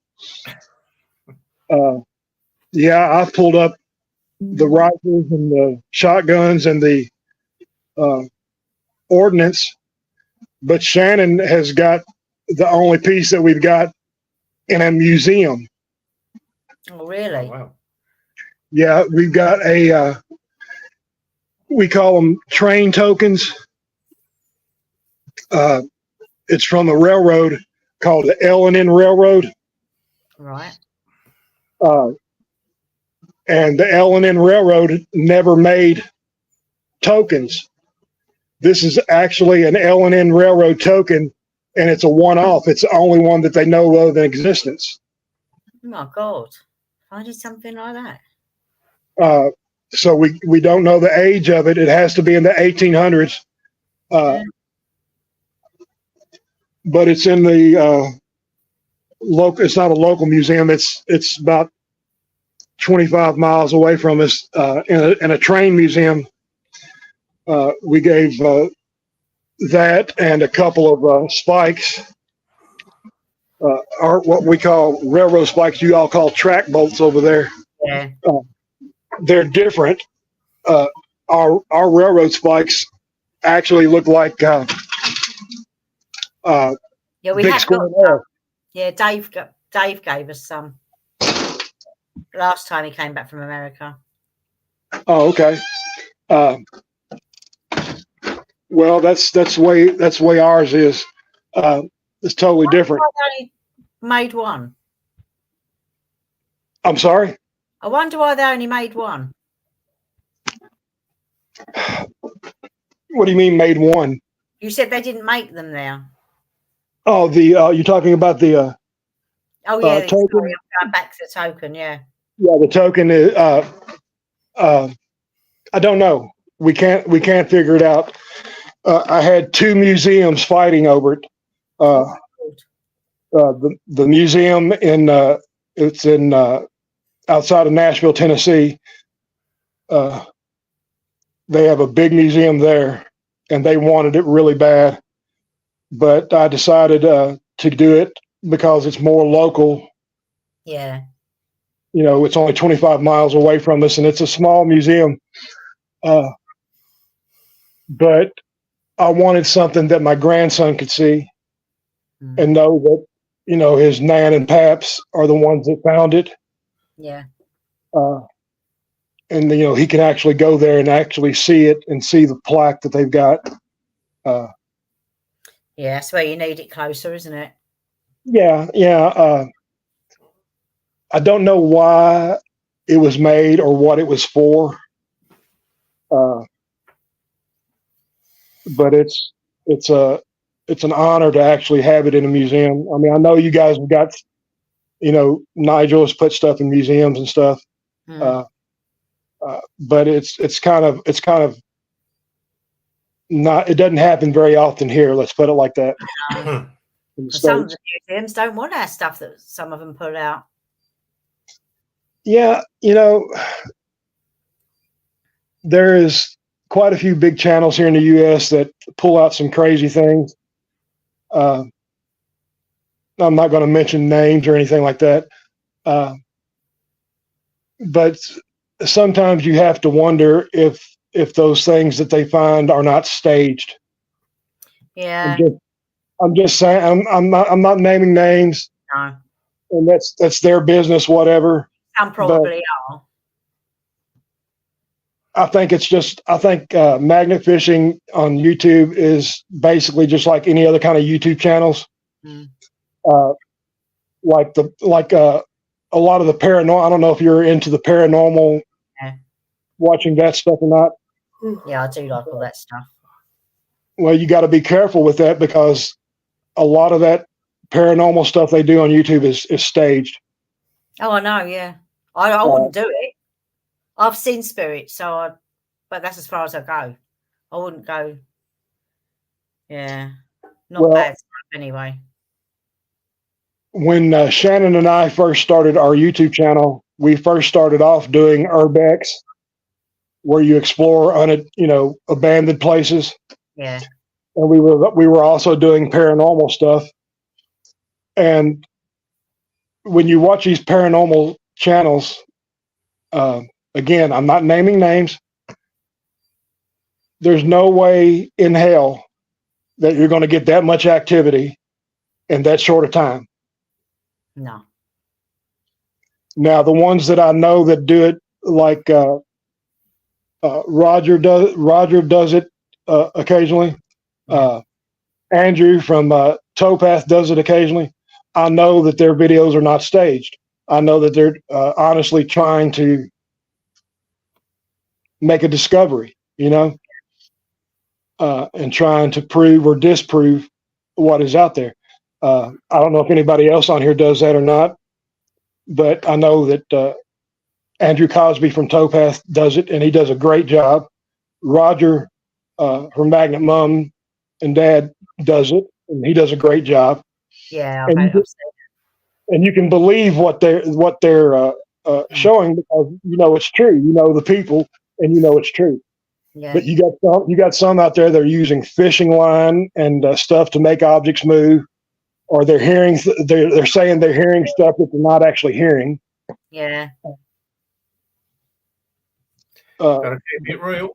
Yeah, I've pulled up the rifles and the shotguns and the ordnance, but Shannon has got the only piece that we've got in a museum. Oh, really? Oh, wow. Yeah, we've got we call them train tokens. It's from a railroad called the L&N Railroad. Right. And the L&N Railroad never made tokens. This is actually an L&N Railroad token, and it's a one-off. It's the only one that they know of in existence. Oh my God. I did something like that. So we don't know the age of it. It has to be in the 1800s. But it's in the local. It's not a local museum. It's about 25 miles away from us, in a train museum. We gave that and a couple of spikes, are what we call railroad spikes. You all call track bolts over there. Yeah. They're different. Our railroad spikes actually look like Yeah, we big have square got some. arrows. Yeah, Dave gave us some last time he came back from America. Oh, okay. Well, that's the way ours is. It's totally different. I only made one. I'm sorry. I wonder why they only made one. What do you mean made one? You said they didn't make them there. Oh, you're talking about the Oh yeah, token? sorry, I'm going back to the token. Yeah. Yeah, the token is. I don't know. We can't figure it out. I had two museums fighting over it. The museum it's in outside of Nashville, Tennessee. They have a big museum there, and they wanted it really bad. But I decided to do it because it's more local. Yeah. You know, it's only 25 miles away from us, and it's a small museum. But I wanted something that my grandson could see and know that, you know, his nan and paps are the ones that found it. Yeah. And, you know, he can actually go there and actually see it and see the plaque that they've got. Yeah, that's where you need it closer, isn't it? Yeah. I don't know why it was made or what it was for. But it's an honor to actually have it in a museum. I mean, I know you guys have got, you know, Nigel has put stuff in museums and stuff. But it's kind of not, it doesn't happen very often here. Let's put it like that. Some of the museums don't want our stuff that some of them put out. Yeah, you know, there is quite a few big channels here in the U.S. that pull out some crazy things. I'm not going to mention names or anything like that. But sometimes you have to wonder if those things that they find are not staged. Yeah. I'm just saying, I'm not naming names. No. And that's their business, whatever. Some probably are. I think magnet fishing on YouTube is basically just like any other kind of YouTube channels. Like a lot of the paranormal. I don't know if you're into the paranormal, watching that stuff or not. Yeah, I do like all that stuff. Well, you got to be careful with that because a lot of that paranormal stuff they do on YouTube is staged. Oh, I know. Yeah, I wouldn't do it. I've seen spirits, but that's as far as I go. I wouldn't go. Yeah, not bad stuff anyway. When Shannon and I first started our YouTube channel, we first started off doing urbex, where you explore abandoned places. Yeah. And we were also doing paranormal stuff. And when you watch these paranormal channels, again, I'm not naming names. There's no way in hell that you're going to get that much activity in that short of time. No. Now, the ones that I know that do it, like Roger does it occasionally. Andrew from Towpath does it occasionally. I know that their videos are not staged. I know that they're honestly trying to make a discovery, and trying to prove or disprove what is out there. I don't know if anybody else on here does that or not, but I know that Andrew Cosby from Towpath does it, and he does a great job. Roger from Magnet Mom and Dad does it, and he does a great job. Yeah, I've seen it. and you can believe what they're showing because you know it's true. You know the people, and you know it's true. Yeah. But you got some out there that are using fishing line and stuff to make objects move, or they're hearing they're saying they're hearing stuff that they're not actually hearing. Yeah. Gotta keep it real.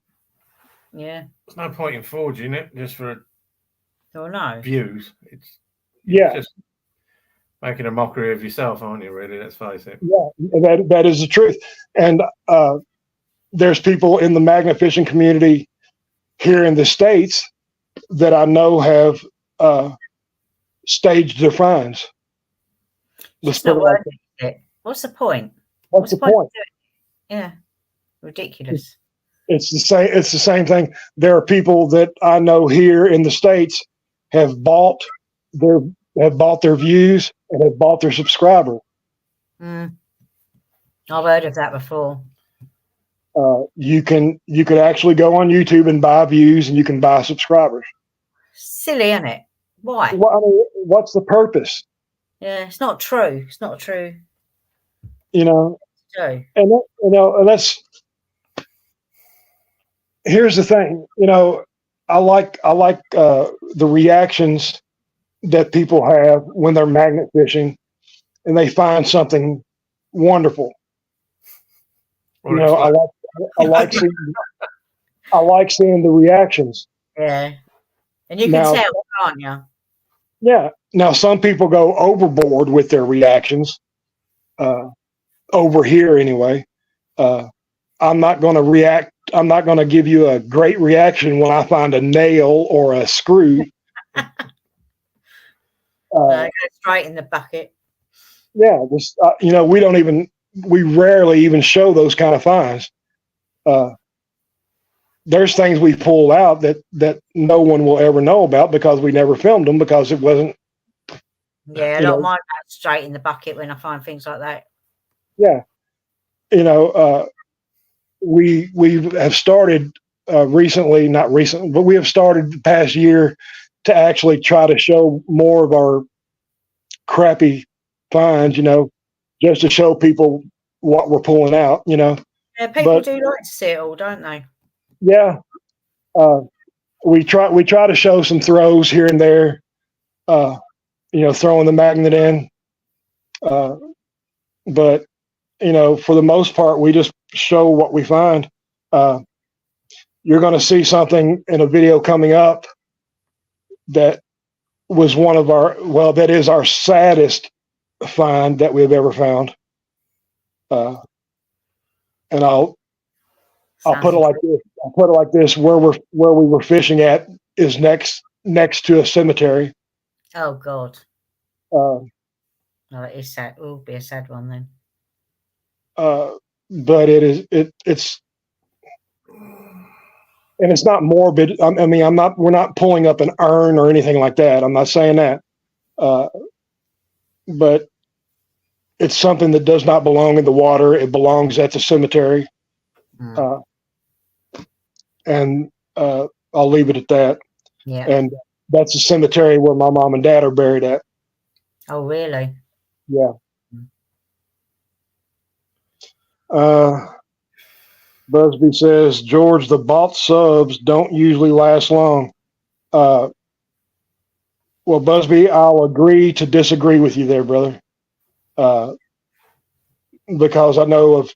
Yeah. There's no point in forging it just for Oh no. views. It's Yeah. just making a mockery of yourself, aren't you? Really, let's face it. Yeah, that is the truth. And there's people in the magnet fishing community here in the States that I know have staged their finds. Let's It's not put it like worth it. What's the point? What's the point? of doing it? Yeah. Ridiculous. It's the same thing. There are people that I know here in the States have bought their views and have bought their subscriber. I've heard of that before. You could actually go on YouTube and buy views, and you can buy subscribers. Silly, isn't it? Why? Well, I mean, what's the purpose? Yeah, it's not true. It's not true. You know, True. and that's. Here's the thing. You know, I like the reactions that people have when they're magnet fishing, and they find something wonderful. You know, I like seeing the reactions. Yeah. And you can Now- tell, can't you? Yeah. Now, some people go overboard with their reactions. Over here, anyway. I'm not going to react. I'm not going to give you a great reaction when I find a nail or a screw. Go straight in the bucket. Yeah. This, you know, we rarely even show those kind of finds. There's things we pulled out that no one will ever know about because we never filmed them because it wasn't. Yeah, a lot of mine go straight in the bucket when I find things like that. Yeah. You know, we have started recently, not recently, but we have started the past year to actually try to show more of our crappy finds, you know, just to show people what we're pulling out, you know. Yeah, people do like to see it all, don't they? Yeah. We try to show some throws here and there, you know, throwing the magnet in. But, you know, for the most part, we just show what we find. You're going to see something in a video coming up that was one of that is our saddest find that we've ever found. And I'll put it like this. I'll put it like this: where we were fishing at is next to a cemetery. Oh God. Oh, it is sad. It will be a sad one then. But it's and it's not morbid. I mean, we're not pulling up an urn or anything like that. I'm not saying that. But it's something that does not belong in the water. It belongs at the cemetery. And I'll leave it at that. Yeah. And that's the cemetery where my mom and dad are buried at. Oh, really? Yeah. Busby says, George, the bought subs don't usually last long. Well, Busby, I'll agree to disagree with you there, brother. Because I know of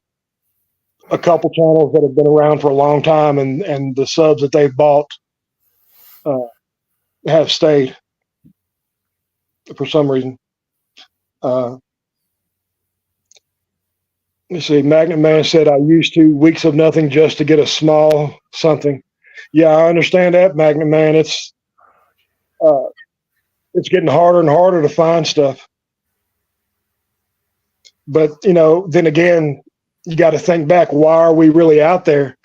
a couple channels that have been around for a long time, and the subs that they've bought have stayed for some reason. Let me see. Magnet Man said, I used to weeks of nothing just to get a small something. Yeah, I understand that, Magnet Man. It's getting harder and harder to find stuff. But, you know, then again, you got to think back. Why are we really out there?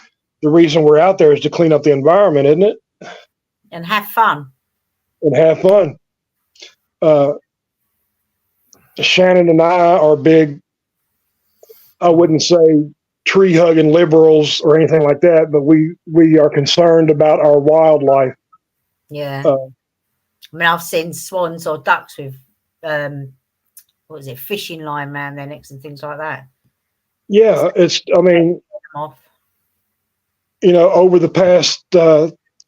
The reason we're out there is to clean up the environment, isn't it? And have fun. And have fun. Shannon and I are big, I wouldn't say tree hugging liberals or anything like that, but we are concerned about our wildlife. Yeah. I mean, I've seen swans or ducks with what is it, fishing line around their necks and things like that. Yeah, I mean, Them off. Over the past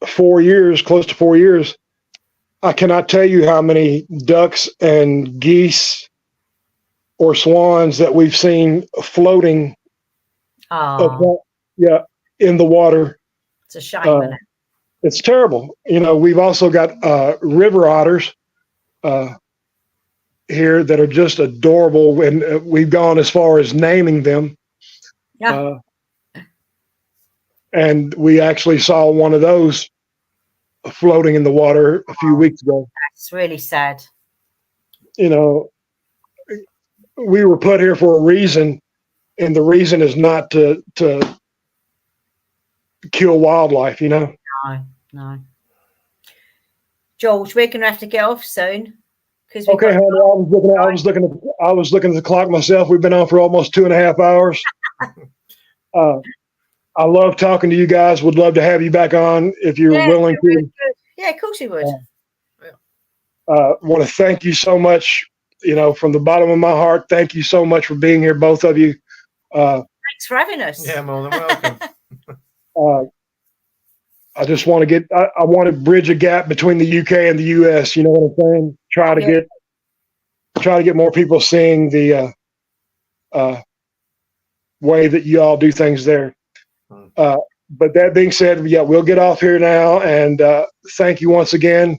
4 years, close to 4 years, I cannot tell you how many ducks and geese or swans that we've seen floating Oh, in the water. it's a shame, isn't it? It's terrible. We've also got river otters here that are just adorable, and we've gone as far as naming them. Yeah. And we actually saw one of those floating in the water a few weeks ago. It's really sad. We were put here for a reason, and the reason is not to kill wildlife. No. George, we're going to have to get off soon. Okay, honey, I was looking at the clock myself. We've been on for almost 2.5 hours. I love talking to you guys. Would love to have you back on if you're willing to. Really good. Yeah, of course you would. Want to thank you so much. From the bottom of my heart, thank you so much for being here, both of you. Thanks for having us. Yeah, more than welcome. I just want to I want to bridge a gap between the UK and the US. You know what I'm saying? Try to get more people seeing the way that you all do things there. But that being said, we'll get off here now, and thank you once again.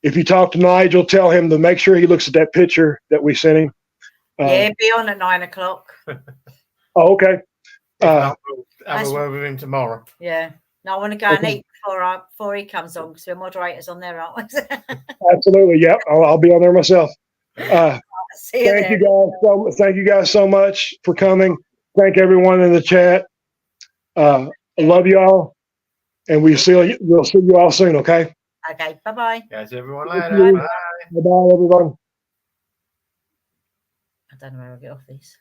If you talk to Nigel, tell him to make sure he looks at that picture that we sent him. Yeah, be on at 9 o'clock. Oh, okay. Have a word with him tomorrow. Yeah. No, I want to go and eat before he comes on, because we're moderators on there, aren't we? Absolutely. Yep. I'll be on there myself. See you thank you guys so much for coming. Thank everyone in the chat. I love you all, and we'll see you all soon. Okay. Okay. Bye-bye. Guys, everyone later. Bye. Bye, everyone. I don't know where I get off these.